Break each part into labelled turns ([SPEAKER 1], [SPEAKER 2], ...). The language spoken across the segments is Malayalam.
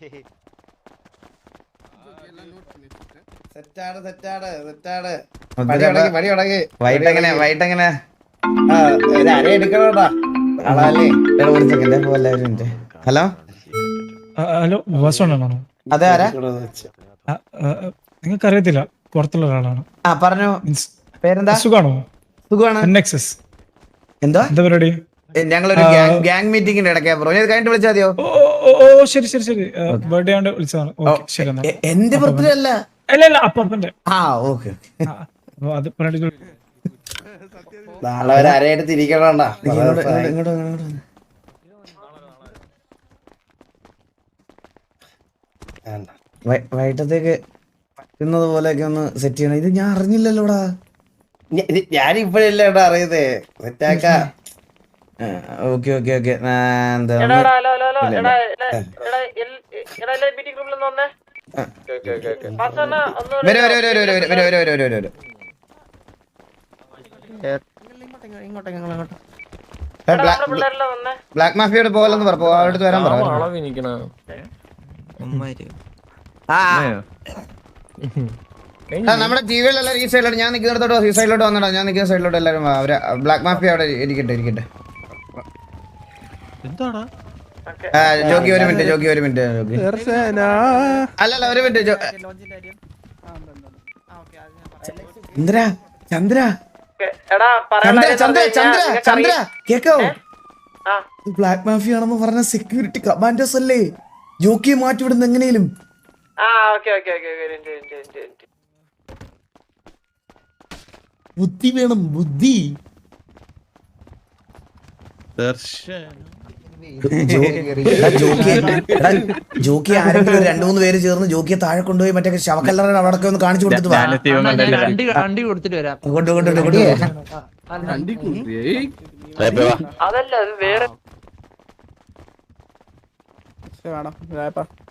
[SPEAKER 1] Hello
[SPEAKER 2] hello വാസോണാണോ?
[SPEAKER 1] അതെ, ആരാ?
[SPEAKER 2] നിങ്ങൾക്ക് അറിയത്തില്ല, പുറത്തുള്ള ഒരാളാണ്.
[SPEAKER 1] ആ പറഞ്ഞു.
[SPEAKER 2] മീൻസ്
[SPEAKER 1] പേരെന്താ?
[SPEAKER 2] സുഖാണോ?
[SPEAKER 1] സുഖമാണ്.
[SPEAKER 2] എന്താ പരിപാടി?
[SPEAKER 1] ഞങ്ങളൊരു ഗ്യാങ് മീറ്റിംഗിന്റെ ഇടയ്ക്കാ ബ്രോ. ഇത് കഴിഞ്ഞിട്ട് വിളിച്ചാൽ മതിയോ?
[SPEAKER 2] ഓ ശരി ശരി ശരി. ബർത്ത്ഡേ ആണ്ട് വിളിച്ചതാണ്. ഓക്കെ ശരി. എന്നാ
[SPEAKER 1] എന്റെ ബർത്ത്ഡേ അല്ല.
[SPEAKER 2] അല്ല അപ്പന്റെ.
[SPEAKER 1] ആ ഓക്കെ.
[SPEAKER 2] അത് പറഞ്ഞിട്ട്
[SPEAKER 1] നാളെ ഒരു അരയെടുത്ത് ഇരിക്കണോണ്ടാ. വൈകിട്ടത്തേക്ക് പറ്റുന്നത് പോലെയൊക്കെ ഒന്ന് സെറ്റ് ചെയ്യണം. ഇത് ഞാൻ അറിഞ്ഞില്ലല്ലോടാ. ഞാനിപ്പോഴല്ലേ അറിയതേ. സെറ്റാക്ക. Okay okay okay. എന്താ ബ്ലാക്ക് മാഫിയോട് പോലെന്ന് പറഞ്ഞു. അടുത്ത് വരാൻ പറഞ്ഞു. നമ്മുടെ ടിവിയിലെല്ലാം ഈ സൈഡിലോട്ട്, ഞാൻ നിൽക്കുന്നിടത്തോട്ട് ഈ സൈഡിലോട്ട് വന്നോ. ഞാൻ നിൽക്കുന്ന സൈഡിലോട്ട് എല്ലാവരും അവര് ബ്ലാക്ക് മാഫിയ അവിടെ ഇരിക്കട്ടെ. ജോക്കി ഒരു മിനിറ്റ്. അല്ലല്ല ഒരു മിനിറ്റ്. ചന്ദ്ര കേക്കാവോ? ബ്ലാക്ക് മാഫിയ ആണെന്ന് പറഞ്ഞ സെക്യൂരിറ്റി കമാൻഡോസ് അല്ലേ? ജോക്കിയെ മാറ്റിവിടുന്ന എങ്ങനെയും. ബുദ്ധി വേണം, ബുദ്ധി. ജോക്കി ആരെങ്കിലും 2-3 പേര് ചേർന്ന് ജോക്കിയെ താഴെ കൊണ്ടുപോയി മറ്റേ ശവക്കല്ലറ അവിടൊക്കെ ഒന്ന് കാണിച്ചു കൊടുത്തിട്ട്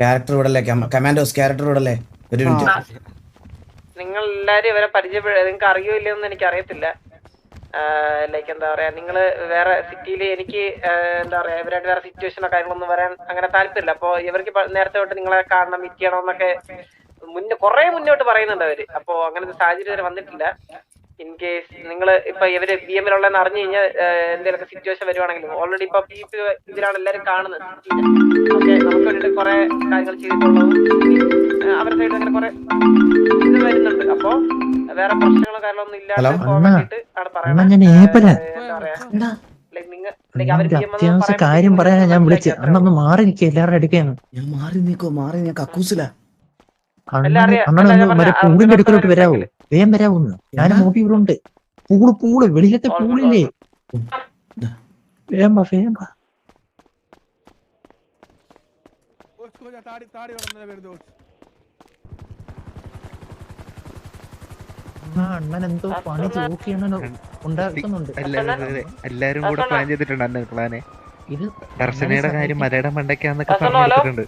[SPEAKER 1] ക്യാരക്ടർ വിടല്ലേ? കമാൻഡോസ് ക്യാരക്ടർ വിടല്ലേ? ഒരു മിനിറ്റ്.
[SPEAKER 3] നിങ്ങൾ എല്ലാരും ഇവരെ പരിചയപ്പെടാ, നിങ്ങൾക്ക് അറിയോ ഇല്ലയെന്ന് എനിക്ക് അറിയത്തില്ല. ലൈക്ക് എന്താ പറയാ, നിങ്ങള് വേറെ സിറ്റിയിൽ എനിക്ക് എന്താ പറയാ ഇവരായിട്ട് വേറെ സിറ്റുവേഷനോ കാര്യങ്ങളൊന്നും വരാൻ അങ്ങനെ താല്പര്യമില്ല. അപ്പൊ ഇവർക്ക് നേരത്തെ തൊട്ട് നിങ്ങളെ കാണണം, മീറ്റ് ചെയ്യണം എന്നൊക്കെ കുറെ മുന്നോട്ട് പറയുന്നുണ്ട് അവര്. അപ്പൊ അങ്ങനത്തെ സാഹചര്യം വരെ വന്നിട്ടില്ല. ഇൻ കേസ് നിങ്ങൾ ഇപ്പൊ ഇവര് BM ഉള്ളതെന്ന് അറിഞ്ഞു കഴിഞ്ഞാൽ എന്തെങ്കിലുമൊക്കെ സിറ്റുവേഷൻ വരുവാണെങ്കിലും ഓൾറെഡി ഇപ്പൊ ഇതിലാണ് എല്ലാരും കാണുന്നത്. ഓക്കെ, നമുക്ക് വേണ്ടിട്ട് കുറെ കാര്യങ്ങൾ ചെയ്തിട്ടുള്ളതും അവരുടെ സൈഡിൽ അങ്ങനെ കുറെ ഇത് വരുന്നുണ്ട്. അപ്പൊ വേറെ പ്രശ്നങ്ങളോ കാര്യങ്ങളൊന്നും ഇല്ലാതെ പോകാൻ വേണ്ടിട്ട് ആണ്
[SPEAKER 4] അത്യാവശ്യ കാര്യം പറയാനാ ഞാൻ വിളിച്ചത്. അണ്ണൊന്ന് മാറി നിൽക്കുക, എല്ലാവരുടെ അടുക്കാണ്.
[SPEAKER 1] ഞാൻ മാറി ഞാൻ കക്കൂസില.
[SPEAKER 4] പൂളിന്റെ അടുക്കലോട്ട് വരാവോ? വേഗം വരാവൂന്ന്. ഞാൻ മൂവി ഇവിടെ ഉണ്ട്. പൂള് വെളിയിലത്തെ പൂളില്ലേ? വേഗം വാ. അണ്ണൻ എന്തോ പണി ചോക്കിയാണല്ലോ ഉണ്ടാക്കുന്നുണ്ട്.
[SPEAKER 5] എല്ലാരും കൂടെ പ്ലാൻ ചെയ്തിട്ടുണ്ട് അണ്ണൻ പ്ലാനെ. ഇത് ദർശനയുടെ കാര്യം മലയുടെ മണ്ടയ്ക്കാന്നൊക്കെ പറഞ്ഞിട്ടുണ്ട്.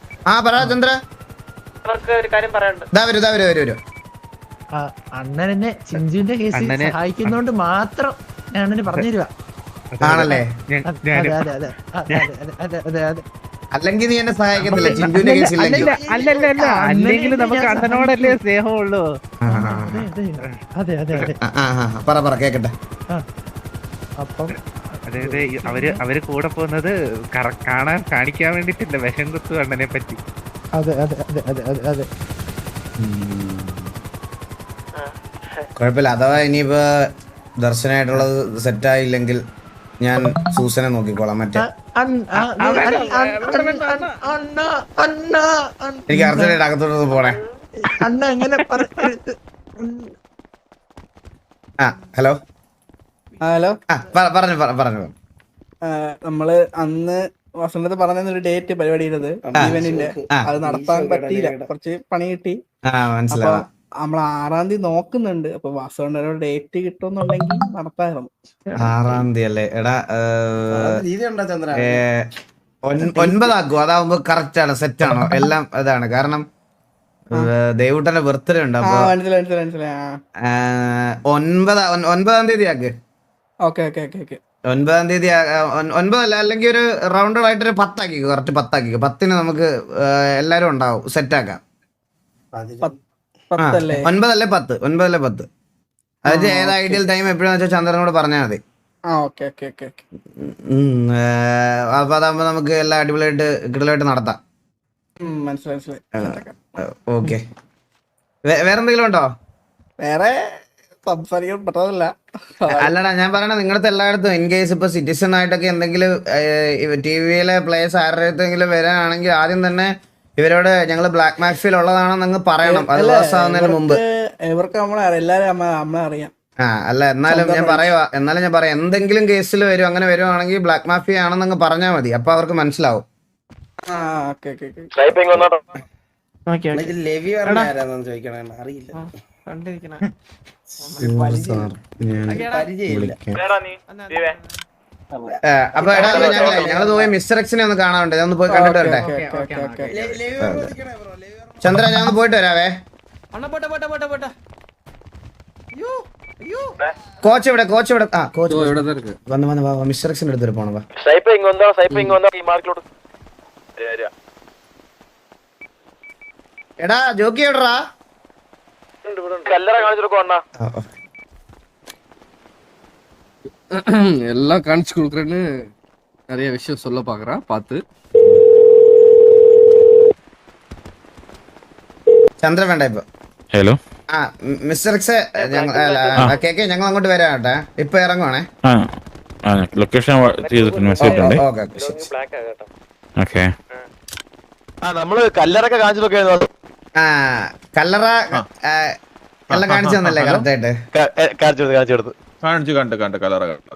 [SPEAKER 4] അണ്ണൻ എന്നെ ചിഞ്ചുവിന്റെ കേസ് സഹായിക്കുന്നോണ്ട് മാത്രം ഞാൻ പറഞ്ഞു തരുവാ.
[SPEAKER 1] ആണല്ലേ? അല്ലെങ്കിൽ നീ എന്നെ സഹായിക്കത്തില്ല ചിഞ്ചുവിന്റെ കേസ് ഇല്ലെങ്കിൽ.
[SPEAKER 5] അല്ലല്ല, അല്ലെങ്കിൽ നമുക്ക് അണ്ണനോടല്ലേ സ്നേഹമുള്ളൂ.
[SPEAKER 4] അതെ
[SPEAKER 1] പറ കേക്കട്ടെ.
[SPEAKER 4] അപ്പം
[SPEAKER 5] അതായത് അവര് കൂടെ പോകുന്നത് കാണിക്കാൻ വേണ്ടിട്ടില്ല, വിഷം കുത്തു അണ്ണനെ പറ്റി.
[SPEAKER 4] അതെ
[SPEAKER 1] കുഴപ്പമില്ല. അഥവാ ഇനിയിപ്പോ ദർശനമായിട്ടുള്ളത് സെറ്റായില്ലെങ്കിൽ ഞാൻ സൂസനെ നോക്കിക്കോളാം. മറ്റേ എനിക്ക് അർജന്റായിട്ട് അകത്തോട്ട് പോണേ.
[SPEAKER 4] അണ്ണ എങ്ങനെ
[SPEAKER 1] ഹലോ പറഞ്ഞു.
[SPEAKER 6] നമ്മള് അന്ന് വസന്തത്ത് പറഞ്ഞൊരു ഡേറ്റ് പരിപാടി ചെയ്തത് ഈവന്റിന്റെ, അത് നടത്താൻ പറ്റിയില്ല. കുറച്ച് പണി കിട്ടി.
[SPEAKER 1] മനസ്സിലാവും.
[SPEAKER 6] നമ്മൾ 6-ാം തീയതി നോക്കുന്നുണ്ട്. അപ്പൊ വാസവന്റെ ഡേറ്റ് കിട്ടുമെന്നുണ്ടെങ്കിൽ നടത്തായിരുന്നു.
[SPEAKER 1] 6-ാം തീയതി അല്ലേ? എടാ 9 ആക്കും. അതാവുമ്പോ കറക്റ്റ് ആണ്, സെറ്റ് ആണോ എല്ലാം? ഇതാണ് കാരണം ദേവൂട്ടന്റെ ബർത്ത്ഡേ ഉണ്ട്. അപ്പൊ 9-ാം തീയതി ആക്ക്.
[SPEAKER 6] ഓക്കെ.
[SPEAKER 1] 9-ാം തീയതി 9 അല്ലെങ്കിൽ ഒരു റൗണ്ടഡ് ആയിട്ട് ഒരു 10 ആക്കിക്കോ, കറക്റ്റ് 10 ആക്കിക്കോ. 10-ന് നമുക്ക് എല്ലാരും ഉണ്ടാവും, സെറ്റ് ആക്കാം.
[SPEAKER 6] 10
[SPEAKER 1] 9 അല്ലേ 10. അതായത് ഏത് ഐഡിയൽ ടൈം എപ്പോഴാന്ന് വെച്ചാൽ ചന്ദ്രനോട് പറഞ്ഞാൽ മതി.
[SPEAKER 6] ഓക്കെ.
[SPEAKER 1] അപ്പൊ അതാകുമ്പോ നമുക്ക് എല്ലാം അടിപൊളിയായിട്ട് കിടലായിട്ട് നടത്താം.
[SPEAKER 6] മനസ്സിലായി.
[SPEAKER 1] ഓക്കെ, വേറെന്തെങ്കിലും ഉണ്ടോ?
[SPEAKER 6] വേറെ സംസാരിക്കാൻ പറ്റാറില്ല.
[SPEAKER 1] അല്ലടാ, ഞാൻ പറയണ നിങ്ങളത്തെ എല്ലായിടത്തും ഇൻ കേസ് ഇപ്പൊ സിറ്റിസൺ ആയിട്ടൊക്കെ എന്തെങ്കിലും ടിവിയിലെ പ്ലേസ് ആരുടെ അടുത്തെങ്കിലും വരാനാണെങ്കിൽ ആദ്യം തന്നെ ഇവരോട് ഞങ്ങള് ബ്ലാക്ക് മാഫിയയിൽ ഉള്ളതാണെന്ന് അങ്ങ് പറയണം. അത് പാസ്സാവുന്നതിന് മുമ്പ്.
[SPEAKER 6] ഇവർക്ക് എല്ലാരും നമ്മളെ അറിയാം.
[SPEAKER 1] അല്ല, എന്നാലും ഞാൻ പറയാം എന്തെങ്കിലും കേസിൽ വരും, അങ്ങനെ വരുവാണെങ്കിൽ ബ്ലാക്ക് മാഫിയ ആണെന്ന് അങ്ങ് പറഞ്ഞാൽ മതി. അപ്പൊ അവർക്ക് മനസ്സിലാവും. അപ്പൊ എടാ, ഞങ്ങള് പോയി മിസ്റ്റർ എക്സിനെ ഒന്ന് കാണാറുണ്ട്. ഞാൻ ഒന്ന് പോയി കണ്ടിട്ട് വരട്ടെ. ചന്ദ്ര, ഞാൻ ഒന്ന് പോയിട്ട് വരാവേ. കോച്ച് ഇവിടെ ആ കോച്ച് വന്ന് വാ, മിസ്റ്റർ എക്സിന്റെ അടുത്ത് പോണം. വാ, എടാ ജോക്കി എവിടെടാ?
[SPEAKER 7] எல்லாம் காணிச்சு கொடுக்குறேன்னு நிறைய விஷயம் சொல்ல பாக்குறான். பார்த்து
[SPEAKER 1] ചന്ദ്ര വേണ്ട ഇപ്പൊ.
[SPEAKER 8] ഹലോ,
[SPEAKER 1] ആ മിസ്റ്റർ എക്സ്, കേക്ക് ഞങ്ങൾ അങ്ങോട്ട് വരാം കേട്ടാ. ഇപ്പൊ ഇറങ്ങുവാണേ.
[SPEAKER 8] ലൊക്കേഷൻ ചെയ്തിട്ടുണ്ട്, മെസ്സേജ് ഉണ്ട്. ഓക്കെ,
[SPEAKER 9] നമ്മള് കല്ലറൊക്കെ കാണിച്ചതൊക്കെ
[SPEAKER 1] കല്ലറ എല്ലാം കാണിച്ചു തന്നല്ലേ കറക്റ്റ് ആയിട്ട്?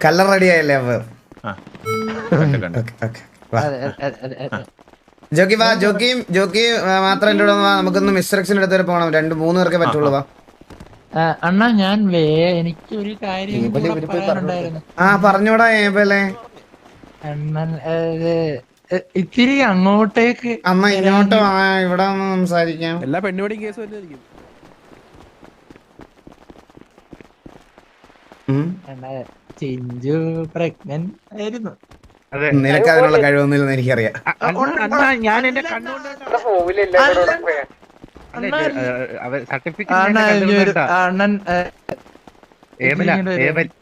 [SPEAKER 1] കല്ലറ റെഡി ആയല്ലേ? അപ്പൊ ജോക്കി വാ, ജോക്കി മാത്രം എന്റെ കൂടെ വാ. നമുക്കൊന്ന് മിസ്റ്റർ എക്സിന്റെ അടുത്ത് വരെ പോകണം. 2-3 പേർക്കേ പറ്റുള്ളൂ. വാ
[SPEAKER 4] അണ്ണാ, ഞാൻ എനിക്ക് ഒരു കാര്യം പറയാനുണ്ടായിരുന്നു.
[SPEAKER 1] പറഞ്ഞോടാ ഏബലേ.
[SPEAKER 4] അണ്ണൻ ഇത്തിരി അങ്ങോട്ടേക്ക്
[SPEAKER 1] അമ്മ ഇങ്ങോട്ട് വാ, ഇവിടെ ഒന്ന് സംസാരിക്കാം.
[SPEAKER 7] എല്ലാ പെണ്ണുപടിയും കേസ് വരുന്നതായിരിക്കും.
[SPEAKER 4] ചിഞ്ചു പ്രഗ്നന്റ് ആയിരുന്നു.
[SPEAKER 1] നിനക്ക് അതിനുള്ള കഴിവൊന്നുമില്ലെന്ന് എനിക്കറിയാം.
[SPEAKER 4] ഞാൻ എന്റെ കണ്ണുകൊണ്ട്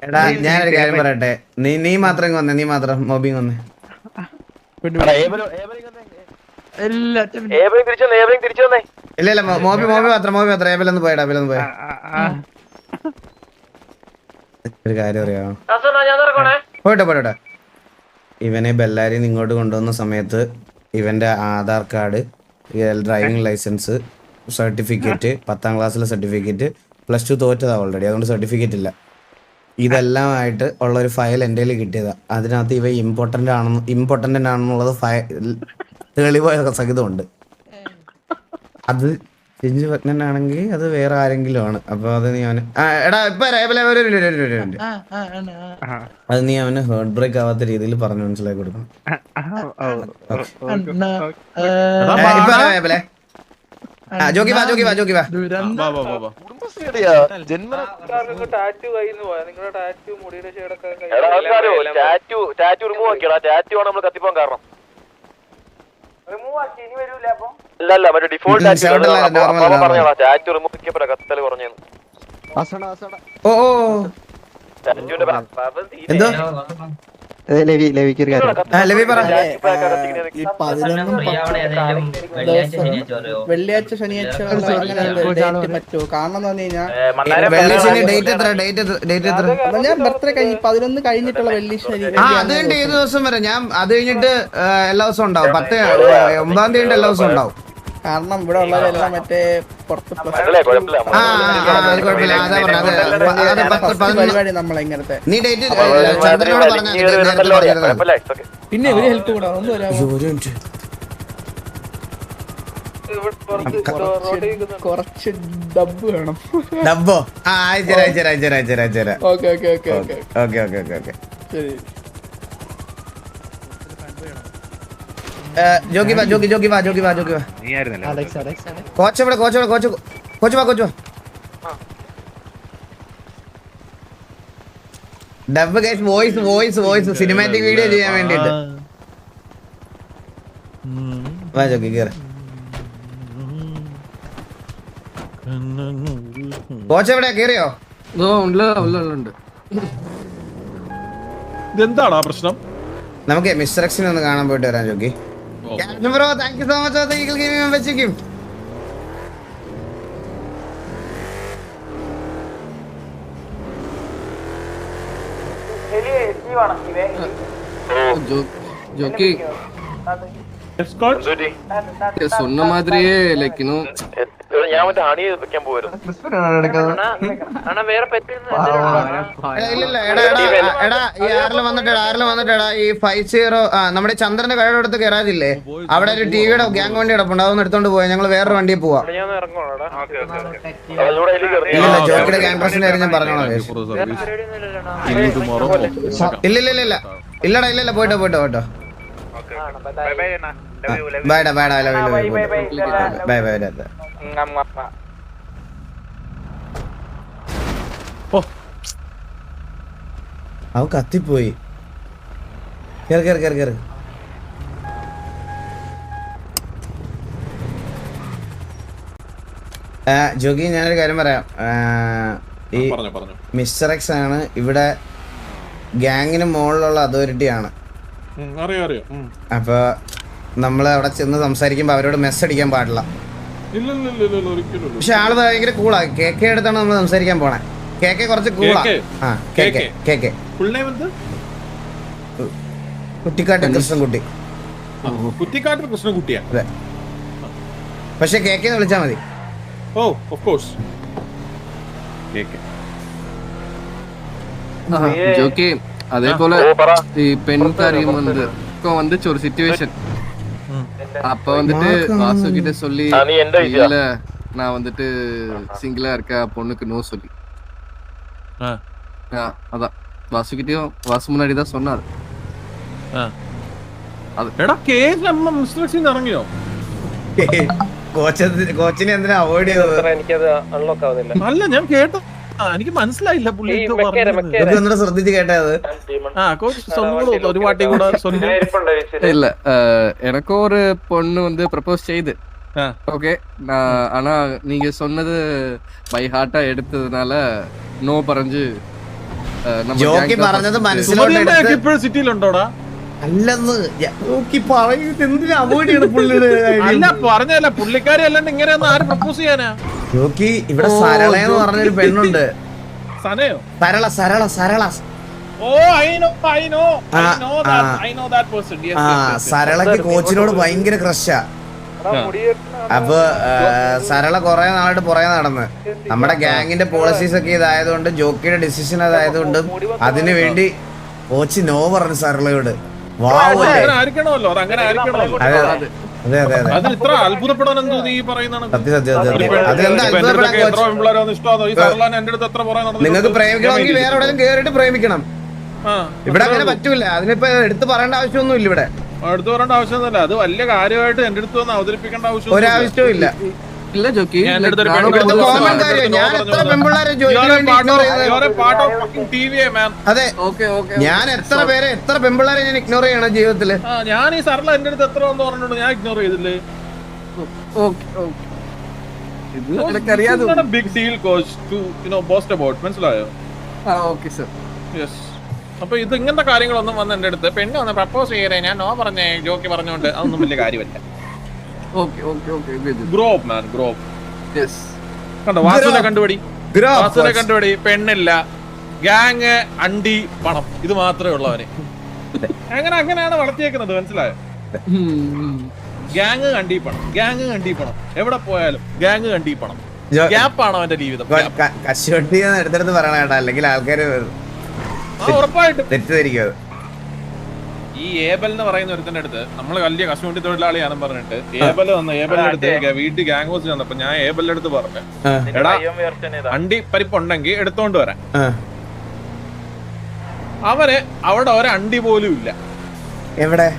[SPEAKER 1] എടാ, ഞാനൊരു കാര്യം പറയട്ടെ. നീ മാത്രം ഇങ്ങ് വന്നേ, നീ മാത്രം മോബിങ് വന്നേ. ഇല്ല മോബി മാത്രം ഏബലൊന്ന് പോയടാ. പോയ ഒരു കാര്യം അറിയാമോ? പോട്ടെ. ഇവനെ ബെല്ലാരിന്ന് ഇങ്ങോട്ട് കൊണ്ടുവന്ന സമയത്ത് ഇവന്റെ Aadhaar card, driving licence, certificate, 10ാം ക്ലാസ്സിലെ സർട്ടിഫിക്കറ്റ്, +2 തോറ്റതാ ഓൾറെഡി, അതുകൊണ്ട് സർട്ടിഫിക്കറ്റ് ഇല്ല. ഇതെല്ലാം ആയിട്ട് ഉള്ള ഒരു ഫയൽ എൻ്റെ കയ്യിൽ കിട്ടിയതാ. അതിനകത്ത് ഇവ ഇമ്പോർട്ടൻ്റ് ആണെന്നുള്ളത് തെളിവ് സഹിതമുണ്ട്. അത് ചിഞ്ചു പ്രഗ്നന്റ് ആണെങ്കിൽ അത് വേറെ ആരെങ്കിലും ആണ്. അപ്പൊ അത് നീ അവന് എടാ ഇപ്പൊ അത് നീ അവന് ഹേർട്ട് ബ്രേക്ക് ആവാത്ത രീതിയിൽ പറഞ്ഞു മനസ്സിലാക്കി കൊടുക്കണം. ജോക്കി വാ.
[SPEAKER 9] ഇല്ല മറ്റേ ഡിഫോൾട്ട് കത്തല് കുറഞ്ഞു.
[SPEAKER 1] എന്തോ
[SPEAKER 6] വെള്ളിയാഴ്ച ശനിയാഴ്ച പറ്റുമോ? കാരണം ഞാൻ ബർത്ത്ഡേ കഴിഞ്ഞ് 11 കഴിഞ്ഞിട്ടുള്ള വെള്ളി ശനി
[SPEAKER 1] അത് കഴിഞ്ഞിട്ട് ഏത് ദിവസം വരെ ഞാൻ അത് കഴിഞ്ഞിട്ട് എല്ലാ ദിവസവും ഉണ്ടാവും. 9-ാം തീയതി എല്ലാ ദിവസവും ഉണ്ടാവും.
[SPEAKER 6] കാരണം ഇവിടെ ഉള്ളവരെല്ലാം മറ്റേ പുറത്ത് പരിപാടി നമ്മളെങ്ങനത്തെ.
[SPEAKER 1] നീ ഡേറ്റ് ചന്ദ്രനോട് പറഞ്ഞാൽ
[SPEAKER 6] പിന്നെ ഒരു ഹെൽപ്പ് കൂടാ. ഒന്ന് കുറച്ച് ഡബ്ബ് വേണം.
[SPEAKER 1] ഡബ്ബോ? അയച്ചുതരാം. ഓക്കെ.
[SPEAKER 6] ശരി.
[SPEAKER 1] ജോക്കി വാ. കോച്ച് വാ. Dub guys voice cinematic video ചെയ്യാൻ വേണ്ടിട്ട്. വാ ജോക്കി കേറ്. കോച്ച് എവിടെയാ കേറിയോ?
[SPEAKER 8] ഇതെന്താണ് ആ പ്രശ്നം?
[SPEAKER 1] നമുക്ക് മിസ്റ്റർ എക്സിനെ ഒന്ന് കാണാൻ പോയിട്ട് വരാൻ jockey. Bro thank you so much for the eagle gaming membership.
[SPEAKER 7] Jockey சொன்ன மாதிரியே லைக் இன்னும்
[SPEAKER 9] ഞാൻ മറ്റേ ഹണി വെക്കാൻ പോയിരുന്നു.
[SPEAKER 1] ഇല്ല എടാ ഈ ആറില് വന്നിട്ടെടാ ഈ 50 നമ്മുടെ ചന്ദ്രന്റെ കടയുടെ അടുത്ത് കയറാതില്ലേ, അവിടെ ഒരു ടിവിയുടെ ഗ്യാങ് വണ്ടി കിടപ്പുണ്ട്, അതൊന്ന് എടുത്തോണ്ട് പോയാ ഞങ്ങൾ വേറൊരു വണ്ടിയിൽ പോവാ. ഇല്ല ജോക്കിയുടെ ഗ്യാങ് ഡ്രസ്സിന്റെ കാര്യം ഞാൻ പറഞ്ഞോളാം. ഇല്ലടാ പോയിട്ടോ ബൈഡാ ബൈ. അവ കത്തിപ്പോയി. കേറ്. ജോഗി ഞാനൊരു കാര്യം പറയാം. ഈ മിസ്റ്റർ എക്സ് ആണ് ഇവിടെ ഗ്യാങ്ങിന് മുകളിലുള്ള അതോറിറ്റിയാണ്. അപ്പൊ നമ്മള് അവിടെ ചെന്ന് സംസാരിക്കുമ്പോ അവരോട് മെസ്സ് അടിക്കാൻ പാടില്ല. പക്ഷെ ആള് ഭയങ്കര കൂളാ. കേക്കെ അടുത്താണ് നമ്മൾ സംസാരിക്കാൻ പോണേ. കേക്കെ കുറച്ച് കൂളാ. കുറ്റിക്കാട്ട് കൃഷ്ണൻകുട്ടി. അതെ, പക്ഷെ കേക്കെന്ന് വിളിച്ചാ മതി.
[SPEAKER 7] ஜோக்கி அதே போல பெண்காரியம் வந்துச்சு ஒரு சிச்சுவேஷன். அப்ப வந்துட்டு வாசு கிட்ட சொல்லி இல்ல நான் வந்துட்டு சிங்கிளா இருக்க பொண்ணுக்கு நோ சொல்லி அதான் வாசு கிட்டயும் வாசு முன்னாடி தான் சொன்னாரு.
[SPEAKER 8] ഇറങ്ങിയോ?
[SPEAKER 1] കോച്ചിനെ എന്തിനാ അവോയ്ഡ് ചെയ്തത്?
[SPEAKER 3] എനിക്കത് അൺലോക്ക് ആവുന്നില്ല.
[SPEAKER 8] അല്ല ഞാൻ കേട്ടോ, എനിക്ക് മനസ്സിലായില്ല പുള്ളി
[SPEAKER 1] ശ്രദ്ധിച്ച് കേട്ടത്.
[SPEAKER 8] ഒരു വാട്ടി കൂടെ
[SPEAKER 7] இல்ல எனக்கும் ஒரு பொண்ணு வந்து ப்ரப்போஸ் செய்து. ஓகே, ஆனா நீங்க சொன்னது பை ஹார்ட்டா எடுத்ததுனால நோ പറഞ്ഞു.
[SPEAKER 1] ജോക്കി പറഞ്ഞത് മനസ്സിലോട്ട്
[SPEAKER 8] ഇപ്പോഴും സിറ്റിയിലുണ്ടോടാ?
[SPEAKER 1] അല്ലെന്ന് ജോക്കി പറയുന്നത് എന്തിനാ അവോയ്ഡ് ചെയ്യണം പുള്ളിയുടെ?
[SPEAKER 8] അല്ല പറഞ്ഞല്ല, പുള്ളിക്കാരി അല്ലാണ്ട് ഇങ്ങനെയൊന്നും ആരും പ്രപ്പോസ് ചെയ്യാനാ?
[SPEAKER 1] ജോക്കി ഇവിടെ സരള എന്ന് പറഞ്ഞൊരു പെണ്ണുണ്ട്.
[SPEAKER 8] സനയോ?
[SPEAKER 1] സരള. സരളക്ക് കോച്ചിനോട് ഭയങ്കര ക്രഷാ. അപ്പൊ സരള കൊറേ നാളായിട്ട് പുറകെ നടന്ന് നമ്മുടെ ഗ്യാങ്ങിന്റെ പോളിസീസ് ഒക്കെ ഇതായതുകൊണ്ട് ജോക്കിയുടെ ഡിസിഷൻ അതായതുകൊണ്ട് അതിനു വേണ്ടി കോച്ച് നോ പറഞ്ഞു സരളയോട്. നിങ്ങൾക്ക് പ്രേമിക്കണമെങ്കിൽ വേറെ എവിടെയും കേറിയിട്ട് പ്രേമിക്കണം. ഇവിടെ അങ്ങനെ പറ്റൂല. അതിനിപ്പോ എടുത്ത് പറയേണ്ട ആവശ്യമൊന്നും ഇല്ല. ഇവിടെ
[SPEAKER 8] എടുത്തു പറയേണ്ട ആവശ്യമൊന്നുമില്ല. അത് വലിയ കാര്യമായിട്ട് എന്റെ അടുത്ത് വന്ന് അവതരിപ്പിക്കേണ്ട ആവശ്യം
[SPEAKER 1] ഒരാവശ്യവും ഇല്ല.
[SPEAKER 7] இல்ல ஜோக்கி
[SPEAKER 1] ഞാൻ എത്ര പെൺപിള്ളേരെ അതെ, ഞാൻ എത്ര പേരെ എത്ര പെൺപിള്ളേരെ ഞാൻ ഇഗ്നോർ ചെയ്യണം ജീവിതത്തില്.
[SPEAKER 8] ഞാൻ ഈ സർല എന്റെ അടുത്ത് എത്ര എന്ന് പറഞ്ഞിട്ടുണ്ട്, ഞാൻ ഇഗ്നോർ ചെയ്തില്ലേ? Big deal coach to boast about, മനസ്സിലായോ? യെസ്. അപ്പൊ ഇത് ഇങ്ങനത്തെ കാര്യങ്ങളൊന്നും വന്ന് എന്റെ അടുത്ത് പെണ്ണ് വന്ന് പ്രപ്പോസ് ചെയ്യേ ഞാൻ നോ പറഞ്ഞേ ജോക്കി പറഞ്ഞോണ്ട് അതൊന്നും വലിയ കാര്യമല്ല. വാസുവിനെ കണ്ടുപിടി. പെണ്ണില്ല, ഗ്യാങ്, അണ്ടി, പണം, ഇത് മാത്രമേ ഉള്ളവന്. അങ്ങനെയാണ് വളർത്തിയേക്കുന്നത്, മനസ്സിലായോ? ഗ്യാങ് കണ്ടി പണം, എവിടെ പോയാലും ഗ്യാങ് കണ്ടി പണം. ഗ്യാപ്പാണോ അവന്റെ ജീവിതം?
[SPEAKER 1] എടുത്തെടുത്ത് പറയണ കേട്ടോ, അല്ലെങ്കിൽ ആൾക്കാര്
[SPEAKER 8] ഉറപ്പായിട്ടും
[SPEAKER 1] തെറ്റിദ്ധരിക്കും.
[SPEAKER 8] ഈ ഏബൽ എന്ന് പറയുന്ന ഒരുത്തന്റെ അടുത്ത് നമ്മള് വലിയ കശുവണ്ടി തൊഴിലാളിയാണെന്ന് പറഞ്ഞിട്ട് ഏബലിന്റെ അടുത്ത് വീട്ടിൽ ഗാങ് ഹൗസ് ചെന്നപ്പോ ഞാൻ ഏബലിന്റെ അടുത്ത് പറഞ്ഞു, എടാ അണ്ടി പരിപ്പുണ്ടെങ്കിൽ എടുത്തോണ്ട് വരാൻ. അവര് അവിടെ ഒരണ്ടി പോലും ഇല്ല.
[SPEAKER 1] എവിടെ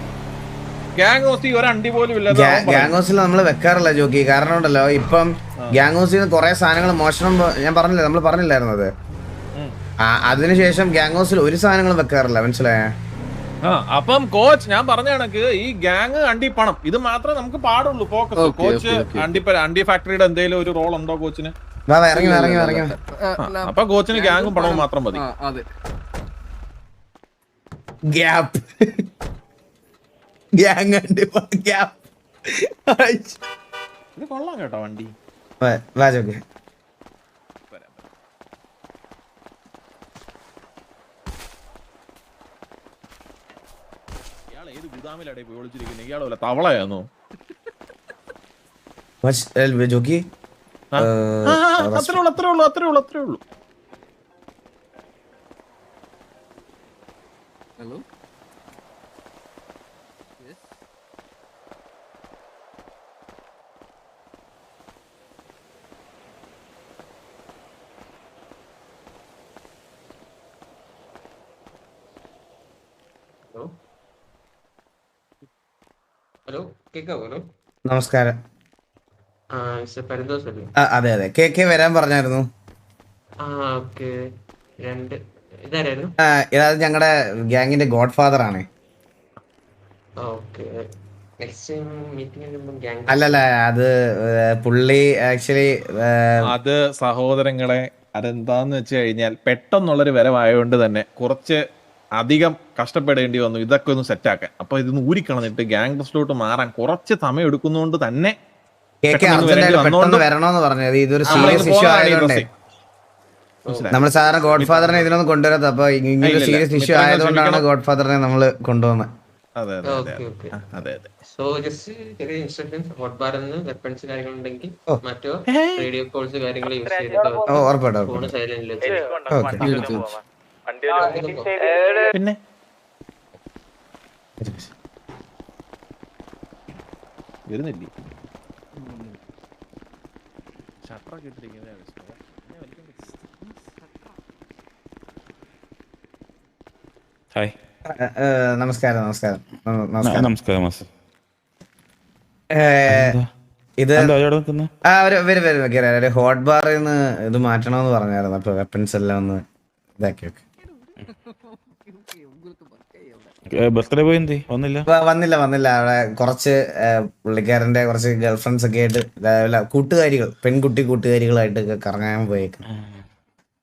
[SPEAKER 8] ഗാങ് ഹൗസിൽ ഒരണ്ടി പോലും ഇല്ല.
[SPEAKER 1] ഗാങ് ഹൗസിൽ നമ്മൾ വെക്കാറില്ല ജോക്കി. കാരണം ഉണ്ടല്ലോ, ഇപ്പം ഗാങ് ഹൗസിൽ നിന്ന് കുറെ സാധനങ്ങൾ മോഷണം, ഞാൻ പറഞ്ഞില്ലേ, നമ്മൾ പറഞ്ഞില്ലായിരുന്നത്, അതിനുശേഷം ഗ്യാങ് ഹൗസിൽ ഒരു സാധനങ്ങളും വെക്കാറില്ല, മനസ്സിലായേ?
[SPEAKER 8] അപ്പം കോച്ച് ഞാൻ പറഞ്ഞ കണക്ക് ഈ ഗ്യാങ് അണ്ടി പണം ഇത് മാത്രമേ നമുക്ക് പാടുള്ളൂ ഫോക്കസ്. കോച്ച് അണ്ടി ഫാക്ടറിയുടെ എന്തെങ്കിലും ഒരു റോൾ ഉണ്ടോ കോച്ചിന്? അപ്പൊ കോച്ചിന് ഗ്യാങ്ങും പണവും മാത്രം മതി.
[SPEAKER 1] ഗ്യാപ്പ് ഗ്യാങ് ഗ്യാപ്പ്
[SPEAKER 8] ഇത് കൊള്ളാം കേട്ടോ വണ്ടി.
[SPEAKER 1] വാജോക്കെ
[SPEAKER 8] ഇയാൾ ഏത് ഗുദാമിലടെ പോയി ഒളിച്ചിരിക്കുന്നത്? ഇയാളോ തവളയാന്നോ?
[SPEAKER 1] ജോക്കി
[SPEAKER 8] അത്രേ ഉള്ളൂ.
[SPEAKER 7] ഹലോ
[SPEAKER 10] ഹലോ കേക്കാവോ?
[SPEAKER 1] നമസ്കാരം.
[SPEAKER 10] പരിന്തോഷല്ലേ?
[SPEAKER 1] അതെ അതെ, കെ വരാൻ പറഞ്ഞായിരുന്നു.
[SPEAKER 10] ഇതാരായിരുന്നു?
[SPEAKER 1] ഇത് ഞങ്ങളുടെ ഗ്യാങ്ങിന്റെ ഗോഡ് ഫാദർ ആണ്. അല്ലല്ല, അത് പുള്ളി ആക്ച്വലി
[SPEAKER 8] അത് സഹോദരങ്ങളെ അതെന്താന്ന് വെച്ച് കഴിഞ്ഞാൽ പെട്ടെന്നുള്ളൊരു വരവായതുകൊണ്ട് തന്നെ കുറച്ച് അധികം കഷ്ടപ്പെടേണ്ടി വന്നു ഇതൊക്കെ ഒന്ന് സെറ്റാക്കാൻ. അപ്പൊ ഇതൊന്ന് ഊരിക്കളഞ്ഞിട്ട് ഗ്യാങ് ബസ്സിലോട്ട് മാറാൻ കുറച്ച് സമയം എടുക്കുന്നതുകൊണ്ട് തന്നെ
[SPEAKER 1] വരണോന്ന് പറഞ്ഞത്. ഇതൊരു സീരിയസ് ഇഷ്യൂ ആയതുകൊണ്ട് നമ്മൾ സാധാരണ ഗോഡ് ഫാദറിനെ ഇതിനൊന്നും കൊണ്ടുവരാത്ത, അപ്പൊ ഇങ്ങനെ സീരിയസ് ഇഷ്യൂ ആയതുകൊണ്ടാണ് ഗോഡ് ഫാദറിനെ നമ്മള് കൊണ്ടുവന്നത്.
[SPEAKER 8] പിന്നെ വരുന്നില്ലേ ഷട്ടറൊക്കെ ഇട്ടിരിക്കുന്നത്?
[SPEAKER 11] ഹായ്,
[SPEAKER 1] നമസ്കാരം.
[SPEAKER 11] നമസ്കാരം.
[SPEAKER 1] ഇത് ഒരു ഹോട്ട് ബാറിൽ നിന്ന് ഇത് മാറ്റണമെന്ന് പറഞ്ഞായിരുന്നു. അപ്പൊ വെപ്പൺസ് എല്ലാം ഒന്ന് ഇതാക്കി വെക്ക്.
[SPEAKER 11] ബർത്ത്ഡേ പോയി
[SPEAKER 1] വന്നില്ല. അവിടെ കുറച്ച് പുള്ളിക്കാരന്റെ കുറച്ച് ഗേൾ ഫ്രണ്ട്സ് ഒക്കെ ആയിട്ട് കൂട്ടുകാരികൾ, കൂട്ടുകാരികളായിട്ട് കറങ്ങാൻ പോയേക്കും.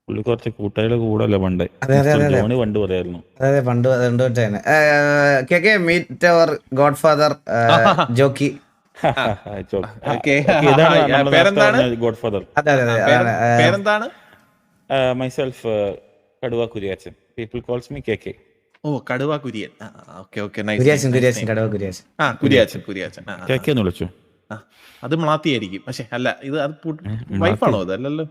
[SPEAKER 11] പുള്ളി കുറച്ച് കൂട്ടുകാരുടെ കൂടല്ലേ പണ്ട്?
[SPEAKER 1] അതെ പണ്ട് തൊട്ടേനെ. മീറ്റ് അവർ ഗോഡ് ഫാദർ ജോക്കി.
[SPEAKER 11] God father.
[SPEAKER 8] പേരെന്താണ്?
[SPEAKER 11] മൈസെൽഫ് കടുവ Kuriachan. People calls me K.
[SPEAKER 8] ഓ, കടുവ കുര്യൻ. കുര്യാച്ചൻ.
[SPEAKER 11] കെ എന്ന് വിളിച്ചു.
[SPEAKER 8] അത് മ്ലാത്തിയായിരിക്കും. പക്ഷെ അല്ല, ഇത് അത് വൈഫാണോ? അതല്ലല്ലോ.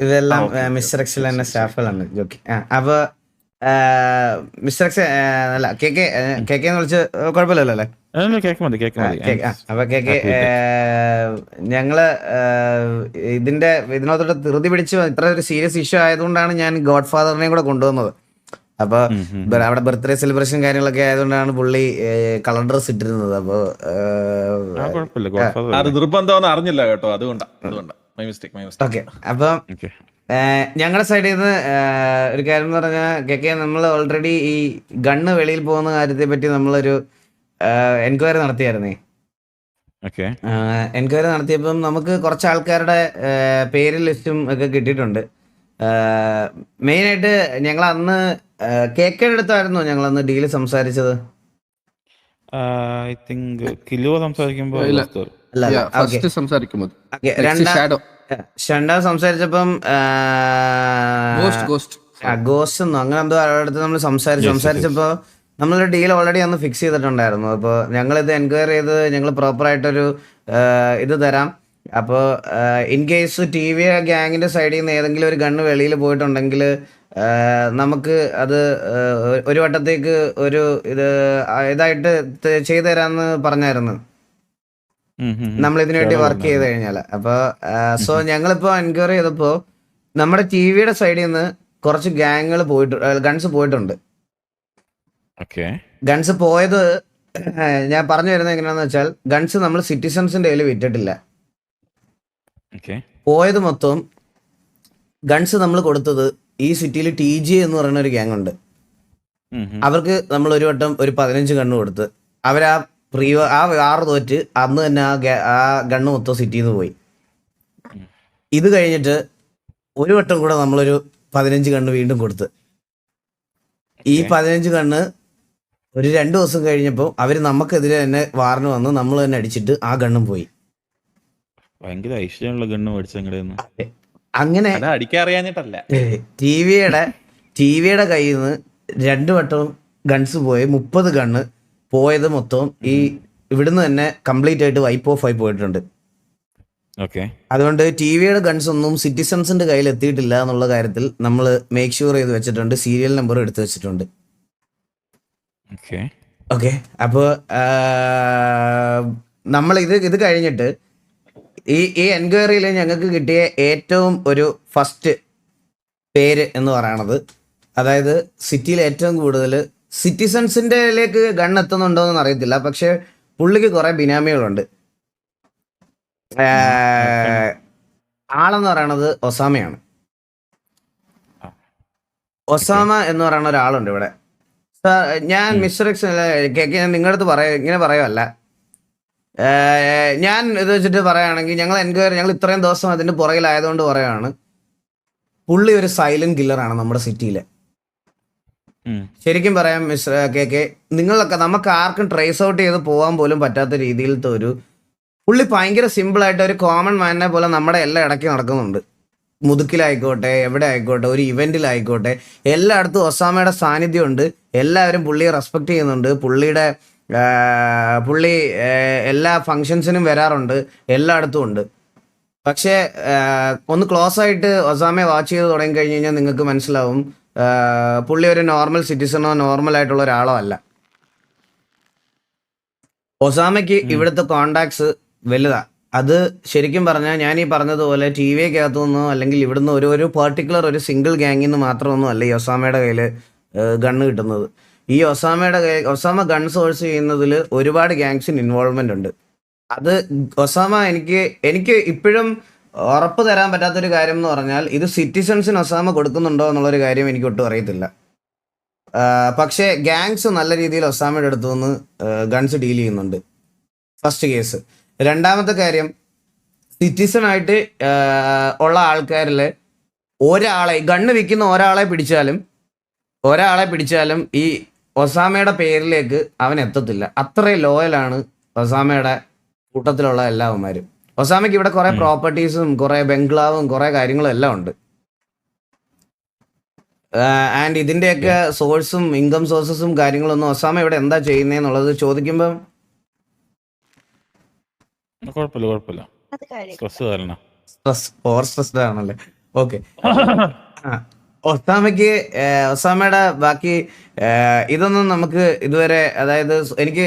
[SPEAKER 1] ഇതെല്ലാം മിസ്റ്റർ എക്സിൽ തന്നെ സ്റ്റാഫുകളാണ് ജോക്കി. അപ്പൊ മിസ്റ്റർ എക്സ് അല്ല കെ എന്ന് വിളിച്ച് കുഴപ്പമില്ലല്ലോ അല്ലേ? അപ്പൊ ഞങ്ങള് ഇതിനകത്തോട്ട് ധൃതി പിടിച്ച് ഇത്ര ഒരു സീരിയസ് ഇഷ്യൂ ആയതുകൊണ്ടാണ് ഞാൻ ഗോഡ് ഫാദറിനെയും കൂടെ കൊണ്ടുവന്നത്. അപ്പൊ അവിടെ ബർത്ത്ഡേ സെലിബ്രേഷൻ കാര്യങ്ങളൊക്കെ ആയതുകൊണ്ടാണ് പുള്ളി കളർ ഡ്രസ് ഇട്ടിരുന്നത്. അപ്പൊ
[SPEAKER 8] അത് നിർബന്ധം അറിഞ്ഞില്ല കേട്ടോ, അതുകൊണ്ടാ.
[SPEAKER 1] ഓക്കെ, അപ്പൊ ഞങ്ങളുടെ സൈഡിൽ നിന്ന് ഒരു കാര്യം എന്ന് പറഞ്ഞാൽ കെ നമ്മൾ ഓൾറെഡി ഈ ഗണ്ണ് വെളിയിൽ പോകുന്ന കാര്യത്തെ പറ്റി നമ്മളൊരു എൻക്വയറി നടത്തിയായിരുന്നേ. എൻക്വയറി നടത്തിയപ്പം നമുക്ക് കുറച്ച് ആൾക്കാരുടെ പേര് ലിസ്റ്റും ഒക്കെ കിട്ടിയിട്ടുണ്ട്. മെയിനായിട്ട് ഞങ്ങൾ അന്ന് കേക്കയുടെ അടുത്തായിരുന്നു ഞങ്ങൾ അന്ന് ഡീല് സംസാരിച്ചത്. രണ്ടാമത് സംസാരിച്ചപ്പം ഗോസ്റ്റ് എന്നോ അങ്ങനെ എന്തോ അടുത്ത് നമ്മൾ സംസാരിച്ചപ്പോ നമ്മളൊരു ഡീൽ ഓൾറെഡി അന്ന് ഫിക്സ് ചെയ്തിട്ടുണ്ടായിരുന്നു. അപ്പോൾ ഞങ്ങളിത് എൻക്വയറി ചെയ്ത് ഞങ്ങൾ പ്രോപ്പറായിട്ടൊരു ഇത് തരാം. അപ്പോൾ ഇൻ കേസ് ടി വി ഗ്യാങ്ങിന്റെ സൈഡിൽ നിന്ന് ഏതെങ്കിലും ഒരു ഗണ്ണ് വെളിയിൽ പോയിട്ടുണ്ടെങ്കിൽ നമുക്ക് അത് ഒരു വട്ടത്തേക്ക് ഒരു ഇതായിട്ട് ചെയ്തു തരാമെന്ന് പറഞ്ഞായിരുന്നു നമ്മൾ ഇതിനു വേണ്ടി വർക്ക് ചെയ്ത് കഴിഞ്ഞാൽ. അപ്പോൾ സോ ഞങ്ങളിപ്പോൾ എൻക്വയറി ചെയ്തപ്പോൾ നമ്മുടെ ടി വിയുടെ സൈഡിൽ നിന്ന് കുറച്ച് ഗൺസ് പോയിട്ടുണ്ട്. ഗൺസ് പോയത് ഞാൻ പറഞ്ഞു വരുന്നത് എങ്ങനെയാണെന്ന് വെച്ചാൽ, ഗൺസ് നമ്മൾ സിറ്റിസൺസിന്റെ കയ്യിൽ വിറ്റിട്ടില്ല. പോയത് മൊത്തം ഗൺസ് നമ്മൾ കൊടുത്തത് ഈ സിറ്റിയിൽ TG എന്ന് പറയുന്ന ഒരു ഗ്യാങ് ഉണ്ട്. അവർക്ക് നമ്മൾ ഒരു വട്ടം ഒരു 15 ഗണ്ണ് കൊടുത്ത് അവരാ ആ വാറ് തോറ്റ് അന്ന് തന്നെ ആ ഗണ്ണ് മൊത്തം സിറ്റിയിൽ നിന്ന് പോയി. ഇത് കഴിഞ്ഞിട്ട് ഒരു വട്ടം കൂടെ നമ്മളൊരു 15 ഗണ്ണ് വീണ്ടും കൊടുത്ത് ഈ 15 ഗണ്ണ് ഒരു 2 ദിവസം കഴിഞ്ഞപ്പോൾ അവർ നമുക്കെതിരെ തന്നെ വാറിന് വന്ന് നമ്മൾ തന്നെ അടിച്ചിട്ട് ആ ഗണ്ണും പോയി.
[SPEAKER 11] ഭയങ്കര ഐശ്വര്യമുള്ള ഗണ്ണ് മേടിച്ചു.
[SPEAKER 1] അങ്ങനെ
[SPEAKER 8] അടിക്കാറിയാഞ്ഞിട്ടല്ല,
[SPEAKER 1] ടിവിയുടെ കയ്യിൽ നിന്ന് 2 വട്ടം ഗൺസ് പോയി 30 ഗണ്ണ് പോയത് മൊത്തം ഈ ഇവിടുന്ന് തന്നെ കംപ്ലീറ്റ് ആയിട്ട് വൈപ്പ് ഓഫ് ആയി പോയിട്ടുണ്ട്. അതുകൊണ്ട് ടിവിയുടെ ഗൺസ് ഒന്നും സിറ്റിസൺസിന്റെ കയ്യിൽ എത്തിയിട്ടില്ല എന്നുള്ള കാര്യത്തിൽ നമ്മൾ മേക്ക് ഷുവർ ചെയ്ത് വെച്ചിട്ടുണ്ട്. സീരിയൽ നമ്പർ എടുത്ത് വെച്ചിട്ടുണ്ട്. ഓക്കെ, അപ്പോൾ നമ്മൾ ഇത് കഴിഞ്ഞിട്ട് ഈ എൻക്വയറിയിൽ ഞങ്ങൾക്ക് കിട്ടിയ ഏറ്റവും ഒരു ഫസ്റ്റ് പേര് എന്ന് പറയണത്, അതായത് സിറ്റിയിൽ ഏറ്റവും കൂടുതൽ സിറ്റിസൺസിൻ്റെലേക്ക് ഗൺ എത്തുന്നുണ്ടോ എന്ന് അറിയത്തില്ല, പക്ഷെ പുള്ളിക്ക് കുറെ ബിനാമികളുണ്ട്. ആളെന്ന് പറയണത് ഒസാമയാണ്. ഒസാമ എന്ന് പറയുന്ന ഒരാളുണ്ട് ഇവിടെ. ഞാൻ മിസ്റ്റർ എക്സ് നിങ്ങളുടെ അടുത്ത് ഇങ്ങനെ പറയുമല്ല, ഞാൻ ഇത് വെച്ചിട്ട് പറയുകയാണെങ്കിൽ ഞങ്ങൾ ഇത്രയും ദിവസം അതിന്റെ പുറകിലായതുകൊണ്ട് പറയുകയാണ്, പുള്ളി ഒരു സൈലന്റ് കില്ലറാണ് നമ്മുടെ സിറ്റിയിലെ. ശരിക്കും പറയാം മിസ്റ്റർ KK, നിങ്ങളൊക്കെ നമുക്ക് ആർക്കും ട്രേസ് ഔട്ട് ചെയ്ത് പോകാൻ പോലും പറ്റാത്ത രീതിയിലത്തെ ഒരു പുള്ളി ഭയങ്കര സിമ്പിളായിട്ട് ഒരു കോമൺ മാനിനെ പോലെ നമ്മുടെ എല്ലാം ഇടയ്ക്ക് നടക്കുന്നുണ്ട്. മുതുക്കിലായിക്കോട്ടെ, എവിടെ ആയിക്കോട്ടെ, ഒരു ഇവന്റിലായിക്കോട്ടെ, എല്ലായിടത്തും ഒസാമയുടെ സാന്നിധ്യമുണ്ട്. എല്ലാവരും പുള്ളിയെ റെസ്പെക്ട് ചെയ്യുന്നുണ്ട്. പുള്ളി എല്ലാ ഫങ്ഷൻസിനും വരാറുണ്ട്, എല്ലായിടത്തും ഉണ്ട്. പക്ഷേ ഒന്ന് ക്ലോസ് ആയിട്ട് ഒസാമയെ വാച്ച് ചെയ്ത് തുടങ്ങി കഴിഞ്ഞ് കഴിഞ്ഞാൽ നിങ്ങൾക്ക് മനസ്സിലാവും പുള്ളി ഒരു നോർമൽ സിറ്റിസണോ നോർമൽ ആയിട്ടുള്ള ഒരാളോ അല്ല. ഒസാമയ്ക്ക് ഇവിടുത്തെ കോണ്ടാക്ട്സ് വലുതാ. അത് ശരിക്കും പറഞ്ഞാൽ ഞാൻ ഈ പറഞ്ഞതുപോലെ TVക്കകത്തു നിന്നോ അല്ലെങ്കിൽ ഇവിടുന്ന് ഒരു പെർട്ടിക്കുലർ ഒരു സിംഗിൾ ഗ്യാങ്ങിൽ നിന്ന് മാത്രമൊന്നും അല്ല ഈ ഒസാമയുടെ കയ്യിൽ ഗണ്ണ് കിട്ടുന്നത്. ഈ ഒസാമ ഗൺ സോഴ്സ് ചെയ്യുന്നതിൽ ഒരുപാട് ഗ്യാങ്സിന് ഇൻവോൾവ്മെന്റ് ഉണ്ട്. അത് ഒസാമ എനിക്ക് ഇപ്പോഴും ഉറപ്പ് തരാൻ പറ്റാത്തൊരു കാര്യം എന്ന് പറഞ്ഞാൽ ഇത് സിറ്റിസൺസിന് ഒസാമ കൊടുക്കുന്നുണ്ടോ എന്നുള്ളൊരു കാര്യം എനിക്ക് ഒട്ടും അറിയത്തില്ല. പക്ഷേ ഗ്യാങ്സ് നല്ല രീതിയിൽ ഒസാമയുടെ അടുത്ത് നിന്ന് ഗൺസ് ഡീൽ ചെയ്യുന്നുണ്ട്. First case. രണ്ടാമത്തെ കാര്യം, സിറ്റിസൺ ആയിട്ട് ഉള്ള ആൾക്കാരിൽ ഒരാളെ ഗണ്ണ് വിൽക്കുന്ന ഒരാളെ പിടിച്ചാലും ഈ ഒസാമയുടെ പേരിലേക്ക് അവൻ എത്തത്തില്ല. അത്രയും ലോയലാണ് ഒസാമയുടെ കൂട്ടത്തിലുള്ള എല്ലാവന്മാരും. ഒസാമയ്ക്ക് ഇവിടെ കുറെ പ്രോപ്പർട്ടീസും കുറെ ബംഗ്ലാവും കുറെ കാര്യങ്ങളും എല്ലാം ഉണ്ട്. ആൻഡ് ഇതിന്റെയൊക്കെ സോഴ്സും ഇൻകം സോഴ്സസും കാര്യങ്ങളൊന്നും ഒസാമ ഇവിടെ എന്താ ചെയ്യുന്നതെന്നുള്ളത് ചോദിക്കുമ്പോൾ സ്ട്രെസ്ഡ് ആണല്ലേ. ഓക്കെ, ഒസാമയുടെ ബാക്കി ഇതൊന്നും നമുക്ക് ഇതുവരെ, അതായത് എനിക്ക്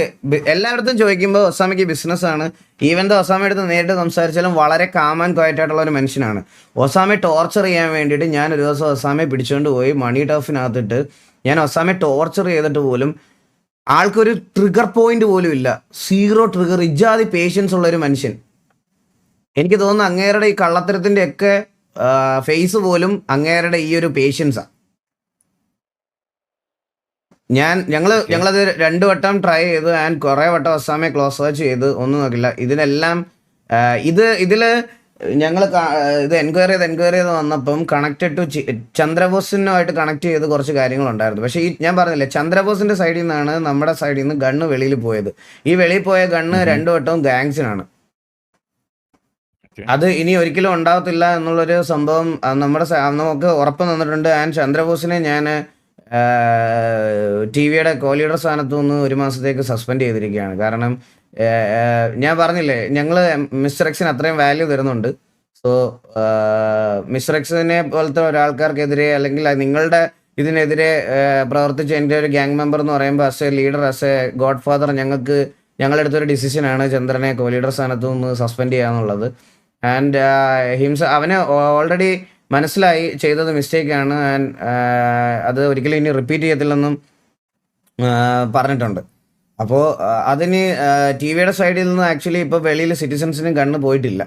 [SPEAKER 1] എല്ലായിടത്തും ചോദിക്കുമ്പോൾ ഒസാമയ്ക്ക് ബിസിനസ്സാണ്. ഈവൻ ദ ഒസാമയുടെ അടുത്ത് നേരിട്ട് സംസാരിച്ചാലും വളരെ കാം ആൻഡ് ക്വയറ്റ് ആയിട്ടുള്ള ഒരു മനുഷ്യനാണ്. ഒസാമയെ ടോർച്ചർ ചെയ്യാൻ വേണ്ടിയിട്ട് ഞാൻ ഒരു ദിവസം ഒസാമയെ പിടിച്ചുകൊണ്ട് പോയി മണി ടഫിനകത്തിട്ട് ഞാൻ ഒസാമയെ ടോർച്ചർ ചെയ്തിട്ട് പോലും ആൾക്കൊരു ട്രിഗർ പോയിന്റ് പോലും ഇല്ല. 0 ട്രിഗർ. ഇജാതി പേഷ്യൻസ് ഉള്ള ഒരു മനുഷ്യൻ. എനിക്ക് തോന്നുന്നു അങ്ങേരുടെ ഈ കള്ളത്തരത്തിന്റെ ഒക്കെ ഫേസ് പോലും അങ്ങേരുടെ ഈ ഒരു പേഷ്യൻസാണ്. ഞങ്ങളത് 2 വട്ടം ട്രൈ ചെയ്തു ആൻഡ് കുറെ വട്ടം ഒസാമയെ ക്ലോസ് വാച്ച് ചെയ്ത് ഒന്നും നോക്കില്ല. ഇതിനെല്ലാം ഇതില് ഞങ്ങൾ ഇത് എൻക്വയറി ചെയ്ത് വന്നപ്പം കണക്റ്റഡ് ടു ചന്ദ്രബോസിനുമായിട്ട് കണക്ട് ചെയ്ത് കുറച്ച് കാര്യങ്ങളുണ്ടായിരുന്നു. പക്ഷേ ഞാൻ പറഞ്ഞില്ലേ, ചന്ദ്രബോസിന്റെ സൈഡിൽ നിന്നാണ് നമ്മുടെ സൈഡിൽ നിന്ന് ഗണ്ണ് വെളിയിൽ പോയത്. ഈ വെളിയിൽ പോയ ഗണ്ണ് 2 വട്ടവും ഗാങ്സിനാണ്. അത് ഇനി ഒരിക്കലും ഉണ്ടാവത്തില്ല എന്നുള്ളൊരു സംഭവം നമുക്ക് ഉറപ്പ് തന്നിട്ടുണ്ട്. ആൻഡ് ചന്ദ്രബോസിനെ ഞാൻ TVയുടെ കോ-ലീഡർ സ്ഥാനത്തു നിന്ന് 1 മാസത്തേക്ക് സസ്പെൻഡ് ചെയ്തിരിക്കുകയാണ്. കാരണം ഞാൻ പറഞ്ഞില്ലേ, ഞങ്ങൾ മിസ്റ്റർ എക്സിന് അത്രയും വാല്യൂ തരുന്നുണ്ട്. സോ മിസ്റ്റർ എക്സിനെ പോലത്തെ ഒരാൾക്കാർക്കെതിരെ അല്ലെങ്കിൽ നിങ്ങളുടെ ഇതിനെതിരെ പ്രവർത്തിച്ച എൻ്റെ ഒരു ഗ്യാങ് മെമ്പർ എന്ന് പറയുമ്പോൾ as A leader, as A God father, ഞങ്ങളുടെ അടുത്തൊരു ഡിസിഷനാണ് ചന്ദ്രനെ കോ-ലീഡർ സ്ഥാനത്തു നിന്ന് സസ്പെൻഡ് ചെയ്യാന്നുള്ളത്. ആൻഡ് അവന് ഓൾറെഡി മനസ്സിലായി ചെയ്തത് മിസ്റ്റേക്കാണ്. ആൻഡ് അത് ഒരിക്കലും ഇനി റിപ്പീറ്റ് ചെയ്യത്തില്ലെന്നും പറഞ്ഞിട്ടുണ്ട്. അപ്പോൾ അതിന് TVയുടെ സൈഡിൽ നിന്ന് ആക്ച്വലി ഇപ്പോൾ വെളിയിൽ സിറ്റിസൺസിന് ഗണ്ണ് പോയിട്ടില്ല.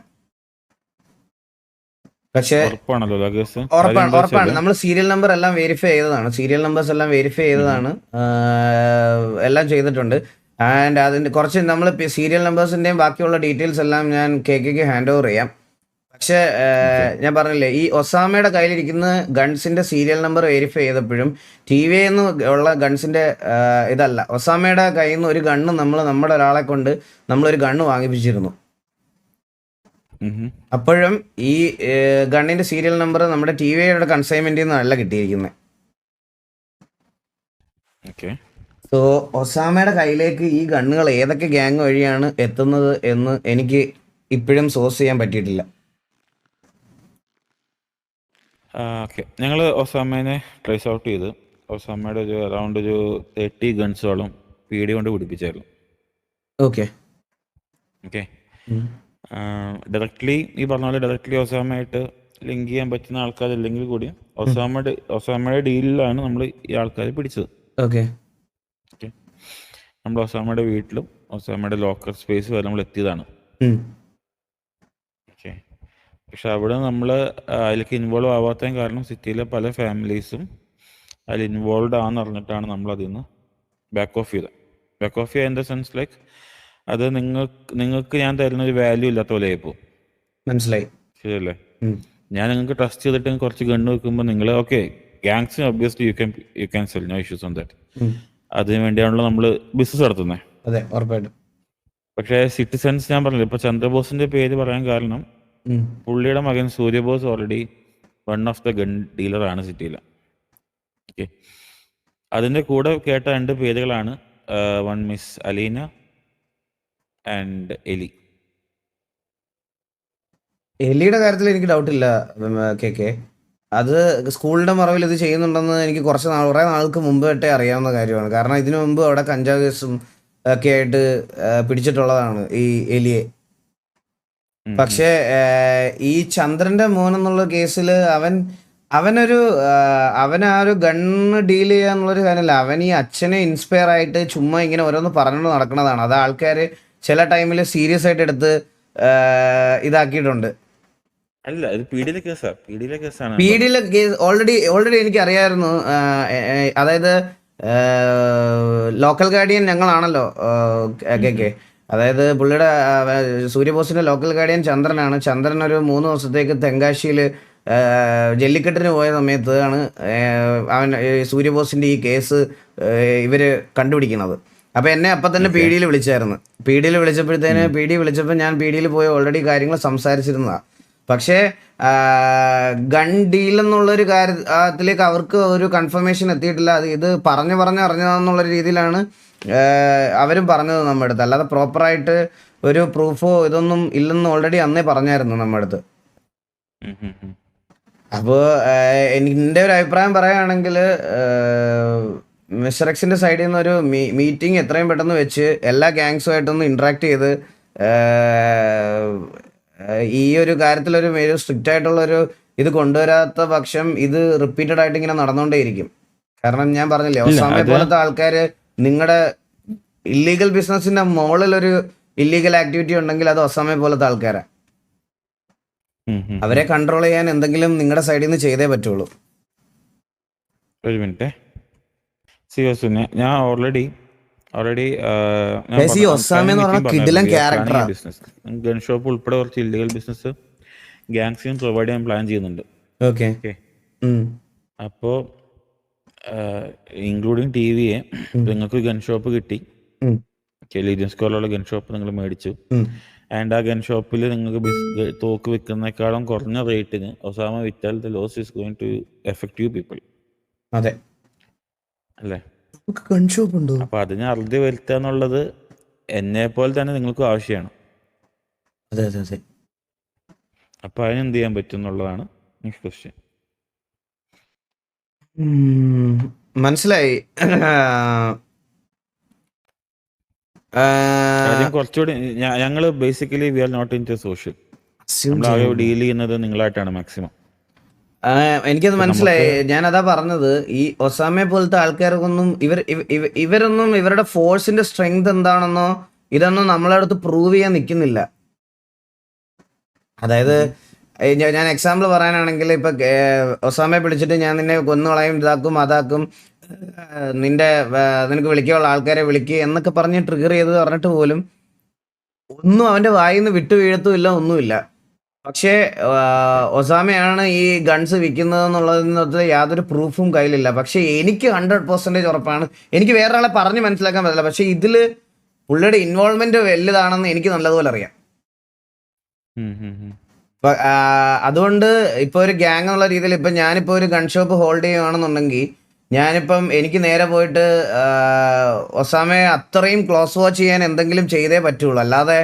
[SPEAKER 1] പക്ഷേ
[SPEAKER 11] ഉറപ്പാണല്ലോ ലഗേഴ്സ്?
[SPEAKER 1] ഉറപ്പാണ് നമ്മൾ സീരിയൽ നമ്പർ എല്ലാം വെരിഫൈ ചെയ്തതാണ്, സീരിയൽ നമ്പേഴ്സ് എല്ലാം വെരിഫൈ ചെയ്തതാണ്, എല്ലാം ചെയ്തിട്ടുണ്ട്. ആൻഡ് അതിൻ്റെ കുറച്ച് നമ്മൾ സീരിയൽ നമ്പേഴ്സിൻ്റെയും ബാക്കിയുള്ള ഡീറ്റെയിൽസ് എല്ലാം ഞാൻ KKക്ക് ഹാൻഡ് ഓവർ ചെയ്യാം. പക്ഷേ ഞാൻ പറഞ്ഞില്ലേ, ഈ ഒസാമയുടെ കയ്യിലിരിക്കുന്ന ഗൺസിന്റെ സീരിയൽ നമ്പർ വെരിഫൈ ചെയ്തപ്പോഴും TV എന്ന് ഉള്ള ഗൺസിന്റെ ഇതല്ല, ഒസാമയുടെ കയ്യിൽ നിന്ന് ഒരു ഗണ്ണ് നമ്മുടെ ഒരാളെ കൊണ്ട് നമ്മളൊരു ഗണ്ണ് വാങ്ങിപ്പിച്ചിരുന്നു. അപ്പോഴും ഈ ഗണ്ണിന്റെ സീരിയൽ നമ്പർ നമ്മുടെ TVയുടെ കൺസൈൻമെന്റിൽ നിന്നല്ല കിട്ടിയിരിക്കുന്നത്. സോ ഒസാമയുടെ കയ്യിലേക്ക് ഈ ഗണ്ണുകൾ ഏതൊക്കെ ഗ്യാങ് വഴിയാണ് എത്തുന്നത് എന്ന് എനിക്ക് ഇപ്പോഴും സോഴ്സ് ചെയ്യാൻ പറ്റിയിട്ടില്ല.
[SPEAKER 11] ഓക്കെ, ഞങ്ങൾ ഒസാമേനെ ട്രേസ് ഔട്ട് ചെയ്ത് ഒസാമയുടെ അറൗണ്ട് 30 ഗൺസോളം PD കൊണ്ട് പിടിപ്പിച്ചായിരുന്നു.
[SPEAKER 1] ഓക്കെ
[SPEAKER 11] ഡയറക്ട്ലി ഈ പറഞ്ഞ പോലെ ഡയറക്ട്ലി ഒസാമയായിട്ട് ലിങ്ക് ചെയ്യാൻ പറ്റുന്ന ആൾക്കാരില്ലെങ്കിൽ കൂടി ഒസാമയുടെ ഡീലിലാണ് നമ്മൾ ഈ ആൾക്കാരെ പിടിച്ചത്.
[SPEAKER 1] ഓക്കെ,
[SPEAKER 11] നമ്മൾ ഒസാമയുടെ വീട്ടിലും ഒസാമയുടെ ലോക്കർ സ്പേസ് വരെ നമ്മൾ എത്തിയതാണ്. ഓക്കെ, പക്ഷെ അവിടെ നമ്മൾ അതിലേക്ക് ഇൻവോൾവ് ആവാത്ത കാരണം സിറ്റിയിലെ പല ഫാമിലീസും അതിൽ ഇൻവോൾവ് ആണെന്ന് അറിഞ്ഞിട്ടാണ് നമ്മൾ അതിൽ നിന്ന് ബാക്ക് ഓഫ് ചെയ്തത്. ബാക്ക് ഓഫ് ചെയ്യുക ഇൻ ദ സെൻസ് ലൈക്ക് അത് നിങ്ങൾക്ക് ഞാൻ തരുന്ന ഒരു വാല്യൂ ഇല്ലാത്ത പോലെ ആയിപ്പോ.
[SPEAKER 1] മനസ്സിലായി,
[SPEAKER 11] ശരിയല്ലേ? ഞാൻ നിങ്ങൾക്ക് ട്രസ്റ്റ് ചെയ്തിട്ട് കുറച്ച് ഗണ്ണ് വെക്കുമ്പോൾ നിങ്ങൾ ഓക്കെ ഗാങ്സിന് obviously you can sell, no issues on that. അതിന് വേണ്ടിയാണല്ലോ നമ്മൾ ബിസിനസ് നടത്തുന്നത്.
[SPEAKER 1] അതെ, ഉറപ്പായിട്ടും.
[SPEAKER 11] പക്ഷേ സിറ്റിസൺസ്, ഞാൻ പറഞ്ഞില്ല, ഇപ്പൊ ചന്ദ്രബോസിന്റെ പേര് പറയാൻ കാരണം പുള്ളിയുടെ മകൻ Suryabose already one of the gun ഡീലറാണ് സിറ്റിയിൽ. ഓക്കെ, അതിന്റെ കൂടെ കേട്ട 2 പേരുകളാണ് വൺ മിസ് അലീന ആൻഡ് എലി.
[SPEAKER 1] എലിയുടെ കാര്യത്തിൽ എനിക്ക് ഡൗട്ടില്ല KK. അത് സ്കൂളിന്റെ മറവിൽ ഇത് ചെയ്യുന്നുണ്ടെന്ന് എനിക്ക് കുറേ നാൾക്ക് മുമ്പ് തൊട്ടേ അറിയാവുന്ന കാര്യമാണ്. കാരണം ഇതിനു മുമ്പ് അവിടെ കഞ്ചാവ് കേസും ഒക്കെ ആയിട്ട് പിടിച്ചിട്ടുള്ളതാണ് ഈ എലിയെ. പക്ഷേ ഈ ചന്ദ്രന്റെ മോൻ എന്നുള്ള കേസിൽ അവനൊരു ഗണ്ണ് ഡീൽ ചെയ്യാന്നുള്ളൊരു കാര്യമല്ല, അവൻ ഈ അച്ഛനെ ഇൻസ്പയർ ആയിട്ട് ചുമ്മാ ഇങ്ങനെ ഓരോന്ന് പറഞ്ഞുകൊണ്ട് നടക്കുന്നതാണ്. അത് ആൾക്കാർ ചില ടൈമിൽ സീരിയസ് ആയിട്ട് എടുത്ത് ഇതാക്കിയിട്ടുണ്ട്.
[SPEAKER 11] അല്ല, ഇത് പീഡിയിലെ കേസാണ്.
[SPEAKER 1] പീഡിയിലെ കേസ് ഓൾറെഡി എനിക്ക് അറിയായിരുന്നു. അതായത് ലോക്കൽ ഗാർഡിയൻ ഞങ്ങളാണല്ലോ KK. അതായത് പുള്ളിയുടെ സൂര്യബോസിന്റെ ലോക്കൽ ഗാർഡിയൻ ചന്ദ്രനാണ്. ചന്ദ്രൻ ഒരു 3 ദിവസത്തേക്ക് തെങ്കാശിയിൽ ജല്ലിക്കെട്ടിന് പോയ സമയത്ത് ആണ് അവൻ സൂര്യബോസിന്റെ ഈ കേസ് ഇവര് കണ്ടുപിടിക്കുന്നത്. അപ്പൊ എന്നെ അപ്പം തന്നെ PD വിളിച്ചായിരുന്നു. PD വിളിച്ചപ്പോൾ ഞാൻ PD പോയി ഓൾറെഡി കാര്യങ്ങൾ സംസാരിച്ചിരുന്നതാണ്. പക്ഷേ ഗൺ ഡീൽ എന്നുള്ളൊരു കാര്യത്തിലേക്ക് അവർക്ക് ഒരു കൺഫർമേഷൻ എത്തിയിട്ടില്ല. ഇത് അറിഞ്ഞതെന്നുള്ളൊരു രീതിയിലാണ് അവരും പറഞ്ഞത് നമ്മുടെ അടുത്ത്. അല്ലാതെ പ്രോപ്പറായിട്ട് ഒരു പ്രൂഫോ ഇതൊന്നും ഇല്ലെന്ന് ഓൾറെഡി അന്നേ പറഞ്ഞായിരുന്നു നമ്മുടെ അടുത്ത്. അപ്പോൾ എൻ്റെ ഒരു അഭിപ്രായം പറയുകയാണെങ്കിൽ മിസ്റ്റർ എക്സിന്റെ സൈഡിൽ നിന്ന് ഒരു മീറ്റിംഗ് എത്രയും പെട്ടെന്ന് വെച്ച് എല്ലാ ഗാങ്സുമായിട്ടൊന്ന് ഇന്ററാക്ട് ചെയ്ത് ഈ ഒരു കാര്യത്തിലൊരു സ്ട്രിക്റ്റ് ആയിട്ടുള്ളൊരു ഇത് കൊണ്ടുവരാത്ത പക്ഷം ഇത് റിപ്പീറ്റഡ് ആയിട്ട് ഇങ്ങനെ നടന്നുകൊണ്ടേയിരിക്കും. കാരണം ഞാൻ പറഞ്ഞില്ലേ, ഒസാമയെ പോലത്തെ ആൾക്കാർ നിങ്ങളുടെ ഇല്ലീഗൽ ബിസിനസിന്റെ മുകളിൽ ഒരു ഇല്ലീഗൽ ആക്ടിവിറ്റി ഉണ്ടെങ്കിൽ അത് ഒസാമയെ പോലത്തെ ആൾക്കാരാ. അവരെ കൺട്രോൾ ചെയ്യാൻ എന്തെങ്കിലും നിങ്ങളുടെ സൈഡിൽ നിന്ന് ചെയ്തേ പറ്റുള്ളൂ.
[SPEAKER 11] ഒരു മിനിറ്റ്, ഞാൻ ഓൾറെഡി ഗൺ ഷോപ്പ് ഉൾപ്പെടെ കുറച്ച് ഇല്ലീഗൽ ബിസിനസ് ഗാങ്സിനും പ്രൊവൈഡ് ചെയ്യാൻ പ്ലാൻ ചെയ്യുന്നുണ്ട്. അപ്പോ ഇൻക്ലൂഡിങ് TVയെ നിങ്ങൾക്ക് ഗൺ ഷോപ്പ് കിട്ടി, ലീജിയൻ സ്ക്വയറിലുള്ള ഗൺ ഷോപ്പ് നിങ്ങൾ മേടിച്ചു. ആൻഡ് ആ ഗൺ ഷോപ്പിൽ നിങ്ങൾക്ക് തോക്ക് വിൽക്കുന്നേക്കാളും കുറഞ്ഞ റേറ്റിന് ഒസാമ വിറ്റാൽ the loss is going to effect you people.
[SPEAKER 1] അതെ
[SPEAKER 11] അല്ലേ? അപ്പൊ അതിന് അറുതി വരുത്തുക എന്നുള്ളത് എന്നെ പോലെ തന്നെ നിങ്ങൾക്കും ആവശ്യമാണ്. അപ്പൊ അതിന് എന്ത് ചെയ്യാൻ പറ്റും എന്നുള്ളതാണ് നെക്സ്റ്റ് ക്വസ്റ്റ്യൻ.
[SPEAKER 1] മനസ്സിലായി.
[SPEAKER 11] കുറച്ചുകൂടി ഞങ്ങള് basically we are not in to social, deal ചെയ്യുന്നത് നിങ്ങളായിട്ടാണ് മാക്സിമം.
[SPEAKER 1] എനിക്കത് മനസ്സിലായി. ഞാനതാ പറഞ്ഞത്, ഈ ഒസാമയെ പോലത്തെ ആൾക്കാർക്കൊന്നും ഇവരൊന്നും ഇവരുടെ ഫോഴ്സിന്റെ സ്ട്രെങ്ത് എന്താണെന്നോ ഇതൊന്നും നമ്മളെ അടുത്ത് പ്രൂവ് ചെയ്യാൻ നിൽക്കുന്നില്ല. അതായത് ഞാൻ എക്സാമ്പിൾ പറയാനാണെങ്കിൽ ഇപ്പൊ ഒസാമയെ പിടിച്ചിട്ട് ഞാൻ നിന്നെ കൊന്നുകളയും ഇതാക്കും അതാക്കും നിനക്ക് വിളിക്കാനുള്ള ആൾക്കാരെ വിളിക്കുക എന്നൊക്കെ പറഞ്ഞ് ട്രിഗർ ചെയ്ത് പറഞ്ഞിട്ട് പോലും ഒന്നും അവന്റെ വായിൽ നിന്ന് വിട്ടു വീഴത്തുമില്ല, ഒന്നുമില്ല. പക്ഷേ ഒസാമയാണ് ഈ ഗൺസ് വിൽക്കുന്നത് എന്നുള്ളതിനകത്ത് യാതൊരു പ്രൂഫും കയ്യിലില്ല. പക്ഷെ എനിക്ക് 100% ഉറപ്പാണ്. എനിക്ക് വേറെ ആളെ പറഞ്ഞ് മനസ്സിലാക്കാൻ പറ്റില്ല. പക്ഷെ ഇതില് പുള്ളിയുടെ ഇൻവോൾവ്മെന്റ് വലുതാണെന്ന് എനിക്ക് നല്ലതുപോലെ അറിയാം. അതുകൊണ്ട് ഇപ്പൊ ഒരു ഗ്യാങ് എന്നുള്ള രീതിയിൽ ഇപ്പൊ ഞാനിപ്പോ ഒരു ഗൺ ഷോപ്പ് ഹോൾഡ് ചെയ്യുകയാണെന്നുണ്ടെങ്കിൽ ഞാനിപ്പം എനിക്ക് നേരെ പോയിട്ട് ഒസാമയെ അത്രയും ക്ലോസ് വാച്ച് ചെയ്യാൻ എന്തെങ്കിലും ചെയ്തേ പറ്റുള്ളൂ. അല്ലാതെ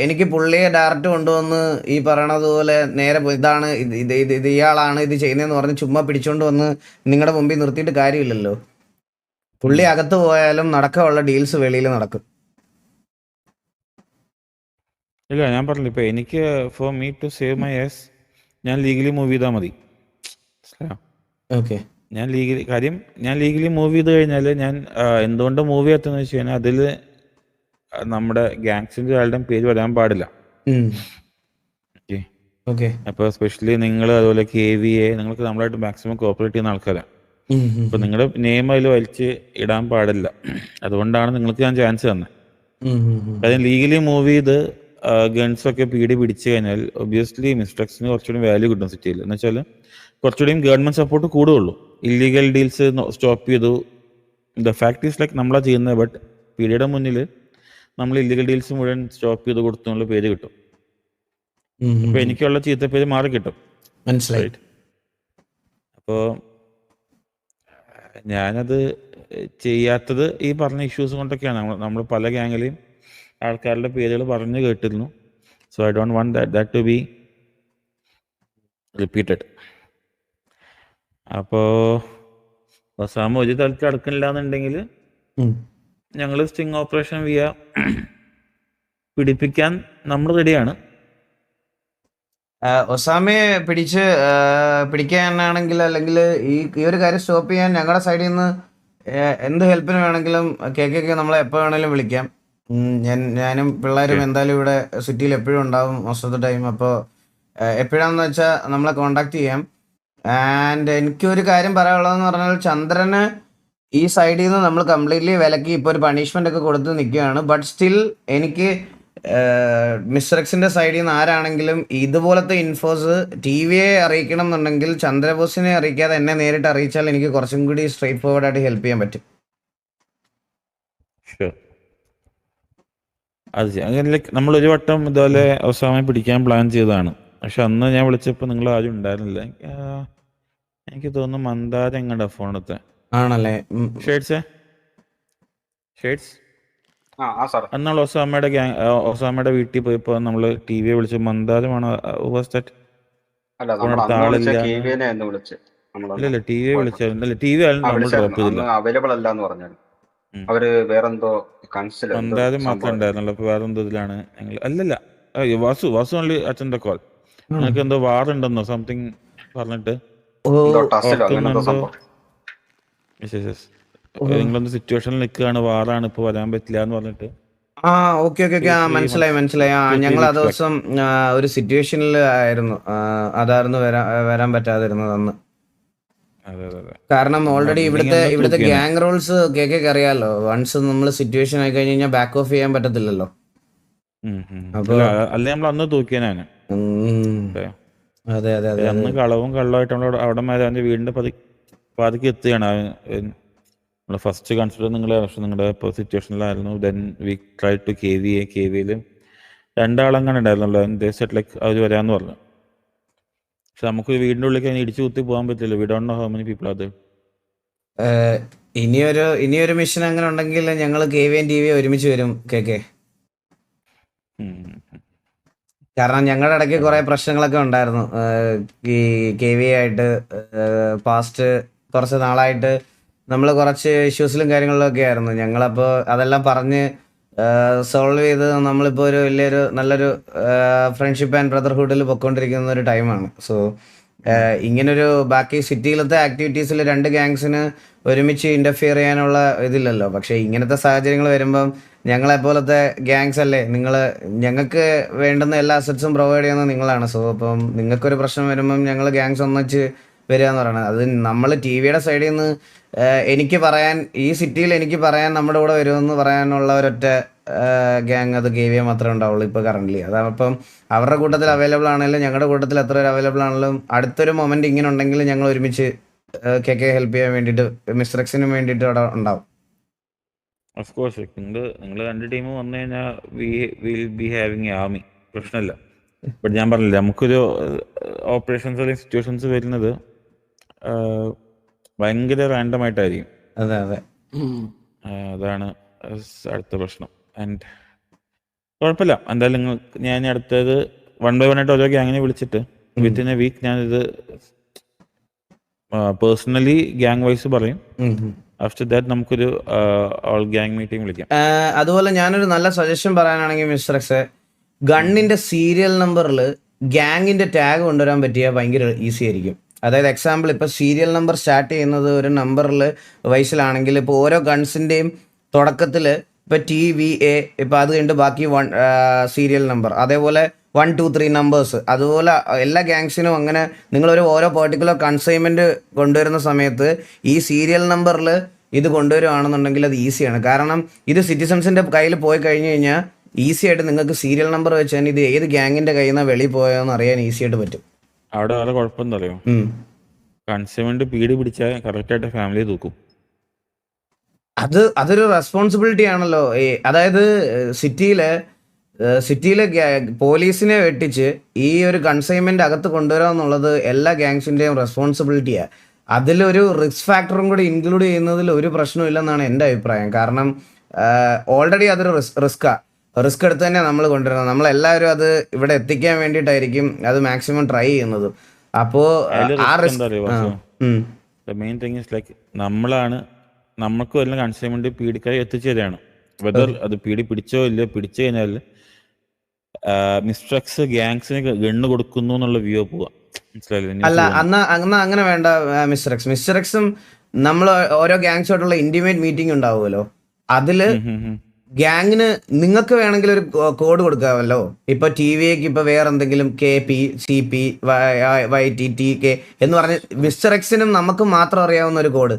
[SPEAKER 1] എനിക്ക് പുള്ളിയെ ഡയറക്റ്റ് കൊണ്ടുവന്ന് ഈ പറയണതുപോലെ നേരെ ഇതാണ് ഇത് ഇയാളാണ് ഇത് ചെയ്യുന്നതെന്ന് പറഞ്ഞ് ചുമ്മാ പിടിച്ചോണ്ട് വന്ന് നിങ്ങളുടെ മുമ്പിൽ നിർത്തിയിട്ട് കാര്യമില്ലല്ലോ. പുള്ളി അകത്ത് പോയാലും നടക്കാനുള്ള ഡീൽസ് വെളിയിൽ നടക്കും.
[SPEAKER 11] ഇല്ല, ഞാൻ പറഞ്ഞില്ല, ഇപ്പൊ എനിക്ക് for me to save my ass ഞാൻ ലീഗലി മൂവ് ചെയ്താൽ മതി.
[SPEAKER 1] ഓക്കെ,
[SPEAKER 11] ഞാൻ ലീഗലി മൂവ് ചെയ്ത് കഴിഞ്ഞാൽ ഞാൻ എന്തുകൊണ്ട് മൂവ് ചെയ്യാത്തെന്ന് വെച്ച് കഴിഞ്ഞാൽ അതിൽ നമ്മുടെ ഗാങ്സിന്റെ ആളുടെയും പേര് വരാൻ പാടില്ല.
[SPEAKER 1] ഓക്കെ,
[SPEAKER 11] അപ്പൊ എസ്പെഷ്യലി നിങ്ങൾ അതുപോലെ KVA നിങ്ങൾക്ക് നമ്മളായിട്ട് മാക്സിമം കോപ്പറേറ്റ് ചെയ്യുന്ന ആൾക്കാരാണ്. അപ്പൊ നിങ്ങളുടെ നെയിം അതിൽ വലിച്ച് ഇടാൻ പാടില്ല. അതുകൊണ്ടാണ് നിങ്ങൾക്ക് ഞാൻ ചാൻസ് തന്നെ. കാര്യം ലീഗലി മൂവ് ചെയ്ത് ഗൺസ് ഒക്കെ പിടിച്ചു കഴിഞ്ഞാൽ ഒബ്വിയസ്ലി മിസ്ട്രക്സിന് കുറച്ചുകൂടി വാല്യൂ കിട്ടും സിറ്റിയിൽ. എന്ന് വെച്ചാൽ കുറച്ചുകൂടിയും ഗവൺമെന്റ് സപ്പോർട്ട് കൂടുകയുള്ളൂ. ഇല്ലീഗൽ ഡീൽസ് സ്റ്റോപ്പ് ചെയ്തു. ദ ഫാക്ട് ഈസ് ലൈക്ക് നമ്മളാ ചെയ്യുന്നത്. ബട്ട് പീഡിയുടെ മുന്നിൽ നമ്മൾ ഇല്ലീഗൽ ഡീൽസ് മുഴുവൻ സ്റ്റോപ്പ് ചെയ്ത് കൊടുത്തുള്ള പേര് കിട്ടും. അപ്പൊ എനിക്കുള്ള ചീത്ത പേര് മാറി കിട്ടും.
[SPEAKER 1] മനസ്സിലായി.
[SPEAKER 11] അപ്പോൾ ഞാനത് ചെയ്യാത്തത് ഈ പറഞ്ഞ ഇഷ്യൂസ് കൊണ്ടൊക്കെയാണ്. നമ്മൾ പല ഗ്യാങ്ങിലെയും ആൾക്കാരുടെ പേരുകൾ പറഞ്ഞു കേട്ടിരുന്നു. So I don't want that to be repeated. അപ്പോൾ ഒസാമ ഒരു തലത്തിൽ അടക്കണില്ല എന്നുണ്ടെങ്കിൽ ഞങ്ങൾ സ്റ്റിങ് ഓപ്പറേഷൻ പിടിപ്പിക്കാൻ നമ്മൾ റെഡിയാണ്.
[SPEAKER 1] ഒസാമയെ പിടിക്കാനാണെങ്കിൽ അല്ലെങ്കിൽ ഈ ഒരു കാര്യം സ്റ്റോപ്പ് ചെയ്യാൻ ഞങ്ങളുടെ സൈഡിൽ നിന്ന് എന്ത് ഹെൽപ്പിന് വേണമെങ്കിലും KK നമ്മളെ എപ്പോൾ വേണമെങ്കിലും വിളിക്കാം. ഞാനും പിള്ളേരും എന്തായാലും ഇവിടെ സിറ്റിയിൽ എപ്പോഴും ഉണ്ടാവും മോസ്റ്റ് ഓഫ് ദ ടൈം. അപ്പോൾ എപ്പോഴാണെന്ന് വെച്ചാൽ നമ്മളെ കോണ്ടാക്ട് ചെയ്യാം. ആൻഡ് എനിക്കൊരു കാര്യം പറയാനുള്ളതെന്ന് പറഞ്ഞാൽ ചന്ദ്രന് ഈ സൈഡിൽ നിന്ന് നമ്മൾ കംപ്ലീറ്റ്ലി വിലക്കി ഇപ്പോൾ ഒരു പണിഷ്മെന്റ് ഒക്കെ കൊടുത്ത് നിൽക്കുകയാണ്. ബട്ട് സ്റ്റിൽ എനിക്ക് മിസ്റ്റർ എക്സിന്റെ സൈഡിൽ നിന്ന് ആരാണെങ്കിലും ഇതുപോലത്തെ ഇൻഫോസ് TVയെ അറിയിക്കണം എന്നുണ്ടെങ്കിൽ ചന്ദ്രബോസിനെ അറിയിക്കാതെ എന്നെ നേരിട്ട് അറിയിച്ചാൽ എനിക്ക് കുറച്ചും കൂടി സ്ട്രേറ്റ് ഫോർവേഡ് ആയിട്ട് ഹെൽപ്പ് ചെയ്യാൻ പറ്റും.
[SPEAKER 11] അത് അങ്ങനെ ലൈക്ക് നമ്മളൊരു വട്ടം ഇതുപോലെ ഒസാമയെ പിടിക്കാൻ പ്ലാൻ ചെയ്തതാണ്. പക്ഷെ അന്ന് ഞാൻ വിളിച്ചപ്പോൾ നിങ്ങൾ ആരും ഉണ്ടായിരുന്നില്ല. എനിക്ക് തോന്നുന്നു മന്ദാര എങ്ങടാ ഫോൺ എടുത്തേ
[SPEAKER 1] ആണല്ലേ?
[SPEAKER 11] ഷേഡ്സ് അന്നാൾ ഒസാമയുടെ വീട്ടിൽ പോയപ്പോ നമ്മള് TVയെ വിളിച്ചു. മന്ദാരമാണ് ഇല്ലല്ല TVയെ വിളിച്ചായിരുന്നു. TV നമ്മൾ ഡ്രോപ്പ് ചെയ്തില്ല. മന്ദാരം മാത്രമേ ഉണ്ടായിരുന്നുള്ളൂ. അപ്പൊ വേറെ എന്തോ ഇതിലാണ് ഞങ്ങൾ അല്ലല്ല വാസു ഓൺലി അച്ഛൻ്റെ കോൾ. നിങ്ങൾക്ക് എന്തോ വാറുണ്ടെന്നോ സംതിങ് പറഞ്ഞിട്ട് നിങ്ങളൊന്ന് സിറ്റുവേഷനിൽ നിൽക്കുകയാണ്, വാറാണ്, ഇപ്പൊ വരാൻ പറ്റില്ല എന്ന് പറഞ്ഞിട്ട്.
[SPEAKER 1] ഓക്കെ. മനസ്സിലായി. ഞങ്ങൾ ആ ദിവസം ഒരു സിറ്റുവേഷനിൽ ആയിരുന്നു. അതായിരുന്നു വരാൻ പറ്റാതിരുന്നത് അന്ന്. കാരണം ഓൾറെഡി ഇവിടുത്തെ ഗ്യാങ് റൂൾസ് KK അറിയാലോ. വൺസ് നമ്മൾ സിറ്റുവേഷൻ ആയി കഴിഞ്ഞ് കഴിഞ്ഞാൽ ബാക്ക് ഓഫ് ചെയ്യാൻ പറ്റത്തില്ലല്ലോ.
[SPEAKER 11] അല്ലെ നമ്മൾ അന്ന് തൂക്കിയാണ്.
[SPEAKER 1] അതെ
[SPEAKER 11] അന്ന് കള്ളമായിട്ട് നമ്മൾ അവിടെ അവന്റെ വീടിന്റെ പതുക്കെ എത്തുകയാണ്. നമ്മള് ഫസ്റ്റ് കൺസിഡർ നിങ്ങളുടെ ഇപ്പോൾ സിറ്റുവേഷനിലായിരുന്നു. ദെൻ വി ട്രൈ ടു KVയിൽ 2 ആളെങ്ങനെ ഉണ്ടായിരുന്നല്ലോ. ലൈക്ക് അവർ വരാമെന്ന് പറഞ്ഞു. പക്ഷെ നമുക്ക് വീടിന്റെ ഉള്ളിലേക്ക് അതിന് ഇടിച്ചു കുത്തി പോകാൻ പറ്റില്ല. We don't know how many people അത്.
[SPEAKER 1] ഇനിയൊരു മിഷൻ അങ്ങനെ ഉണ്ടെങ്കിൽ ഞങ്ങൾ KVയും TVയും ഒരുമിച്ച് വരും KK. കാരണം ഞങ്ങളുടെ ഇടയ്ക്ക് കുറെ പ്രശ്നങ്ങളൊക്കെ ഉണ്ടായിരുന്നു ഈ KV ആയിട്ട്. പാസ്റ്റ് കുറച്ച് നാളായിട്ട് നമ്മൾ കുറച്ച് ഇഷ്യൂസിലും കാര്യങ്ങളിലൊക്കെ ആയിരുന്നു. ഞങ്ങളപ്പോൾ അതെല്ലാം പറഞ്ഞ് സോൾവ് ചെയ്ത് നമ്മളിപ്പോൾ ഒരു നല്ലൊരു ഫ്രണ്ട്ഷിപ്പ് ആൻഡ് ബ്രദർഹുഡിൽ പൊയ്ക്കൊണ്ടിരിക്കുന്ന ഒരു ടൈമാണ്. സോ ഇങ്ങനൊരു ബാക്കി സിറ്റിയിലത്തെ ആക്ടിവിറ്റീസിൽ 2 ഗാങ്സിന് ഒരുമിച്ച് ഇന്റർഫിയർ ചെയ്യാനുള്ള ഇതില്ലല്ലോ. പക്ഷെ ഇങ്ങനത്തെ സാഹചര്യങ്ങൾ വരുമ്പം ഞങ്ങളെപ്പോലത്തെ ഗാങ്സ് അല്ലേ ഞങ്ങൾക്ക് വേണ്ടുന്ന എല്ലാ അസറ്റ്സും പ്രൊവൈഡ് ചെയ്യുന്നത് നിങ്ങളാണ്. സോ അപ്പം നിങ്ങൾക്കൊരു പ്രശ്നം വരുമ്പം ഞങ്ങൾ ഗാങ്സ് ഒന്നിച്ച് വരിക എന്ന് പറയുന്നത് അത് നമ്മൾ TV-യുടെ സൈഡിൽ നിന്ന് എനിക്ക് പറയാൻ ഈ സിറ്റിയിൽ എനിക്ക് പറയാൻ നമ്മുടെ കൂടെ വരുമെന്ന് പറയാനുള്ള ഒരൊറ്റ ഗ്യാങ് അത് KVA മാത്രമേ ഉണ്ടാവുള്ളൂ ഇപ്പോൾ കറൻ്റ്ലി. അതപ്പം അവരുടെ കൂട്ടത്തിൽ അവൈലബിൾ ആണെങ്കിലും ഞങ്ങളുടെ കൂട്ടത്തിൽ എത്ര പേര് അവൈലബിൾ ആണെങ്കിലും അടുത്തൊരു മൊമെന്റ് ഇങ്ങനെ ഉണ്ടെങ്കിൽ ഞങ്ങൾ ഒരുമിച്ച് KK ഹെൽപ്പ് ചെയ്യാൻ വേണ്ടിയിട്ട് മിസ്റ്റർ എക്സിന് വേണ്ടിയിട്ട് അവിടെ ഉണ്ടാവും.
[SPEAKER 11] ഓഫ് കോഴ്സ് നിങ്ങൾ 2 ടീം വന്നു കഴിഞ്ഞാൽ will be having A army, പ്രശ്നമില്ല. ബട്ട് ഞാൻ പറഞ്ഞില്ല, നമുക്കൊരു ഓപ്പറേഷൻസ് അല്ലെങ്കിൽ സിറ്റുവേഷൻസ് വരുന്നത് ഭയങ്കര റാൻഡം ആയിട്ടായിരിക്കും.
[SPEAKER 1] അതെ അതെ,
[SPEAKER 11] അതാണ് അടുത്ത പ്രശ്നം. ആൻഡ് കുഴപ്പമില്ല, എന്തായാലും ഞാൻ അടുത്തത് 1 by 1 ആയിട്ട് ഓരോ ഗ്യാങ്ങിനെ വിളിച്ചിട്ട് വിത്തിൻ എ വീക്ക് ഞാനിത് പേഴ്സണലി ഗ്യാങ് വൈസ് പറയും. ആഫ്റ്റർ ദാറ്റ് നമുക്കൊരു ഓൾ ഗ്യാങ് മീറ്റിംഗ് വിളിക്കാം.
[SPEAKER 1] അതുപോലെ ഞാനൊരു നല്ല സജഷൻ പറയാനാണെങ്കിൽ മിസ്റ്റർ എക്സ്, ഗണ്ണിന്റെ സീരിയൽ നമ്പറിൽ ഗ്യാങ്ങിന്റെ ടാഗ് കൊണ്ടുവരാൻ പറ്റിയാൽ ഭയങ്കര ഈസി ആയിരിക്കും. അതായത് എക്സാമ്പിൾ ഇപ്പോൾ സീരിയൽ നമ്പർ സ്റ്റാർട്ട് ചെയ്യുന്നത് ഒരു നമ്പറിൽ വയസ്സിലാണെങ്കിൽ ഇപ്പോൾ ഓരോ ഗൺസിൻ്റെയും തുടക്കത്തിൽ ഇപ്പോൾ TVA, ഇപ്പോൾ അത് കഴിഞ്ഞിട്ട് ബാക്കി 1 സീരിയൽ നമ്പർ, അതേപോലെ 1 2 3 നമ്പേഴ്സ്, അതുപോലെ എല്ലാ ഗാങ്സിനും അങ്ങനെ നിങ്ങളൊരു ഓരോ പെർട്ടിക്കുലർ കൺസൈൻമെൻറ്റ് കൊണ്ടുവരുന്ന സമയത്ത് ഈ സീരിയൽ നമ്പറിൽ ഇത് കൊണ്ടുവരുവാണെന്നുണ്ടെങ്കിൽ അത് ഈസിയാണ്. കാരണം ഇത് സിറ്റിസൺസിൻ്റെ കയ്യിൽ പോയി കഴിഞ്ഞ് കഴിഞ്ഞാൽ ഈസി ആയിട്ട് നിങ്ങൾക്ക് സീരിയൽ നമ്പർ വെച്ച് തന്നെ ഇത് ഏത് ഗ്യാങ്ങിൻ്റെ കയ്യിൽ നിന്ന് വെളിയിൽ പോയോന്ന് അറിയാൻ ഈസി ആയിട്ട് പറ്റും.
[SPEAKER 11] അവിടെ വേറെ കുഴപ്പമെന്ന് അറിയോ, കൺസ്യൂമന്റ് പീടി പിടിച്ചാൽ കറക്റ്റായിട്ട് ഫാമിലി തൂക്കും.
[SPEAKER 1] അതൊരു റെസ്പോൺസിബിലിറ്റി ആണല്ലോ. അതായത് സിറ്റിയിലെ പോലീസിനെ വെട്ടിച്ച് ഈ ഒരു കൺസൈൻമെന്റ് അകത്ത് കൊണ്ടുവരിക എന്നുള്ളത് എല്ലാ ഗാങ്സിന്റെയും റെസ്പോൺസിബിലിറ്റിയാണ്. അതിലൊരു റിസ്ക് ഫാക്ടറും കൂടി ഇൻക്ലൂഡ് ചെയ്യുന്നതിൽ ഒരു പ്രശ്നമില്ലെന്നാണ് എൻ്റെ അഭിപ്രായം. കാരണം ഓൾറെഡി അതൊരു റിസ്ക് എടുത്ത് തന്നെ നമ്മൾ കൊണ്ടുവരുന്നത്. നമ്മളെല്ലാവരും അത് ഇവിടെ എത്തിക്കാൻ വേണ്ടിയിട്ടായിരിക്കും അത് മാക്സിമം ട്രൈ ചെയ്യുന്നത്. അപ്പോൾ
[SPEAKER 11] മെയിൻ തിങ് ഇസ് ലൈക്ക് നമുക്ക് വല്ല കൺസ്യൂമന്റ് പീഡിക്കായി എത്തിച്ചു തരാണ്. വെദർ അത് പിടിച്ചോ ഇല്ലയോ, പിടിച്ചു കഴിഞ്ഞാൽ മിസ്റ്റർ ഗ്യാങ്സിന് ഗണ്ണ് കൊടുക്കുന്നു എന്നുള്ള വ്യൂ പോവാ.
[SPEAKER 1] അല്ല, അങ്ങനെ വേണ്ട മിസ്റ്റർ എക്സും നമ്മൾ ഓരോ ഗാങ്സുമായിട്ടുള്ള ഇന്റിമേറ്റ് മീറ്റിംഗ് ഉണ്ടാവുമല്ലോ, അതില് ഗ്യാങ്ങിന് നിങ്ങൾക്ക് വേണമെങ്കിൽ ഒരു കോഡ് കൊടുക്കാമല്ലോ. ഇപ്പൊ TVAക്ക് ഇപ്പൊ വേറെ എന്തെങ്കിലും KP CP YT TK എന്ന് പറഞ്ഞ് മിസ്റ്റർ എക്സിനും നമുക്ക് മാത്രം അറിയാവുന്ന ഒരു കോഡ്.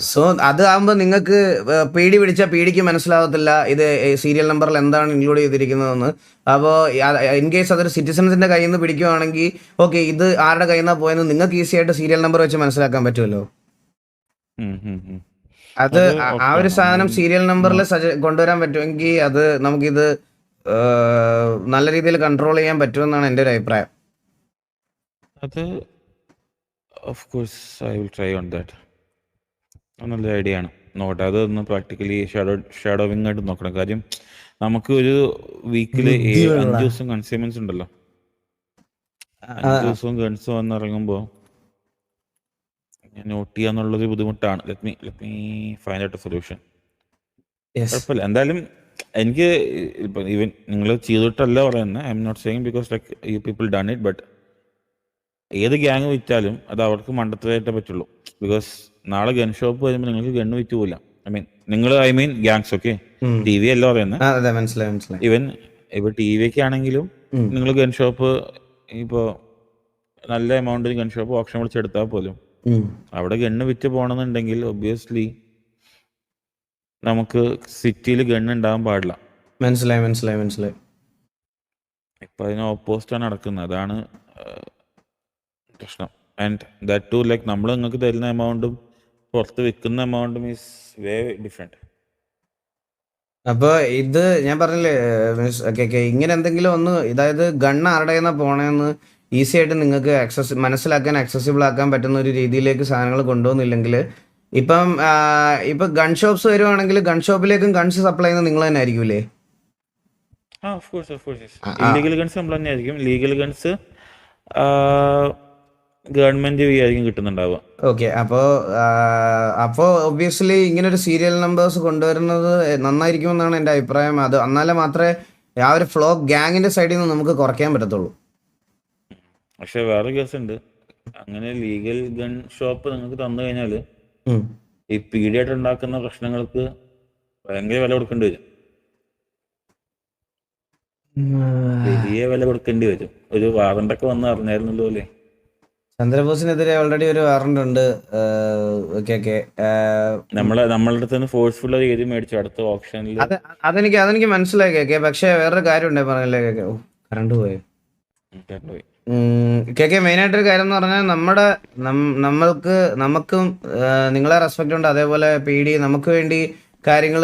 [SPEAKER 1] സോ അത് ആകുമ്പോൾ നിങ്ങൾക്ക് പിടിക്ക് മനസ്സിലാവത്തില്ല ഇത് സീരിയൽ നമ്പറിൽ എന്താണ് ഇൻക്ലൂഡ് ചെയ്തിരിക്കുന്നതെന്ന്. അപ്പോൾ ഇൻ കേസ് അതൊരു സിറ്റിസൺസിന്റെ കയ്യിൽ നിന്ന് പിടിക്കുവാണെങ്കിൽ ഓക്കെ ഇത് ആരുടെ കയ്യിൽ നിന്നാണ് പോയെന്ന് നിങ്ങൾക്ക് ഈസി ആയിട്ട് സീരിയൽ നമ്പർ വെച്ച് മനസ്സിലാക്കാൻ പറ്റുമല്ലോ. അത് ആ ഒരു സാധനം സീരിയൽ നമ്പറിൽ കൊണ്ടുവരാൻ പറ്റുമെങ്കിൽ അത് നമുക്കിത് നല്ല രീതിയിൽ കൺട്രോൾ ചെയ്യാൻ പറ്റുമെന്നാണ് എൻ്റെ ഒരു അഭിപ്രായം.
[SPEAKER 11] അത് of course I will try on that. നല്ല ഐഡിയ ആണ്. നോട്ടെ, അതൊന്ന് പ്രാക്ടിക്കലി ഷാഡോവിങ് ആയിട്ട് നോക്കണം. കാര്യം നമുക്ക് ഒരു വീക്കില് 5 ദിവസം കൺസ്യൂമൻസ് ഉണ്ടല്ലോ. 5 ദിവസവും ഗൺസ് വന്നിറങ്ങുമ്പോൾ നോട്ട് ചെയ്യാന്നുള്ളൊരു ബുദ്ധിമുട്ടാണ്. Let me find out a solution. കുഴപ്പമില്ല. എന്തായാലും എനിക്ക് ഇപ്പം ഈവൻ നിങ്ങൾ ചെയ്തിട്ടല്ല പറയുന്നത്. I am not saying because like you people done it. But ഏത് ഗ്യാങ് വിറ്റാലും അത് അവർക്ക് മണ്ടത്തരായിട്ടേ പറ്റുള്ളൂ. ബിക്കോസ് നാളെ ഗൺ ഷോപ്പ് വരുമ്പോൾ നിങ്ങൾക്ക് ഗണ്ണ് വിറ്റ് പോകില്ല. I mean gangs. Okay, TV അല്ല പറയുന്നത്. ഈവൻ ഇപ്പൊ TVക്ക് ആണെങ്കിലും നിങ്ങൾ ഗൺ ഷോപ്പ് ഇപ്പോൾ നല്ല എമൗണ്ടിന് ഗൺ ഷോപ്പ് ഓപ്ഷൻ വിളിച്ചെടുത്താൽ പോലും അവിടെ ഗണ്ണ് വിറ്റ് പോകണമെന്നുണ്ടെങ്കിൽ ഒബ്വിയസ്ലി നമുക്ക് സിറ്റിയിൽ ഗണ്ണ് ഉണ്ടാകാൻ പാടില്ല.
[SPEAKER 1] മനസ്സിലായി.
[SPEAKER 11] ഇപ്പൊ അതിന് ഓപ്പോസിറ്റാണ് നടക്കുന്നത്. അതാണ് പ്രശ്നം. ആൻഡ് ദാറ്റ് ടു ലൈക്ക് നമ്മൾ നിങ്ങൾക്ക് തരുന്ന എമൗണ്ടും പുറത്ത് വിൽക്കുന്ന എമൗണ്ടും ഈസ് വേ ഡിഫറെന്റ്.
[SPEAKER 1] അപ്പോൾ ഇത് ഞാൻ പറഞ്ഞില്ലേ ഇങ്ങനെ എന്തെങ്കിലും ഒന്ന്, അതായത് ഗണ്ണ് ആരുടെ കയ്യിൽ നിന്നാണ് പോണേന്ന് ഈസി ആയിട്ട് നിങ്ങൾക്ക് മനസ്സിലാക്കാൻ അക്സസിബിൾ ആക്കാൻ പറ്റുന്ന ഒരു രീതിയിലേക്ക് സാധനങ്ങൾ കൊണ്ടുപോകുന്നില്ലെങ്കിൽ ഇപ്പം ഗൺ ഷോപ്സ് വരുവാണെങ്കിൽ ഗൺ ഷോപ്പിലേക്കും ഗൺസ് സപ്ലൈ ചെയ്യുന്നത് നിങ്ങൾ തന്നെ ആയിരിക്കൂലേ?
[SPEAKER 11] ഇല്ലീഗൽ ഗൺസ് നമ്മൾ തന്നെ ആയിരിക്കും. ലീഗൽ ഗൺസ് ഗവൺമെന്റ് ആയിരിക്കും കിട്ടുന്നുണ്ടാവുക.
[SPEAKER 1] ഓക്കെ, അപ്പോൾ ഒബ്വിയസ്ലി ഇങ്ങനെ ഒരു സീരിയൽ നമ്പേഴ്സ് കൊണ്ടുവരുന്നത് നന്നായിരിക്കുമെന്നാണ് എൻ്റെ അഭിപ്രായം. അത് എന്നാലേ മാത്രമേ ആ ഒരു ഫ്ലോ ഗ്യാങ്ങിന്റെ സൈഡിൽ നിന്ന് നമുക്ക് കുറയ്ക്കാൻ പറ്റത്തുള്ളൂ.
[SPEAKER 11] പക്ഷെ വേറെ കേസുണ്ട്, അങ്ങനെ ലീഗൽ ഗൺ ഷോപ്പ് നിങ്ങൾക്ക് തന്നു കഴിഞ്ഞാൽ ഈ പീഡിയായിട്ട് ഉണ്ടാക്കുന്ന പ്രശ്നങ്ങൾക്ക് ഭയങ്കര വില കൊടുക്കേണ്ടി വരും. വലിയ വില കൊടുക്കേണ്ടി വരും. ഒരു വാറണ്ടൊക്കെ വന്ന് അറിഞ്ഞായിരുന്നല്ലോ അല്ലേ?
[SPEAKER 1] ചന്ദ്രബോസിനെതിരെ ഓൾറെഡി ഒരു വാറണ്ട് ഉണ്ട്.
[SPEAKER 11] നമ്മളുടെ അടുത്ത് നിന്ന് ഫോഴ്സ്ഫുൾ രീതി മേടിച്ചു അടുത്ത ഓപ്ഷനിൽ.
[SPEAKER 1] അതെനിക്ക് മനസ്സിലായി കേക്കെ. പക്ഷെ വേറൊരു കാര്യം ഉണ്ടേ പറഞ്ഞല്ലേ കേക്കെ. കറണ്ട് പോയി കേക്കെ. മെയിനായിട്ടൊരു കാര്യം എന്ന് പറഞ്ഞാൽ നമുക്കും നിങ്ങളെ റെസ്പെക്ട് ഉണ്ട്. അതേപോലെ PD നമുക്ക് വേണ്ടി കാര്യങ്ങൾ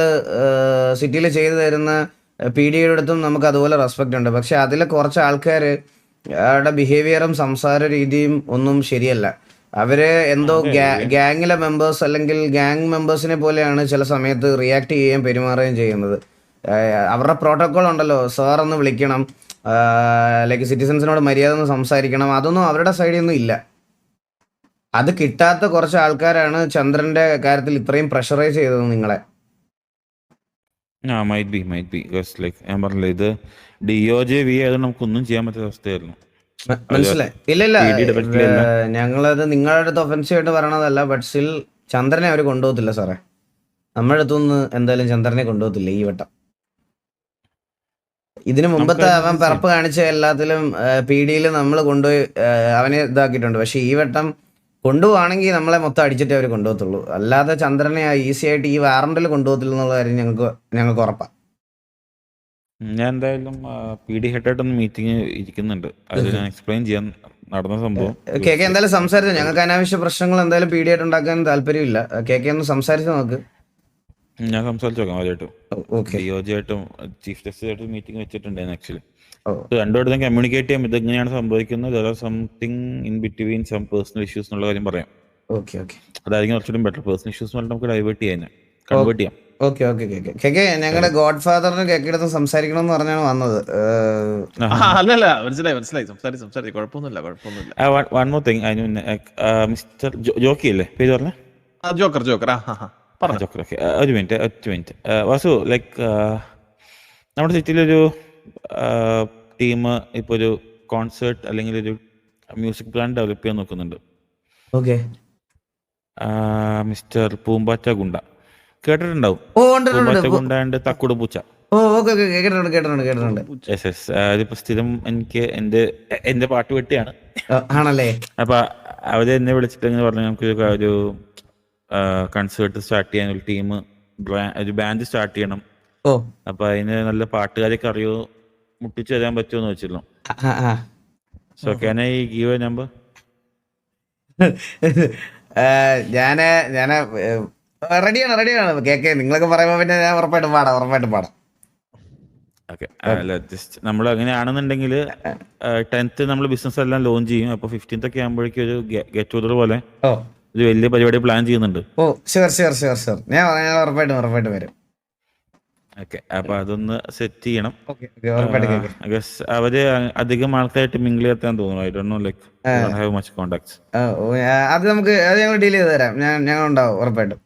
[SPEAKER 1] സിറ്റിയിൽ ചെയ്തു തരുന്ന PD-യുടെ അടുത്തും നമുക്ക് അതുപോലെ റെസ്പെക്ട് ഉണ്ട്. പക്ഷെ അതിൽ കുറച്ച് ആൾക്കാർ അവരുടെ ബിഹേവിയറും സംസാര രീതിയും ഒന്നും ശരിയല്ല. അവര് എന്തോ ഗ്യാങ്ങിലെ മെമ്പേഴ്സ് അല്ലെങ്കിൽ ഗ്യാങ് മെമ്പേഴ്സിനെ പോലെയാണ് ചില സമയത്ത് റിയാക്ട് ചെയ്യുകയും പെരുമാറുകയും ചെയ്യുന്നത്. അവരുടെ പ്രോട്ടോകോൾ ഉണ്ടല്ലോ, സാർ എന്ന് വിളിക്കണം, ലൈക്ക് സിറ്റിസൺസിനോട് മര്യാദ ഒന്ന് സംസാരിക്കണം, അതൊന്നും അവരുടെ സൈഡിൽ നിന്നും ഇല്ല. അത് കിട്ടാത്ത കുറച്ച് ആൾക്കാരാണ് ചന്ദ്രന്റെ കാര്യത്തിൽ ഇത്രയും പ്രഷറൈസ് ചെയ്തത് നിങ്ങളെ.
[SPEAKER 11] മൈറ്റ് ബി ലൈക്ക് ഞാൻ പറഞ്ഞില്ല, ഇത് DOJ-V ആയതുകൊണ്ട് നമുക്കൊന്നും ചെയ്യാൻ പറ്റാത്ത അവസ്ഥയായിരുന്നു.
[SPEAKER 1] മനസ്സിലായി? ഇല്ല, ഞങ്ങളത് നിങ്ങളുടെ അടുത്ത് ഒഫൻസീവ് ആയിട്ട് പറയണതല്ല. ബട്ട് സ്റ്റിൽ ചന്ദ്രനെ അവർ കൊണ്ടുപോകത്തില്ല സാറേ. നമ്മുടെ അടുത്തൊന്നും എന്തായാലും ചന്ദ്രനെ കൊണ്ടുപോകത്തില്ല ഈ വട്ടം. ഇതിനു മുമ്പത്തെ അവൻ പിറപ്പ് കാണിച്ച എല്ലാത്തിലും PD-യിൽ നമ്മൾ കൊണ്ടുപോയി അവനെ ഇതാക്കിയിട്ടുണ്ട്. പക്ഷെ ഈ വട്ടം കൊണ്ടുപോവാണെങ്കിൽ നമ്മളെ മൊത്തം അടിച്ചിട്ടേ അവർ കൊണ്ടുപോകത്തുള്ളൂ. അല്ലാതെ ചന്ദ്രനെ ഈസി ആയിട്ട് ഈ വാറണ്ടിൽ കൊണ്ടുപോകത്തില്ല എന്നുള്ള കാര്യം ഞങ്ങൾക്ക് ഉറപ്പാണ്.
[SPEAKER 11] ഞാൻ എന്തായാലും PD ഹെഡായിട്ടൊന്ന് മീറ്റിംഗ് ഇരിക്കുന്നുണ്ട്, അത് ഞാൻ എക്സ്പ്ലെയിൻ ചെയ്യാൻ നടന്ന സംഭവം.
[SPEAKER 1] കേക്കെ എന്തായാലും സംസാരിച്ചു. ഞങ്ങൾക്ക് അനാവശ്യ പ്രശ്നങ്ങൾ എന്തായാലും PD ആയിട്ട് ഉണ്ടാക്കാൻ താല്പര്യമില്ല. കേക്കെ ഒന്ന് സംസാരിച്ചു നോക്ക്.
[SPEAKER 11] ഞാൻ സംസാരിച്ചു നോക്കാം അവരായിട്ടും. DOJ ആയിട്ടും ചീഫ് ജസ്റ്റിസ് ആയിട്ടും മീറ്റിംഗ് വെച്ചിട്ടുണ്ടായിരുന്നു ആക്ച്വലി. രണ്ടുപേരും കമ്മ്യൂണിക്കേറ്റ് ചെയ്യാം, ഇതെങ്ങനെയാണ് സംഭവിക്കുന്നത്, something in between some personal issues എന്നുള്ള കാര്യം പറയാം. അതായിരിക്കും കുറച്ചുകൂടി ബെറ്റർ. പേഴ്സണൽ ഇഷ്യൂസ് നമുക്ക് ഡൈവേർട്ട് ചെയ്യാൻ കൺവേർട്ട് ചെയ്യാം.
[SPEAKER 1] കേക്കെ ഞങ്ങളുടെ ഗോഡ് ഫാദറിന് കേക്കെടുത്ത് സംസാരിക്കണം എന്ന് പറഞ്ഞാണ് വന്നത്.
[SPEAKER 8] അല്ലല്ല, മനസ്സിലായി. സംസാരിച്ചു. കുഴപ്പമൊന്നുമില്ല.
[SPEAKER 11] One more thing, mister jockey അല്ലേ പേര് പറഞ്ഞ?
[SPEAKER 8] ജോക്കർ.
[SPEAKER 11] ജോക്കർ. ഓക്കെ, ഒരു മിനിറ്റ്. വാസു, ലൈക്ക് നമ്മുടെ സിറ്റിയിലൊരു ടീം ഇപ്പോൾ ഒരു കോൺസേർട്ട് അല്ലെങ്കിൽ ഒരു മ്യൂസിക് പ്ലാൻ ഡെവലപ്പ് ചെയ്യാൻ നോക്കുന്നുണ്ട്. മിസ്റ്റർ പൂമ്പാറ്റ ഗുണ്ട കേട്ടിട്ടുണ്ടാവും. പൂമ്പാറ്റ ഗുണ്ട ആൻഡ് തക്കുടു പൂച്ച. അതിപ്പോ സ്ഥിരം എനിക്ക് എന്റെ പാട്ട് വെട്ടിയാണ്
[SPEAKER 1] ആണല്ലേ.
[SPEAKER 11] അപ്പൊ അവര് എന്നെ വിളിച്ചിട്ട് എങ്ങനെ പറഞ്ഞു, നമുക്ക് ഒരു കൺസേർട്ട് സ്റ്റാർട്ട് ചെയ്യാൻ ഒരു ടീം, ഒരു ബാൻഡ് സ്റ്റാർട്ട് ചെയ്യണം. അപ്പൊ അതിന് നല്ല പാട്ടുകാരൊക്കെ അറിയോ, മുട്ടിച്ചു തരാൻ പറ്റുമോ എന്ന് വെച്ചിരുന്നു. So can I give A number?
[SPEAKER 1] ഞാന് റെഡിയാണ് കേക്കെ. നിങ്ങളൊക്കെ പറയുമ്പോ പിന്നെ ഞാൻ ഉറപ്പായിട്ടും പാടാം.
[SPEAKER 11] ഓക്കെ, അല്ല ജസ്റ്റ് നമ്മൾ അങ്ങനെയാണെന്നുണ്ടെങ്കിൽ 10th നമ്മൾ ബിസിനസ് എല്ലാം ലോഞ്ച് ചെയ്യും. അപ്പൊ 15th ഒക്കെ ആകുമ്പോഴേക്കും ഒരു ഗെറ്റ് ടുഗദർ പോലെ ഒരു വലിയ പരിപാടി പ്ലാൻ ചെയ്യുന്നുണ്ട്.
[SPEAKER 1] ഷുവർ. ഞാൻ ഉറപ്പായിട്ടും വരും.
[SPEAKER 11] ഓക്കെ, അപ്പൊ അതൊന്ന് സെറ്റ് ചെയ്യണം. അവര് അധികം ആൾക്കാരായിട്ട് മിങ്കിൾ ചെയ്യാൻ തോന്നുന്നു. I don't know, like have much contacts.
[SPEAKER 1] അത് ഞങ്ങൾ ഡീൽ ചെയ്ത് തരാം. ഞങ്ങൾ ഉണ്ടാവും ഉറപ്പായിട്ടും.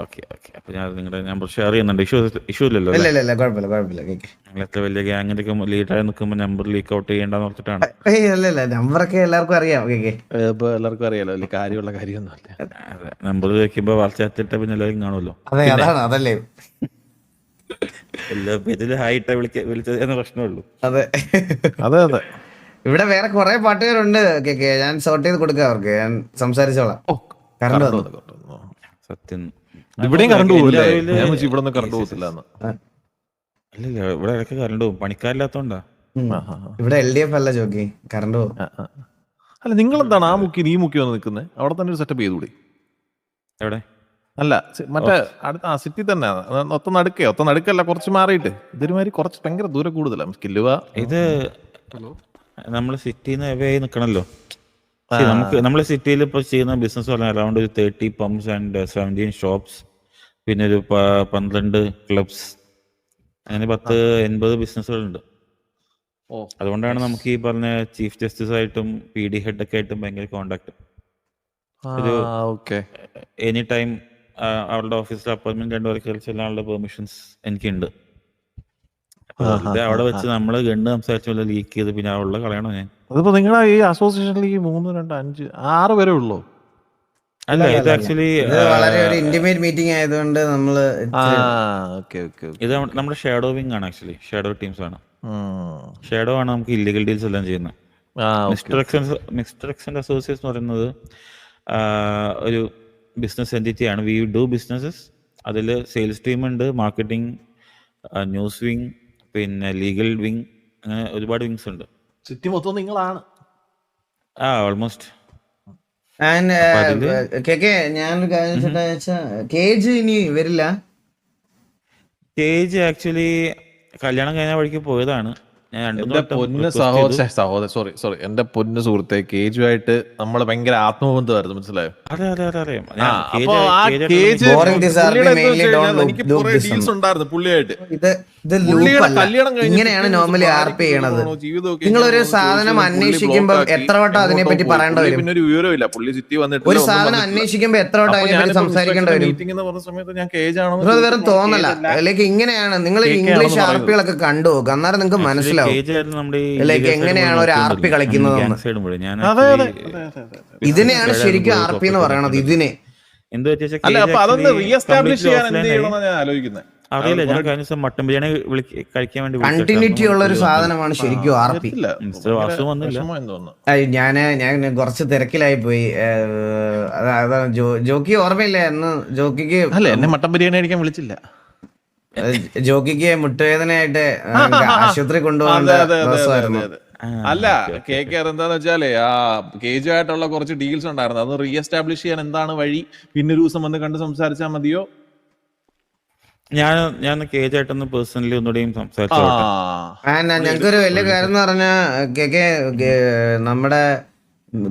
[SPEAKER 11] ഓക്കെ, അപ്പൊ ഞാൻ നിങ്ങളുടെ നമ്പർ ഷെയർ ചെയ്യുന്നുണ്ട്. ഇഷ്യൂ ഇല്ലല്ലോ?
[SPEAKER 1] ഇല്ല, കുഴപ്പമില്ല.
[SPEAKER 11] നിങ്ങൾ എത്ര വലിയ ഗ്യാങ്ങിന്റെ ലീഡറായി നിൽക്കുമ്പോൾ നമ്പർ ലീക്ക് ഔട്ട് ചെയ്യേണ്ടെന്ന് ഓർത്തിട്ടാണ്.
[SPEAKER 1] ഇല്ല, നമ്പറൊക്കെ എല്ലാവർക്കും അറിയാം.
[SPEAKER 8] എല്ലാവർക്കും അറിയാലോ, വലിയ കാര്യമുള്ള കാര്യമൊന്നുമല്ല.
[SPEAKER 11] അതെ, നമ്പർ വെക്കുമ്പോ വളർച്ചത്തിട്ട പിന്നെ എല്ലാവരും കാണുമല്ലോ.
[SPEAKER 1] അതല്ലേ
[SPEAKER 11] എല്ലാ പേരിൽ ഹായിട്ട വിളിച്ചത് എന്ന പ്രശ്നമുള്ളൂ.
[SPEAKER 1] അതെ. ഇവിടെ വേറെ കുറെ പാട്ടുകാരുണ്ട് കേക്കെ. ഞാൻ സോർട്ട് ചെയ്ത് കൊടുക്കാം അവർക്ക്. ഞാൻ സംസാരിച്ചോളാം.
[SPEAKER 11] സത്യം
[SPEAKER 8] ഇവിടെയും കറണ്ട് പോകില്ല. ഇവിടെ കറണ്ട് പോകത്തില്ല.
[SPEAKER 11] അല്ലല്ല, ഇവിടെ ഇടയ്ക്ക് കറണ്ട് പോകും, പണിക്കാരില്ലാത്തോണ്ടാ.
[SPEAKER 1] ഇവിടെ LDF അല്ല ജോക്കി, കറണ്ട് പോകും.
[SPEAKER 8] അല്ല, നിങ്ങൾ എന്താണ് ആ മുക്കി ഈ മുക്കി വന്ന് നിൽക്കുന്നത്? അവിടെ തന്നെ ഒരു സെറ്റപ്പ് ചെയ്തുകൂടി? എവിടെ? അല്ല, മറ്റേ സിറ്റി തന്നെ ഒത്ത നടുക്കല്ല, കുറച്ച് മാറിയിട്ട്. ഇതൊരുമാതിരി കുറച്ച് ഭയങ്കര ദൂരം കൂടുതലാണ്. സ്കില്ലുവാ
[SPEAKER 11] ഇത് നമ്മള് സിറ്റിന്ന് അവേ നിക്കണല്ലോ. നമ്മളെ സിറ്റിയിൽ ഇപ്പൊ ചെയ്യുന്ന ബിസിനസ് പറഞ്ഞാൽ അറൗണ്ട് ഒരു 30 പമ്പ്സ് ആൻഡ് 17 ഷോപ്സ്, പിന്നെ ഒരു 12 ക്ലബ്സ്, അങ്ങനെ 10-80 ബിസിനസ്സുകളുണ്ട്. അതുകൊണ്ടാണ് നമുക്ക് ഈ പറഞ്ഞ ചീഫ് ജസ്റ്റിസ് ആയിട്ടും PD ഹെഡ് ഒക്കെ ആയിട്ടും ഭയങ്കര കോണ്ടാക്ട്. എനി ടൈം അവരുടെ ഓഫീസിൽ അപ്പോയിന്റ്മെന്റ് 2 വരെ ചെല്ലാനുള്ള പെർമിഷൻസ് എനിക്കുണ്ട്. വെറുതെ അവിടെ വെച്ച് നമ്മള് ഗണ്ണ് സംസാരിച്ച ലീക്ക് ചെയ്ത് പിന്നെ അവിടെ കളയണോ ഞാൻ?
[SPEAKER 8] അതിപ്പോ നിങ്ങളെ ഈ അസോസിയേഷനിൽ ഈ 3, 2, 5, 6 പേരെ ഉള്ളൂ.
[SPEAKER 11] അല്ല, ഇത് ആക്ച്വലി
[SPEAKER 1] വളരെ ഒരു ഇന്റിമേറ്റ് മീറ്റിംഗ് ആയതുകൊണ്ട് നമ്മള്
[SPEAKER 11] ഇത് നമ്മുടെ ഷാഡോ വിങ് ആണ്. ആക്ച്വലി ഷാഡോ ടീംസ് ആണ്. ഷാഡോ ആണ് നമുക്ക് ഇല്ലീഗൽ ഡീൽസ് എല്ലാം ചെയ്യുന്നത്. മിസ്റ്റർ എക്സൻഡ് അസോസിയേറ്റ്സ് എന്ന് പറയുന്നത് ഒരു ബിസിനസ് എൻറ്റിറ്റിയാണ്. We do businesses. അതിൽ സെയിൽസ് ടീം ഉണ്ട്, മാർക്കറ്റിംഗ്, ന്യൂസ് വിങ്, പിന്നെ ലീഗൽ വിങ്, അങ്ങനെ ഒരുപാട് വിങ്സ് ഉണ്ട്.
[SPEAKER 8] സിറ്റി മൊത്തം നിങ്ങളാണ്.
[SPEAKER 11] ഓൾമോസ്റ്റ്.
[SPEAKER 1] ഞാനൊരു കാര്യം കേജ് ഇനി വരില്ല.
[SPEAKER 11] കേജ് ആക്ച്വലി കല്യാണം കഴിഞ്ഞ വഴിക്ക് പോയതാണ്.
[SPEAKER 8] എന്റെ പൊന്ന് സോറി എന്റെ പൊന്ന് സുഹൃത്തെ, കേജുമായിട്ട് നമ്മള് ഭയങ്കര ആത്മബന്ധമായിരുന്നു, മനസ്സിലായോ? എനിക്ക് കുറെ ഡീൽസ് ഉണ്ടായിരുന്നു പുള്ളിയായിട്ട്.
[SPEAKER 1] ഇങ്ങനെയാണ് നോർമലി ആർപി ചെയ്യണത്. നിങ്ങളൊരു സാധനം അന്വേഷിക്കുമ്പോ എത്ര വട്ടം അതിനെ പറ്റി പറയേണ്ട വരും?
[SPEAKER 8] പിന്നെ ഒരു വിവരമില്ല. പുള്ളി സിറ്റി വന്നിട്ട്
[SPEAKER 1] ഒരു സാധനം അന്വേഷിക്കുമ്പോ എത്ര വട്ടം അതിനെ പറ്റി സംസാരിക്കേണ്ട വരും?
[SPEAKER 8] മീറ്റിംഗ് എന്ന് പറഞ്ഞ സമയത്ത് ഞാൻ കേജ് ആണോ
[SPEAKER 1] അത് വെറും തോന്നല. ലൈക്ക് ഇങ്ങനെയാണ് നിങ്ങൾ ഇംഗ്ലീഷ് ആർപികളൊക്കെ കണ്ടു നോക്കുക, അന്നേരം നിങ്ങൾക്ക് മനസ്സിലാവും ലൈക്ക് എങ്ങനെയാണ് ഒരു ആർപി കളിക്കുന്നത്. ഇതിനെയാണ് ശരിക്കും ആർപി എന്ന് പറയണത്. ഇതിനെ
[SPEAKER 11] അറിയില്ല. ഞാൻ കഴിഞ്ഞ ദിവസം മട്ടൻ ബിരിയാണി കഴിക്കാൻ വേണ്ടി
[SPEAKER 1] കണ്ടിന്യൂറ്റി ഉള്ള ഒരു സാധനമാണ് ശരിക്കും ആർപി. ഞാൻ കുറച്ച് തിരക്കിലായി പോയി. ജോക്കി ഓർമ്മയില്ല എന്ന്? ജോക്കിക്ക്
[SPEAKER 8] എന്നെ മട്ടൻ ബിരിയാണി കഴിക്കാൻ വിളിച്ചില്ല.
[SPEAKER 1] ജോക്കിക്ക് മുട്ടുവേദനയായിട്ട് ആശുപത്രി കൊണ്ടുപോകേണ്ട ദിവസമായിരുന്നു.
[SPEAKER 8] അല്ല, കേക്കർ എന്താന്ന് വെച്ചാലേ ആ കേജുമായിട്ടുള്ള കുറച്ച് ഡീൽസ് ഉണ്ടായിരുന്നു. അത് റീ എസ്റ്റാബ്ലിഷ് ചെയ്യാൻ എന്താണ് വഴി? പിന്നെ ഒരു ദിവസം വന്ന് കണ്ട് സംസാരിച്ചാൽ മതിയോ?
[SPEAKER 11] ഞാൻ കേജായിട്ടൊന്ന് പേഴ്സണലി ഒന്നുകൂടെയും സംസാരിച്ചു.
[SPEAKER 1] ഞങ്ങൾക്കൊരു വലിയ കാര്യം എന്ന് പറഞ്ഞാൽ നമ്മുടെ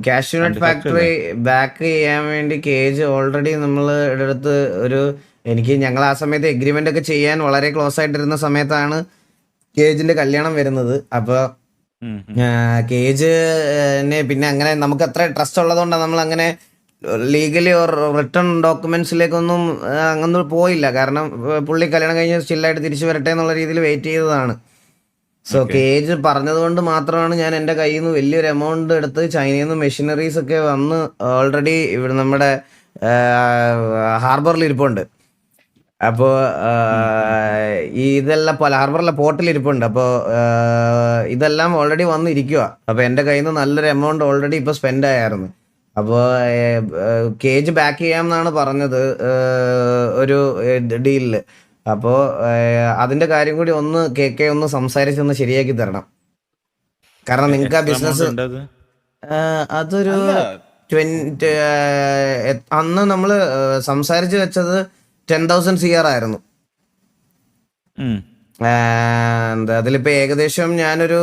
[SPEAKER 1] കാഷ്യൂനട്ട് ഫാക്ടറി ബാക്ക് ചെയ്യാൻ വേണ്ടി കേജ് ഓൾറെഡി നമ്മൾ എടുത്ത് ഞങ്ങൾ ആ സമയത്ത് എഗ്രിമെന്റ് ഒക്കെ ചെയ്യാൻ വളരെ ക്ലോസ് ആയിട്ടിരുന്ന സമയത്താണ് കേജിന്റെ കല്യാണം വരുന്നത്. അപ്പൊ കേജിനെ പിന്നെ അങ്ങനെ നമുക്ക് അത്ര ട്രസ്റ്റ് ഉള്ളതുകൊണ്ടാണ് നമ്മൾ അങ്ങനെ ലീഗലി ഓർ റിട്ടേൺ ഡോക്യുമെന്റ്സിലേക്കൊന്നും അങ്ങനെ പോയില്ല. കാരണം പുള്ളി കല്യാണം കഴിഞ്ഞ് സ്റ്റില്ലായിട്ട് തിരിച്ചു വരട്ടെ എന്നുള്ള രീതിയിൽ വെയിറ്റ് ചെയ്തതാണ്. സോ കേജ് പറഞ്ഞത് കൊണ്ട് മാത്രമാണ് ഞാൻ എൻ്റെ കയ്യിൽ നിന്ന് വലിയൊരു എമൗണ്ട് എടുത്ത് ചൈനയിൽ നിന്ന് മെഷീനറീസ് ഒക്കെ വന്ന് ഓൾറെഡി ഇവിടെ നമ്മുടെ ഹാർബറിൽ ഇരിപ്പുണ്ട്. അപ്പോൾ ഇതെല്ലാം ഹാർബറിലെ പോർട്ടിൽ ഇരിപ്പുണ്ട്. അപ്പോൾ ഇതെല്ലാം ഓൾറെഡി വന്നിരിക്കുക. അപ്പോൾ എൻ്റെ കയ്യിൽ നിന്ന് നല്ലൊരു എമൗണ്ട് ഓൾറെഡി ഇപ്പോൾ സ്പെൻഡ് ആയിരുന്നു. അപ്പോൾ കേജ് ബാക്ക് ചെയ്യാമെന്നാണ് പറഞ്ഞത് ഒരു ഡീലില്. അപ്പോൾ അതിന്റെ കാര്യം കൂടി ഒന്ന് ഒന്ന് സംസാരിച്ചൊന്ന് ശരിയാക്കി തരണം. കാരണം നിങ്ങൾക്ക് ആ ബിസിനസ് അതൊരു അന്ന് നമ്മൾ സംസാരിച്ച് വെച്ചത് 10,000 CR ആയിരുന്നു. അതിലിപ്പോ ഏകദേശം ഞാനൊരു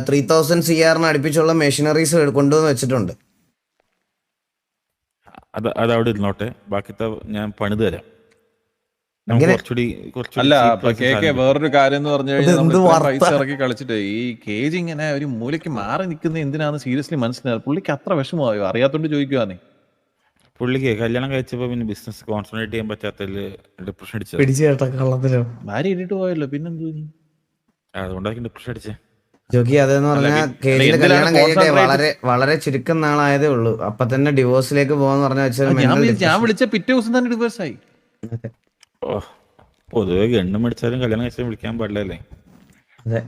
[SPEAKER 1] 3,000 CR അടുപ്പിച്ചുള്ള മെഷീനറീസ് കൊണ്ടുവന്ന് വെച്ചിട്ടുണ്ട്.
[SPEAKER 11] അത് അവിടെ ഇരുന്നോട്ടെ, ബാക്കി ഞാൻ പണിത് തരാം.
[SPEAKER 8] അല്ല, വേറൊരു കാര്യം എന്ന് പറഞ്ഞു കഴിഞ്ഞാൽ പൈസ ഇറക്കി കളിച്ചിട്ട് ഈ കേജ് ഇങ്ങനെ ഒരു മൂലയ്ക്ക് മാറി നിൽക്കുന്ന എന്തിനാന്ന് സീരിയസ്ലി മനസ്സിലായി. പുള്ളിക്ക് അത്ര വിഷമമായോ? അറിയാത്തോണ്ട് ചോദിക്കുവാന്നേ.
[SPEAKER 11] പുള്ളിക്ക് കല്യാണം കഴിച്ചപ്പോ പിന്നെ ബിസിനസ് കോൺസെൻട്രേറ്റ് ചെയ്യാൻ പറ്റാത്തതില് ഡിപ്രഷൻ അടിച്ചു.
[SPEAKER 8] ഭാര്യ ഇട്ടിട്ട് പോയല്ലോ, പിന്നെന്തോ
[SPEAKER 11] അതുകൊണ്ടായിരിക്കും ഡിപ്രഷൻ അടിച്ചേ.
[SPEAKER 1] ജോക്കി അതെന്ന് പറഞ്ഞാൽ കേജിന്റെ കല്യാണം കഴിഞ്ഞിട്ട് വളരെ ചുരുക്കം നാളായതേ ഉള്ളൂ. അപ്പൊ തന്നെ ഡിവോഴ്സിലേക്ക് പോകാന്ന് പറഞ്ഞാൽ
[SPEAKER 8] ഞാൻ വിളിച്ച പിറ്റേ ദിവസം തന്നെ ഡിവോഴ്സ് ആയി.
[SPEAKER 11] പൊതുവെ ഗണ്ണും മേടിച്ചാലും കല്യാണം കഴിച്ചാലും വിളിക്കാൻ പാടില്ലല്ലേ?
[SPEAKER 1] അതെ,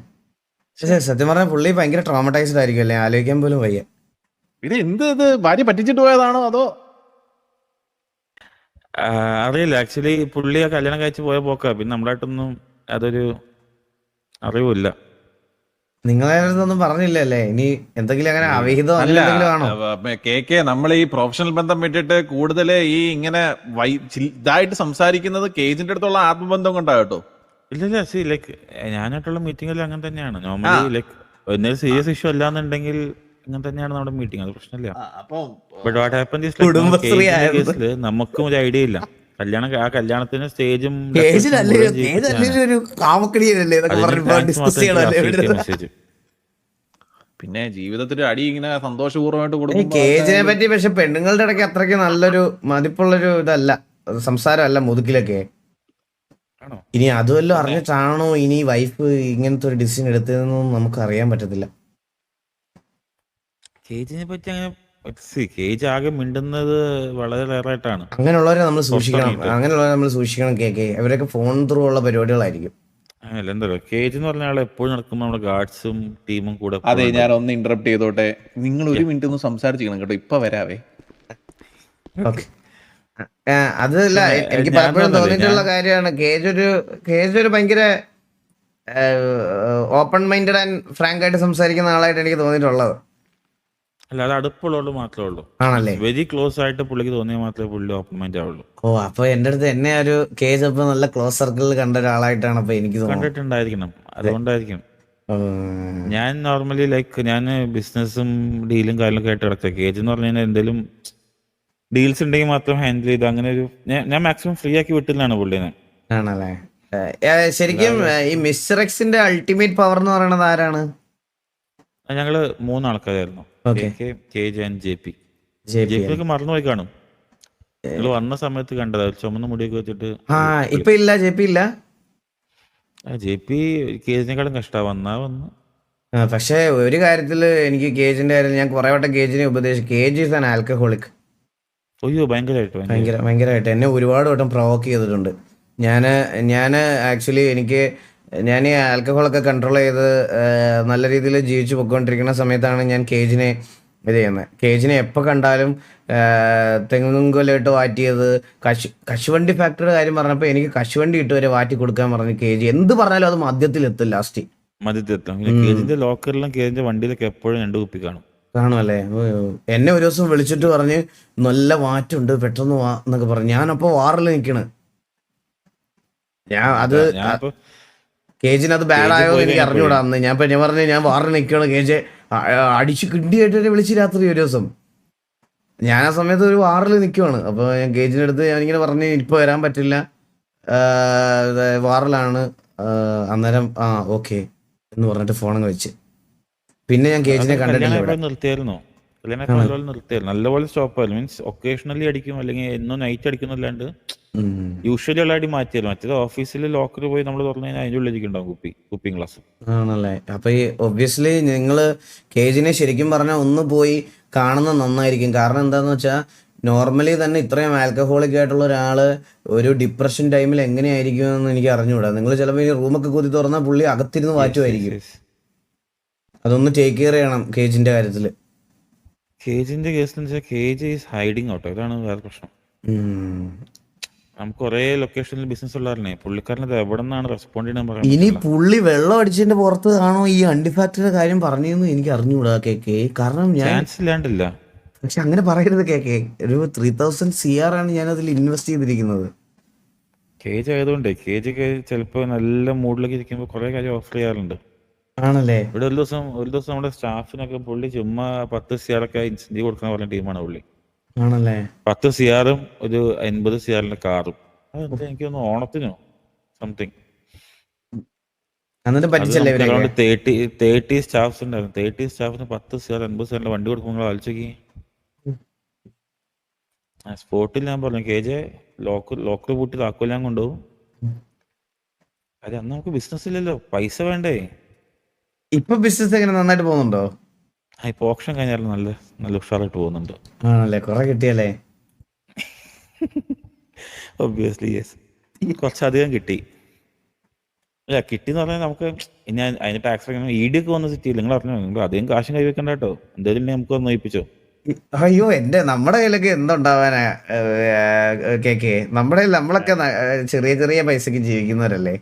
[SPEAKER 1] സത്യം പറഞ്ഞാൽ പുള്ളി ഭയങ്കര ട്രോമറ്റൈസ്ഡ് ആയിരിക്കും അല്ലേ? ആലോചിക്കാൻ പോലും വയ്യ.
[SPEAKER 8] ഇത് ഭാര്യ പറ്റിച്ചിട്ട് പോയതാണോ അതോ?
[SPEAKER 11] അറിയില്ല. ആക്ച്വലി പുള്ളി ആ കല്യാണം കഴിച്ച് പോയ പോക്കാ. പിന്നെ നമ്മളായിട്ടൊന്നും അതൊരു അറിവില്ല.
[SPEAKER 1] നിങ്ങളൊന്നും പറഞ്ഞില്ലല്ലേ? ഇനി എന്തെങ്കിലും അങ്ങനെ അവിഹിതം ആണോ?
[SPEAKER 8] നമ്മൾ ഈ പ്രൊഫഷണൽ ബന്ധം വിട്ടിട്ട് കൂടുതൽ ഈ ഇങ്ങനെ ഇതായിട്ട് സംസാരിക്കുന്നത് കേജിന്റെ അടുത്തുള്ള ആത്മബന്ധം കൊണ്ടാകട്ടോ.
[SPEAKER 11] ഇല്ല, ലൈക്ക് ഞാനായിട്ടുള്ള മീറ്റിംഗിൽ അങ്ങനെ തന്നെയാണ് നോർമലി. ലൈക്ക് എന്തെങ്കിലും സീരിയസ് ഇഷ്യൂ അല്ലാന്നുണ്ടെങ്കിൽ അങ്ങനെ തന്നെയാണ് നമ്മുടെ മീറ്റിംഗ്. അത് പ്രശ്നമില്ല. ബട്ട് വാട്ട് ഹാപ്പൻസ് ഈസ് നമുക്കും ഒരു ഐഡിയ ഇല്ല. ആ കല്യാണത്തിന് സ്റ്റേജും
[SPEAKER 8] പിന്നെ ജീവിതത്തിൽ അടി ഇങ്ങനെ സന്തോഷപൂർവ്വമായിട്ട് കൊടുക്കും.
[SPEAKER 1] കേജിനെ പറ്റി പക്ഷെ പെണ്ണുങ്ങളുടെ ഇടയ്ക്ക് അത്രയ്ക്ക് നല്ലൊരു മതിപ്പുള്ളൊരു ഇതല്ല, സംസാരമല്ല മുതുക്കിലൊക്കെ.
[SPEAKER 11] ആണോ?
[SPEAKER 1] ഇനി അതുമല്ലോ അറിഞ്ഞിട്ടാണോ ഇനി വൈഫ് ഇങ്ങനത്തെ ഒരു ഡിസിഷൻ എടുത്തതെന്നൊന്നും നമുക്ക് അറിയാൻ പറ്റത്തില്ല.
[SPEAKER 11] കേജിനെ പറ്റി അങ്ങനെ കേജ് ആകെ മിണ്ടുന്നത് വളരെ റയറായിട്ടാണ്.
[SPEAKER 1] അങ്ങനെയുള്ളവരെ നമ്മൾ സൂക്ഷിക്കണം,
[SPEAKER 11] പുറത്തിറങ്ങിയിട്ട്.
[SPEAKER 1] അങ്ങനെയുള്ളവരെ നമ്മൾ സൂക്ഷിക്കണം. അവരൊക്കെ ഫോൺ ത്രൂ ഉള്ള പരിപാടികളായിരിക്കും.
[SPEAKER 11] അങ്ങനല്ല, എന്താ പറയുക, കേജ് എന്ന് പറഞ്ഞ ആൾ എപ്പോഴും നടക്കുമ്പോൾ നമ്മുടെ ഗാർഡ്സും ടീമും കൂടെ
[SPEAKER 8] അതെ, ഞാൻ ഒന്ന് ഇന്ററപ്റ്റ് ചെയ്തോട്ടെ. നിങ്ങൾ ഒരു മിനിറ്റ് ഒന്ന് സംസാരിച്ചിരിക്കണം കേട്ടോ, ഇപ്പൊ വരാവേ.
[SPEAKER 1] ഓക്കെ, അതല്ല എനിക്ക് പലപ്പോഴും തോന്നിയിട്ടുള്ള കാര്യമാണ്. കേജ് ഒരു ഭയങ്കര ഓപ്പൺ മൈൻഡഡ് ആൻഡ് ഫ്രാങ്ക് ആയിട്ട് സംസാരിക്കുന്ന ആളായിട്ട് എനിക്ക് തോന്നിയിട്ടുള്ളത്.
[SPEAKER 11] അല്ല, അത് അടുപ്പുള്ളവർക്ക് മാത്രമേ ഉള്ളൂ.
[SPEAKER 1] ആണല്ലേ?
[SPEAKER 11] വെരി ക്ലോസ് ആയിട്ട് പുള്ളിക്ക് തോന്നിയാൽ മാത്രമേ പുള്ളി ഓപ്പൺ മൈൻഡ് ആവുള്ളൂ.
[SPEAKER 1] ഓ, അപ്പൊ എന്റെ അടുത്ത് എന്നെ ഒരു കേജ് അപ്പൊ നല്ല ക്ലോസ് സർക്കിളിൽ കണ്ട ഒരാളായിട്ടാണ് അപ്പൊ എനിക്ക്
[SPEAKER 11] കണ്ടിട്ടുണ്ടായിരിക്കണം, അതുകൊണ്ടായിരിക്കും. ഞാൻ നോർമലി ലൈക്ക് ഞാൻ ബിസിനസ്സും ഡീലും കാര്യങ്ങളൊക്കെ ആയിട്ട് കിടക്കുക. കേജ് എന്ന് പറഞ്ഞു കഴിഞ്ഞാൽ എന്തെങ്കിലും ഡീൽസ് ഉണ്ടെങ്കിൽ മാത്രം ഹാൻഡിൽ ചെയ്ത് അങ്ങനെ ഒരു ഞാൻ മാക്സിമം ഫ്രീ ആക്കി വിട്ടില്ലാണ് പുള്ളിനെ.
[SPEAKER 1] ആണല്ലേ? ശരിക്കും ഈ മിസ്റ്റർ എക്സിന്റെ അൾട്ടിമേറ്റ് പവർ എന്ന് പറയുന്നത് ആരാണ്?
[SPEAKER 11] ഞങ്ങള് 3 ആൾക്കാരായിരുന്നു, കേജ് ആൻഡ് ജെ പി. ഒക്കെ മറന്നുപോയി കാണും. ഞങ്ങള് വന്ന സമയത്ത് കണ്ടതാ, ചുമന്ന മുടിയൊക്കെ വെച്ചിട്ട്.
[SPEAKER 1] ഇപ്പൊ ഇല്ല, ജെ പി ഇല്ല.
[SPEAKER 11] ജെ പി കേജിനെക്കാളും കഷ്ടാ വന്നു.
[SPEAKER 1] പക്ഷെ ഒരു കാര്യത്തില് എനിക്ക് കേജിന്റെ കാര്യത്തിൽ ഞാൻ കുറെ വട്ടം കേജിനെ ഉപദേശിച്ചു. Cage is an alcoholic.
[SPEAKER 11] അയ്യോ,
[SPEAKER 1] ഭയങ്കരമായിട്ട് എന്നെ ഒരുപാട് വട്ടം പ്രൊവോക്ക് ചെയ്തിട്ടുണ്ട്. ഞാൻ ആക്ച്വലി ഞാൻ ഈ ആൽക്കഹോളൊക്കെ കൺട്രോൾ ചെയ്ത് നല്ല രീതിയിൽ ജീവിച്ചു പൊയ്ക്കൊണ്ടിരിക്കുന്ന സമയത്താണ് ഞാൻ കേജിനെ ഇത് ചെയ്യുന്നത്. കേജിനെ എപ്പോൾ കണ്ടാലും തെങ്ങുകൊലയിട്ട് വാറ്റിയത്, കശുവണ്ടി ഫാക്ടറിയുടെ കാര്യം പറഞ്ഞപ്പോൾ എനിക്ക് കശുവണ്ടി ഇട്ട് വരെ വാറ്റി കൊടുക്കാൻ പറഞ്ഞു കേജി. എന്ത് പറഞ്ഞാലും അത് മദ്യത്തിലെത്തും ലാസ്റ്റ്.
[SPEAKER 11] കേജിന്റെ ലോക്കറിലും കേജിന്റെ വണ്ടിയിലൊക്കെ എപ്പോഴും 2 കുപ്പി
[SPEAKER 1] കാണുമല്ലേ? എന്നെ ഒരു ദിവസം വിളിച്ചിട്ട് പറഞ്ഞ് നല്ല വാറ്റുണ്ട്, പെട്ടെന്ന് വാ എന്നൊക്കെ പറഞ്ഞു. ഞാനപ്പോ വാറിൽ നിൽക്കണ്. കേജിന് അത് ബാഡ് ആയോ എന്ന് എനിക്ക് അറിഞ്ഞൂടാ. അന്ന് ഞാൻ പറഞ്ഞു ഞാൻ വാറിൽ നിൽക്കണ്, കേജ് അടിച്ച് കിണ്ടിയായിട്ട് വിളിച്ച് രാത്രി ഒരു ദിവസം. ഞാൻ ആ സമയത്ത് ഒരു വാറിൽ നിൽക്കുവാണ്. അപ്പോൾ ഞാൻ കേജിൻ്റെ അടുത്ത് ഞാനിങ്ങനെ പറഞ്ഞ് ഇപ്പോൾ വരാൻ പറ്റില്ല, വാറിലാണ്. അന്നേരം ഓക്കെ എന്ന് പറഞ്ഞിട്ട് ഫോണങ്ങ് വെച്ച്. പിന്നെ ഞാൻ കേജിനെ കണ്ടിട്ടില്ല.
[SPEAKER 11] നിർത്തിയായിരുന്നു നല്ലപോലെ സ്റ്റോപ്പ് ആയിരുന്നു. മീൻസ് ഒക്കേഷണലി അടിക്കും, അല്ലെങ്കിൽ എന്നും നൈറ്റ് അടിക്കുന്നല്ലാണ്ട് യൂഷ്വലി ഉള്ള അടി മാറ്റിയാലും. മറ്റേത് ഓഫീസിൽ ലോക്കറിൽ പോയി നമ്മൾ തുറന്നു കഴിഞ്ഞാൽ അതിൻ്റെ ഉള്ളിലേക്കുണ്ടാവും കുപ്പിങ് ഗ്ലാസ്.
[SPEAKER 1] ആണല്ലേ? അപ്പൊ ഈ ഒബ്വിയസ്ലി നിങ്ങൾ കേജിനെ ശരിക്കും പറഞ്ഞാൽ ഒന്ന് പോയി കാണുന്നത് നന്നായിരിക്കും. കാരണം എന്താന്ന് വെച്ചാൽ നോർമലി തന്നെ ഇത്രയും ആൽക്കഹോളിക് ആയിട്ടുള്ള ഒരാള് ഒരു ഡിപ്രഷൻ ടൈമിൽ എങ്ങനെയായിരിക്കും എന്ന് എനിക്ക് അറിഞ്ഞുകൂടാ. നിങ്ങൾ ചിലപ്പോൾ ഈ റൂമൊക്കെ കുത്തി തുറന്നാൽ പുള്ളി അകത്തിരുന്ന് മാറ്റുമായിരിക്കും. അതൊന്ന് ടേക്ക് കെയർ ചെയ്യണം കേജിന്റെ കാര്യത്തില്.
[SPEAKER 11] കേജിന്റെ കേസിൽ വെച്ചാൽ കേജ് ഈസ് ഹൈഡിങ് ഔട്ടോ, ഇതാണ് വേറെ പ്രശ്നം. നമുക്ക് കുറെ ലൊക്കേഷനിൽ ബിസിനസ് ഉള്ളവരനെ പുള്ളിക്കാരനത് എവിടെ നിന്നാണ് റെസ്പോണ്ട് ചെയ്യാൻ.
[SPEAKER 1] ഇനി പുള്ളി വെള്ളം അടിച്ചതിന്റെ പുറത്ത് ആണോ ഈ അണ്ടിഫാക്ടറിയുടെ കാര്യം പറഞ്ഞതെന്ന് എനിക്ക് അറിഞ്ഞുകൂടാ കേക്ക്. കാരണം
[SPEAKER 11] ചാൻസ് ഇല്ലാണ്ടില്ല.
[SPEAKER 1] പക്ഷെ അങ്ങനെ പറയരുത് കേക്ക്. ഒരു 3000 CR ആണ് ഞാൻ അതിൽ ഇൻവെസ്റ്റ് ചെയ്തിരിക്കുന്നത്.
[SPEAKER 11] കേജ് ആയതുകൊണ്ട് കേജൊക്കെ ചിലപ്പോ നല്ല മൂഡിലൊക്കെ ഇരിക്കുമ്പോൾ കുറെ കാര്യം ഓഫർ ചെയ്യാറുണ്ട്.
[SPEAKER 1] ആണല്ലേ?
[SPEAKER 11] ഇവിടെ ഒരു ദിവസം നമ്മുടെ സ്റ്റാഫിനൊക്കെ പുള്ളി ചുമ്മാ 10 CR ഒക്കെ ഇൻസെന്റീവ് കൊടുക്കുന്ന പറഞ്ഞ ടീമാണ് പുള്ളി.
[SPEAKER 1] ആണല്ലേ?
[SPEAKER 11] 10 CR ഒരു 80 CR കാറും. അതെന്താ എനിക്ക് തോന്നുന്നു ഓണത്തിനോ സംതിങ്.
[SPEAKER 1] എന്നിട്ട് പറ്റിച്ചല്ലേ?
[SPEAKER 11] 30 സ്റ്റാഫ്സ് ഉണ്ടായിരുന്നു. 30 സ്റ്റാഫിന് 10 CR 80 CR വണ്ടി കൊടുക്കുമ്പോൾ ആലോചിക്ക്. സ്പോട്ടിൽ ഞാൻ പറഞ്ഞു കേജെ ലോക്കർ പൂട്ടി താക്കോൽ ഞാൻ കൊണ്ടുപോകും. അത് അന്ന് നമുക്ക് ബിസിനസ് ഇല്ലല്ലോ, പൈസ വേണ്ടേ.
[SPEAKER 1] ഇപ്പൊ ബിസിനസ് എങ്ങനെ നന്നായിട്ട് പോകുന്നുണ്ടോ?
[SPEAKER 11] ഇപ്പൊ ഓപ്ഷൻ കഴിഞ്ഞാലും നല്ല ഉഷാറായിട്ട് പോകുന്നുണ്ട്.
[SPEAKER 1] ആണല്ലേ? കുറെ കിട്ടിയല്ലേ?
[SPEAKER 11] ഒബ്വിയസ്ലി യെസ്, കുറച്ചധികം കിട്ടി. അല്ല, കിട്ടിന്ന് പറഞ്ഞാൽ നമുക്ക് ഇനി അതിന് ടാക്സ് ED ഒക്കെ വന്ന സിറ്റിയിൽ നിങ്ങൾ അറിഞ്ഞോ? നിങ്ങൾ അധികം കാശും കൈവെക്കണ്ട കേട്ടോ. എന്തായാലും നമുക്ക് ഒന്ന് ഏൽപ്പിച്ചോ.
[SPEAKER 1] അയ്യോ, നമ്മുടെ കയ്യിലൊക്കെ എന്തുണ്ടാവാനാ കേക്ക്. നമ്മുടെ കയ്യിൽ നമ്മളൊക്കെ ചെറിയ ചെറിയ പൈസക്ക് ജീവിക്കുന്നവരല്ലേ.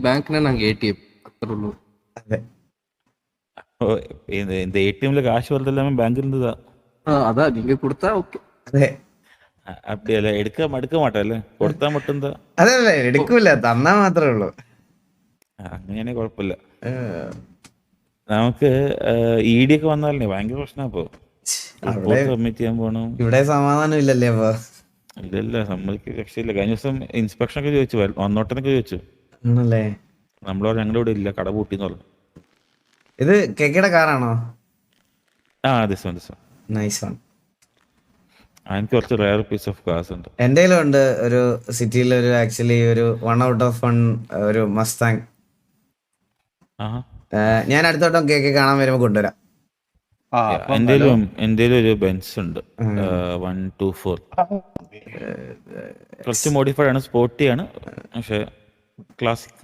[SPEAKER 7] ബാങ്കിനാ ATM അത്രയുള്ളൂ.
[SPEAKER 1] അതെ,
[SPEAKER 11] இந்த ATMல காசு வரது எல்லாமே பேங்க்ல இருந்து தான்.
[SPEAKER 7] அதான் நீங்க கொடுத்தா ஓகே.
[SPEAKER 1] അതെ,
[SPEAKER 11] அப்படியല്ല എടുക്ക മാട്ടല്ലേ, കൊടുത്താൽ மட்டும்தான்.
[SPEAKER 1] അതല്ല, എടുക്കൂല, തന്നാ മാത്രമേ ഉള്ളൂ.
[SPEAKER 11] അങ്ങനെയാണെങ്കിൽ കുഴപ്പമില്ല. നമുക്ക് ED ഒക്കെ വന്നാലേ ഭയങ്കര പ്രശ്നം. ഇപ്പൊ സബ്മിറ്റ് ചെയ്യാൻ പോകണം.
[SPEAKER 1] ഇവിടെ സമാധാനം ഇല്ലല്ലേ? അപ്പൊ
[SPEAKER 11] ഇല്ല, നമ്മൾക്ക് രക്ഷയില്ല. കഴിഞ്ഞ ദിവസം ഇൻസ്പെക്ഷൻ ഒക്കെ ചോദിച്ചു, വന്നോട്ടെന്നൊക്കെ ചോദിച്ചു.
[SPEAKER 1] ആണല്ലേ?
[SPEAKER 11] നമ്മളോട് ഞങ്ങളുടെ ഇവിടെ ഇല്ല, കട പൂട്ടിന്ന് പറഞ്ഞു.
[SPEAKER 1] ഇത് കേക്കയുടെ കാറാണോ?
[SPEAKER 11] This one.
[SPEAKER 1] Nice one.
[SPEAKER 11] എനിക്ക് കുറച്ച് റയർ പീസ് ഓഫ് കാസ് ഉണ്ട്.
[SPEAKER 1] എൻ്റെ ഉണ്ട് ഒരു സിറ്റിയിൽ ഒരു ആക്ച്വലി ഒരു 1 out of 1 ഒരു മസ്താങ്. ഞാൻ അടുത്തോട്ടം കേക്ക് കാണാൻ വരുമ്പോ കൊണ്ടുവരാം.
[SPEAKER 11] എന്റെ ഒരു ബെൻസ് ഉണ്ട് 124. കുറച്ച് മോഡിഫൈഡ് ആണ്, സ്പോർട്ടി ആണ്, പക്ഷെ ക്ലാസിക്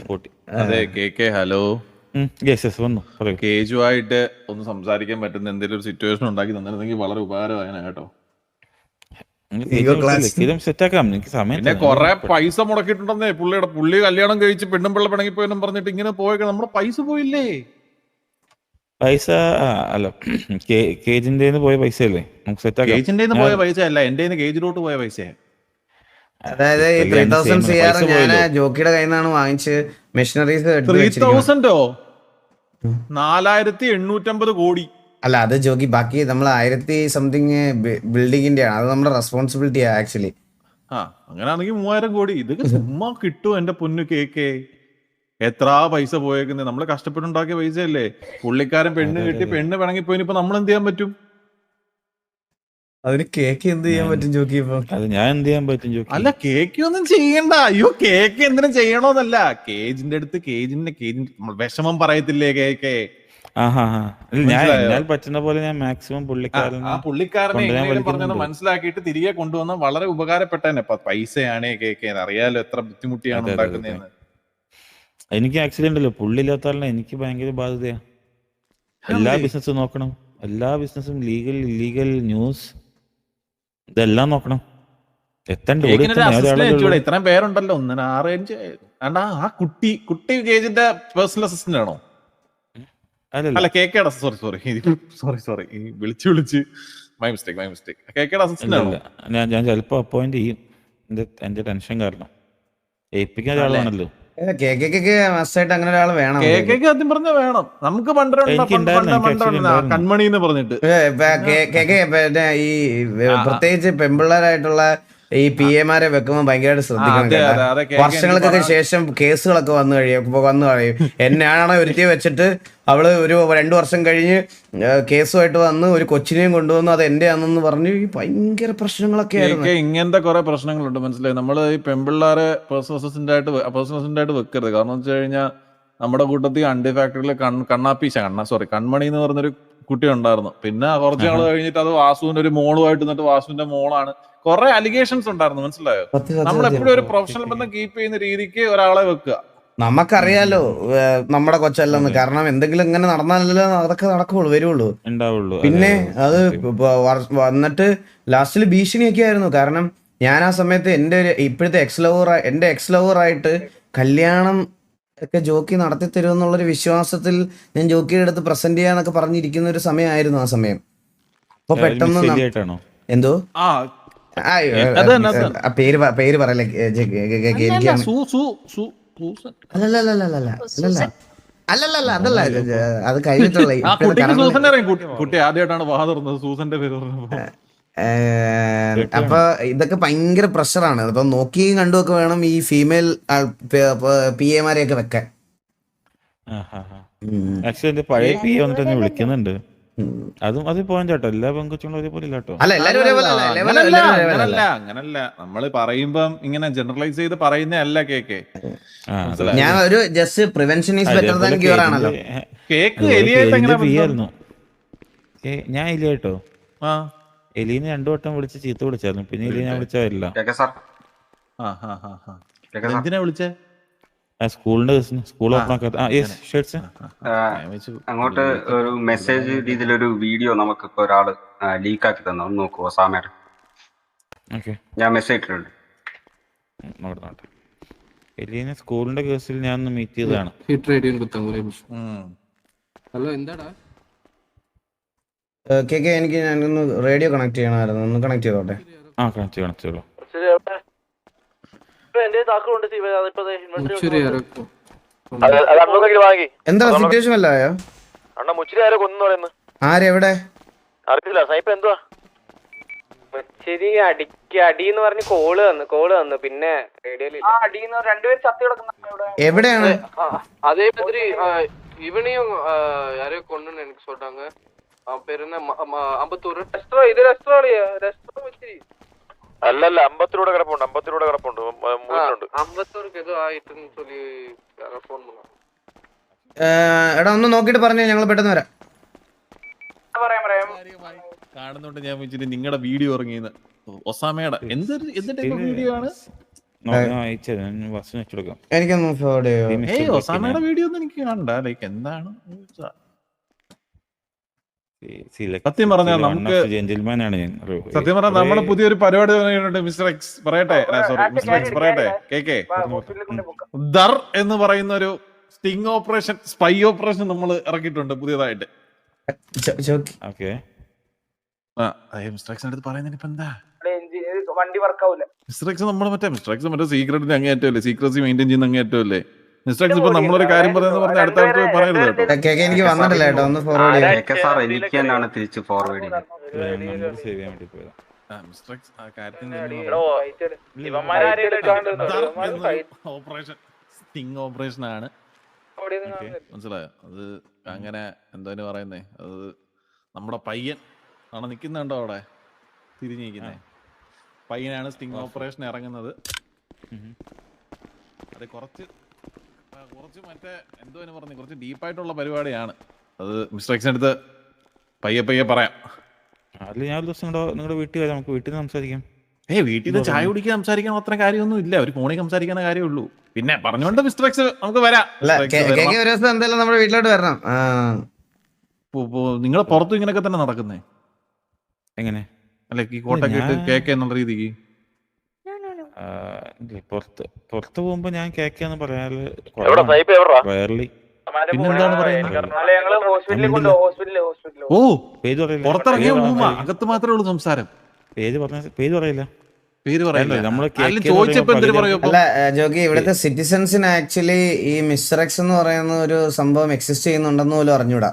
[SPEAKER 11] സ്പോർട്ടി.
[SPEAKER 8] അതെ കേക്ക് ഹലോ
[SPEAKER 11] വന്നു.
[SPEAKER 8] കേജുമായിട്ട് ഒന്ന് സംസാരിക്കാൻ പറ്റുന്ന എന്തെങ്കിലും ഒരു സിറ്റുവേഷൻ ഉണ്ടാക്കി തന്നിരുന്നെങ്കിൽ വളരെ ഉപകാരമായേനെ കേട്ടോ. പിന്നെ കൊറേ പൈസ മുടക്കിയിട്ടുണ്ടെന്നേ പുള്ളി കല്യാണം കഴിച്ച് പെണ്ണും പിള്ള പിണങ്ങി പോയെന്നും പറഞ്ഞിട്ട് ഇങ്ങനെ പോയേക്കണം. നമ്മുടെ പൈസ പോയില്ലേ?
[SPEAKER 11] പൈസ അല്ല, കേജിന്റെ പോയ പൈസ അല്ലേ നമുക്ക് സെറ്റ്
[SPEAKER 8] കേജിന്റെ പോയ പൈസ അല്ല, എന്റെ കേജിലോട്ട് പോയ പൈസ.
[SPEAKER 1] അതായത് ഈ 3000 CR ഞാൻ ജോക്കിയുടെ കയ്യിൽ നിന്നാണ് വാങ്ങിച്ച് മെഷീനറീസ്
[SPEAKER 8] 3000ഓ 4850 കോടി.
[SPEAKER 1] അല്ല അത് ജോക്കി, ബാക്കി നമ്മൾ 1000 സംതിങ് ബിൽഡിങ്ങിന്റെ ആണ്, അത് നമ്മുടെ റെസ്പോൺസിബിലിറ്റി ആക്ച്വലി.
[SPEAKER 8] അങ്ങനെയാണെങ്കിൽ 3000 കോടി ഇതൊക്കെ ചുമ്മാ കിട്ടും എന്റെ പൊന്നു കേക്കേ. എത്ര പൈസ പോയേക്കുന്നത്, നമ്മള് കഷ്ടപ്പെട്ടുണ്ടാക്കിയ പൈസ അല്ലേ. പുള്ളിക്കാരൻ പെണ്ണ് കിട്ടി പെണ്ണ് പിണങ്ങിപ്പോയിനിപ്പോ നമ്മൾ എന്ത് ചെയ്യാൻ പറ്റും?
[SPEAKER 1] അതിന് കേക്ക് എന്ത് ചെയ്യാൻ പറ്റും ജോക്കി?
[SPEAKER 11] ഞാൻ എന്ത് ചെയ്യാൻ പറ്റും ജോക്കി?
[SPEAKER 8] അല്ല കേക്ക് ഒന്നും ചെയ്യണ്ട. അയ്യോ കേക്ക് എന്തിനും ചെയ്യണോന്നല്ല, കേജിന്റെ അടുത്ത് കേജിന്റെ വിഷമം പറയത്തില്ലേ കേക്ക്?
[SPEAKER 11] ഞാൻ പറ്റുന്ന പോലെ ഞാൻ മാക്സിമം
[SPEAKER 8] പുള്ളിക്കാരനെ പറഞ്ഞത് മനസ്സിലാക്കിയിട്ട് തിരികെ കൊണ്ടുവന്ന വളരെ ഉപകാരപ്പെട്ടന്നെ. പൈസയാണേ കേക്ക്, അറിയാലോ എത്ര ബുദ്ധിമുട്ടിയാണ് ഉണ്ടാക്കുന്നതെന്ന്.
[SPEAKER 11] എനിക്ക് ആക്ച്വലി ഉണ്ടല്ലോ, പുള്ളിയില്ലാത്ത എനിക്ക് ഭയങ്കര ബാധ്യതയാ. എല്ലാ ബിസിനസ്സും നോക്കണം, എല്ലാ ബിസിനസ്സും ലീഗൽ ഇല്ലീഗൽ ന്യൂസ് ഇതെല്ലാം നോക്കണം.
[SPEAKER 8] ഇത്രയും പേരുണ്ടല്ലോ, 1 6 5 ആ കുട്ടി കേജിന്റെ പേഴ്സണൽ അസിസ്റ്റന്റ് ആണോ? അല്ല കേക്കയുടെ സോറി വിളിച്ച് മൈ മിസ്റ്റേക്ക് കേക്കയുടെ അസിസ്റ്റന്റ് ആണോ?
[SPEAKER 11] ഞാൻ ചിലപ്പോ അപ്പോയിന്റ് ചെയ്യും, എന്റെ ടെൻഷൻ കാരണം. ഏൽപ്പിക്കാൻ ഒരാളാണല്ലോ
[SPEAKER 1] അങ്ങനെ ഒരാൾ വേണം.
[SPEAKER 8] ആദ്യം പറഞ്ഞ വേണം. നമുക്ക് കൺമണി എന്ന് പറഞ്ഞിട്ട്
[SPEAKER 1] ഈ പ്രത്യേകിച്ച് പെമ്പിള്ളേരായിട്ടുള്ള ഈ PA-മാരെ വെക്കുമ്പോൾ ഭയങ്കരമായിട്ട് ശ്രദ്ധിക്കണം. വർഷങ്ങൾക്കൊക്കെ ശേഷം കേസുകളൊക്കെ വന്നു കഴിയും. എന്നെയാണോ ഒരുത്തി വെച്ചിട്ട് അവള് ഒരു 2 വർഷം കഴിഞ്ഞ് കേസുമായിട്ട് വന്ന് ഒരു കൊച്ചിനെയും കൊണ്ടുവന്നു, അത് എന്റെ ആണെന്ന് പറഞ്ഞു. ഈ ഭയങ്കര പ്രശ്നങ്ങളൊക്കെ ആയിരുന്നു.
[SPEAKER 8] ഇങ്ങനത്തെ കുറെ പ്രശ്നങ്ങളുണ്ട്, മനസ്സിലായി. നമ്മള് ഈ പെമ്പിള്ളാരെ പേഴ്സണൽ അസിസ്റ്റന്റ് ആയിട്ട് വെക്കരുത്. കാരണം എന്ന് വെച്ച് കഴിഞ്ഞാൽ നമ്മുടെ കൂട്ടത്തിൽ അണ്ടി ഫാക്ടറിയിൽ കൺമണി എന്ന് പറഞ്ഞൊരു കുട്ടി ഉണ്ടായിരുന്നു. പിന്നെ കുറച്ച് നാൾ കഴിഞ്ഞിട്ട് അത് വാസുവിന്റെ ഒരു മോളുമായിട്ട് നിന്നിട്ട് വാസുവിന്റെ മോളാണ്. കുറെ അലിഗേഷൻസ് ഉണ്ടായിരുന്നു, മനസ്സിലായോ? നമ്മളെപ്പോഴും ഒരു പ്രൊഫഷണൽ ബന്ധം കീപ്പ് ചെയ്യുന്ന രീതിക്ക് ഒരാളെ വെക്കുക.
[SPEAKER 1] നമുക്കറിയാലോ നമ്മുടെ കൊച്ചല്ലെന്ന്. കാരണം എന്തെങ്കിലും ഇങ്ങനെ നടന്നാലല്ലോ അതൊക്കെ വരുള്ളൂ. പിന്നെ അത് വന്നിട്ട് ലാസ്റ്റിൽ ഭീഷണിയൊക്കെ ആയിരുന്നു. കാരണം ഞാൻ ആ സമയത്ത് ഇപ്പോഴത്തെ എക്സ് ലവറായിട്ട് കല്യാണം ഒക്കെ ജോക്കി നടത്തി തരുമെന്നുള്ളൊരു വിശ്വാസത്തിൽ ഞാൻ ജോക്കിയുടെ അടുത്ത് പ്രസന്റ് ചെയ്യാന്നൊക്കെ പറഞ്ഞിരിക്കുന്ന ഒരു സമയമായിരുന്നു ആ സമയം. അപ്പൊ പെട്ടെന്ന് എന്തോ പേര് പറയല്ലേ, അല്ലല്ല അതല്ല, അത് കഴിഞ്ഞിട്ടുള്ള
[SPEAKER 8] കുട്ടി ആദ്യമായിട്ടാണ് വാ തുറന്നത് സൂസന്റെ പേര് പറഞ്ഞപ്പോ.
[SPEAKER 1] അപ്പൊ ഇതൊക്കെ ഭയങ്കര പ്രഷറാണ്. അപ്പൊ നോക്കിയും കണ്ടുമൊക്കെ വേണം ഈ ഫീമെയിൽ PA-മാരെയൊക്കെ വെക്കാൻ.
[SPEAKER 11] പഴയ PA വന്നിട്ട് വിളിക്കുന്നുണ്ട്. അത് പോയിന്റ് കേട്ടോ, എല്ലാ പെൺകൊച്ചുകളും ഒരേപോലെ ഇല്ല കേട്ടോ.
[SPEAKER 8] അങ്ങനല്ല നമ്മള് പറയുമ്പം ഇങ്ങനെ ജനറലൈസ് ചെയ്ത് പറയുന്നതല്ല കേക്ക്.
[SPEAKER 1] ഞാൻ ഒരു just prevention is better than cure ആണല്ലോ.
[SPEAKER 8] കേക്ക് എലിയായിട്ട്
[SPEAKER 11] ഞാൻ എലി കേട്ടോ. എലീനെ 2 വട്ടം വിളിച്ച് ചീത്ത വിളിച്ചായിരുന്നു. പിന്നെ എലി ഞാൻ വിളിച്ചല്ല.
[SPEAKER 8] എന്തിനാ വിളിച്ചേ?
[SPEAKER 11] സ്കൂളിന്റെ സ്കൂൾ
[SPEAKER 12] അങ്ങോട്ട് ഒരു മെസ്സേജ് രീതിയിലൊരു വീഡിയോ നമുക്ക് ഇപ്പൊ ഒരാള് ലീക്ക് ആക്കി തന്നു, ഒന്ന് നോക്കുവോ സാമേടെ? ഞാൻ മെസ്സേജ് ഇട്ടിട്ടുണ്ട്.
[SPEAKER 11] എലീനെ സ്കൂളിന്റെ കേസിൽ ഞാൻ ഒന്ന് മീറ്റ് ചെയ്തതാണ്.
[SPEAKER 7] ഹലോ എന്താടാ
[SPEAKER 1] എനിക്ക് ഞാനൊന്ന് റേഡിയോ കണക്ട് ചെയ്യണമായിരുന്നു, ഒന്ന് കണക്ട് ചെയ്തോട്ടെ?
[SPEAKER 11] കണക്ട് ചെയ്തോളൂ.
[SPEAKER 1] എന്താ സിറ്റുവേഷൻ അല്ലായോ? ആരെവിടെ
[SPEAKER 3] അടിന്ന് പറഞ്ഞ് കോള് വന്നു. പിന്നെ
[SPEAKER 1] എവിടെയാണ്?
[SPEAKER 7] അതേമാതിരി ഇവനെയും ആരോ കൊണ്ടുവന്ന് എനിക്ക് சொல்றாங்க.
[SPEAKER 9] അല്ലല്ല, അമ്പത്തിലൂടെ കിടപ്പുണ്ട്,
[SPEAKER 1] എടാ ഒന്ന് നോക്കിട്ട് പറഞ്ഞു, ഞങ്ങൾ പെട്ടെന്ന് വരാം.
[SPEAKER 8] കാണുന്നോണ്ട് ഞാൻ വെച്ചിട്ട് നിങ്ങളുടെ വീഡിയോ ഇറങ്ങിയെന്ന്. ഒസാമയുടെ എന്തിന്റെ വീഡിയോ ആണ്?
[SPEAKER 1] എനിക്കൊന്ന് ഫോർവേഡ് ചെയ്യോ?
[SPEAKER 8] ഒസാമയുടെ വീഡിയോ ഒന്നും എനിക്ക് കാണണ്ട. ലൈക്ക് എന്താണ് സത്യം പറഞ്ഞാൽ നമുക്ക് നമ്മുടെ പുതിയൊരു പരിപാടി തുടങ്ങിയിട്ടുണ്ട്. മിസ്റ്റർ എക്സ് പറയട്ടെ, സോറി മിസ്റ്റർ എക്സ് പറയട്ടെ, കേക്കേ ദർ എന്ന് പറയുന്ന ഒരു സ്റ്റിംഗ് ഓപ്പറേഷൻ, സ്പൈ ഓപ്പറേഷൻ നമ്മൾ ഇറക്കിയിട്ടുണ്ട് പുതിയതായിട്ട്. മിസ്റ്റർ എക്സിന്റെ അടുത്ത് പറയുന്നതിന് ഇപ്പൊ എന്താ?
[SPEAKER 3] വണ്ടി വർക്കാവൂല.
[SPEAKER 8] മിസ്റ്റർ എക്സ് നമ്മുടെ മിസ്റ്റർ എക്സ് മറ്റേ സീക്രട്ടിന്റെ അങ്ങേറ്റല്ലേ, സീക്രസി മെയിൻറ്റെയിൻ ചെയ്യുന്ന അങ്ങേറ്റല്ലേ. മിസ്റ്റർ എക്സ് ഇപ്പൊ നമ്മളൊരു കാര്യം പറയുന്നത് പറഞ്ഞ അടുത്ത ആൾക്ക് പറയരുത് കേട്ടോ.
[SPEAKER 1] എനിക്ക് വന്നിട്ടില്ല കേട്ടോ, ഒന്ന് ഫോർവേഡ് ചെയ്യാം.
[SPEAKER 12] എനിക്ക് തന്നെയാണ് തിരിച്ച് ഫോർവേഡ് ചെയ്യുന്നത്.
[SPEAKER 8] മിസ്റ്റർ എക്സ് ആ കാര്യത്തിന് ഓപ്പറേഷൻ സ്റ്റിംഗ് ഓപ്പറേഷൻ ആണ്, മനസ്സിലായോ? അത് അങ്ങനെ എന്തോ പറയുന്നേ, അത് നമ്മുടെ പയ്യൻ ആണ് നിക്കുന്നുണ്ടോ അവിടെ തിരിഞ്ഞിരിക്കുന്നേ, പയ്യനാണ് സ്റ്റിംഗ് ഓപ്പറേഷൻ ഇറങ്ങുന്നത്. അത് കുറച്ച് മറ്റേ എന്തോ പറഞ്ഞു, കുറച്ച് ഡീപ്പായിട്ടുള്ള പരിപാടിയാണ് അത്. മിസ്റ്റർ എക്സിന്റെ അടുത്ത് പയ്യെ പറയാം.
[SPEAKER 11] ഞാൻ ഒരു ദിവസം നിങ്ങളുടെ വീട്ടിൽ വരാം, നമുക്ക് വീട്ടിൽ നിന്ന് സംസാരിക്കാം.
[SPEAKER 8] വീട്ടിൽ നിന്ന് ചായ കുടിക്കാൻ സംസാരിക്കാൻ അത്ര കാര്യമൊന്നും ഇല്ല, ഒരു ഫോണിൽ സംസാരിക്കുന്ന കാര്യമുള്ളൂ. പിന്നെ പറഞ്ഞുകൊണ്ട് മിസ്റ്റർ എക്സ് നമുക്ക് വരാം.
[SPEAKER 1] ഒരു ദിവസം എന്തായാലും നമ്മുടെ വീട്ടിലോട്ട് വരണം.
[SPEAKER 8] നിങ്ങൾ പുറത്തും ഇങ്ങനെയൊക്കെ തന്നെ നടക്കുന്നേ?
[SPEAKER 11] എങ്ങനെ
[SPEAKER 8] അല്ലെ ഈ കോട്ടൊക്കെ ഇട്ട് കേക്ക് എന്നുള്ള രീതിക്ക്?
[SPEAKER 11] പുറത്ത് പോകുമ്പോ ഞാൻ കേക്കാന്ന് പറയാല്.
[SPEAKER 8] പിന്നെന്താണ് പറയുന്നത്? ഓ പുറത്തിറങ്ങിയ അകത്ത് മാത്രമേ ഉള്ളൂ സംസാരം.
[SPEAKER 11] പേര് പറയില്ല.
[SPEAKER 1] അല്ല ജോഗി, ഇവിടുത്തെ സിറ്റിസൺസിന് ആക്ച്വലി ഈ മിസ്റ്റർ എക്സ് എന്ന് പറയുന്ന ഒരു സംഭവം എക്സിസ്റ്റ് ചെയ്യുന്നുണ്ടെന്ന് പോലും അറിഞ്ഞൂടാ.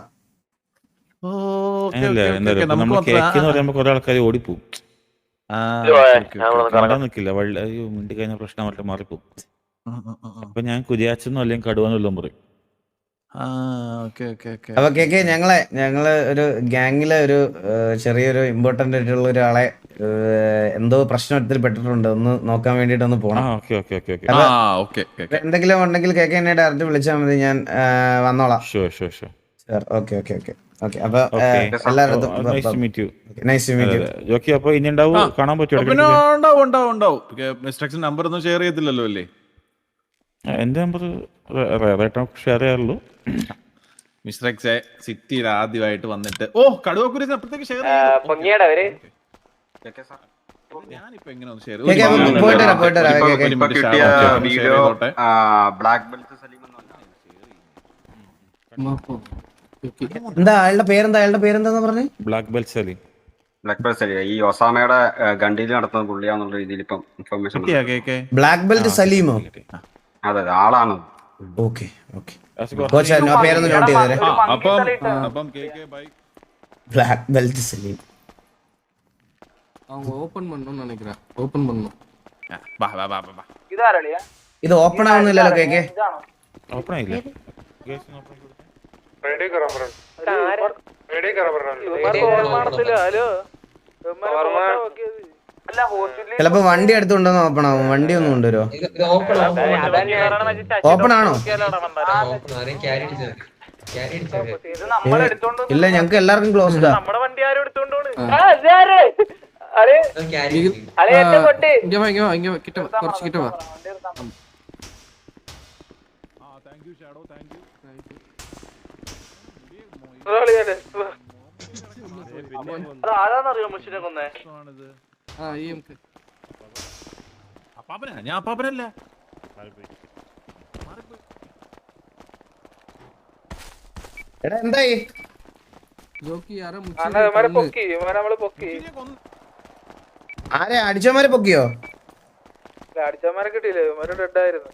[SPEAKER 11] കുറെ ആൾക്കാർ ഓടിപ്പോവും, നിക്കില്ല, മിണ്ടി കഴിഞ്ഞ പ്രശ്നം മാറിപ്പോവും. അപ്പൊ ഞാൻ കുര്യാച്ചെന്നോ അല്ലെങ്കിൽ കടുവെന്നല്ലോ പറയും.
[SPEAKER 1] അപ്പൊ കേക്ക് ഞങ്ങള് ഒരു ഗ്യാങ്ങിലെ ഒരു ചെറിയൊരു ഇമ്പോർട്ടന്റ് ആയിട്ടുള്ള ഒരാളെ എന്തോ പ്രശ്നത്തിൽ പെട്ടിട്ടുണ്ട്, ഒന്ന് നോക്കാൻ വേണ്ടിട്ട് ഒന്ന് പോണം. എന്തെങ്കിലും ഉണ്ടെങ്കിൽ കേക്ക് എന്നെ ഡയറക്റ്റ് വിളിച്ചാൽ മതി, ഞാൻ വന്നോളാം. Okay okay okay okay. അപ്പൊ എല്ലാവരും
[SPEAKER 11] കാണാൻ പറ്റുമോ?
[SPEAKER 8] നമ്പർ ഒന്നും ഷെയർ ചെയ്തില്ലല്ലോ അല്ലേ?
[SPEAKER 11] എന്റെ നമ്പർ ഷെയർ ചെയ്യാറുള്ളൂ.
[SPEAKER 8] മിസ്റ്റർ എക്സ് സിറ്റിയിൽ ആദ്യമായിട്ട് വന്നിട്ട് കടുവക്കുരി അപ്പുറത്തേക്ക് ഷെയർ ഞാനിപ്പോ എങ്ങനെ ഒന്ന് ഷെയർ
[SPEAKER 1] എന്താ അയാളുടെ പേരെന്താന്ന് പറഞ്ഞേ?
[SPEAKER 11] Black belt Saleem.
[SPEAKER 12] ഈ ഒസാമയുടെ ഗണ്ടിയിൽ നടത്തുന്ന പുള്ളിയാന്നുള്ള രീതിയിൽ ഇപ്പം ഇൻഫർമേഷൻ.
[SPEAKER 1] Black belt സലീമോ?
[SPEAKER 12] അതെ, ആളാണ്.
[SPEAKER 1] ഓക്കെ ഓക്കെ, പേരൊന്ന് നോട്ട് ചെയ്തേ. ബ്ലാക്ക് ബെൽറ്റ് സലീം
[SPEAKER 7] ഓപ്പൺ பண்ணனும்னு நினைக்கிறேன். ஓபன் பண்ணனும்.
[SPEAKER 1] ഇത് ഓപ്പൺ ആവുന്നില്ലല്ലോ കേക്ക്.
[SPEAKER 11] ഓപ്പൺ ആയില്ല.
[SPEAKER 1] ചിലപ്പോ വണ്ടി എടുത്തുകൊണ്ടോ ഓപ്പൺ ആവും. വണ്ടി ഒന്നും കൊണ്ടുവരുമോ? ഓപ്പൺ ആണോ? ഇല്ല, ഞങ്ങക്ക് എല്ലാവർക്കും ക്ലോസ്ഡാ.
[SPEAKER 3] ആരാന്നറിയോ മനുഷ്യനെ കൊന്നേ?
[SPEAKER 8] ഞാൻ അപ്പാപ്പനല്ല.
[SPEAKER 1] എടാ എന്തായി? ആരെ അടിച്ചമാരെ പൊക്കിയോ?
[SPEAKER 3] അടിച്ചമാരെ കിട്ടിയില്ലേ? ഡെഡായിരുന്നു.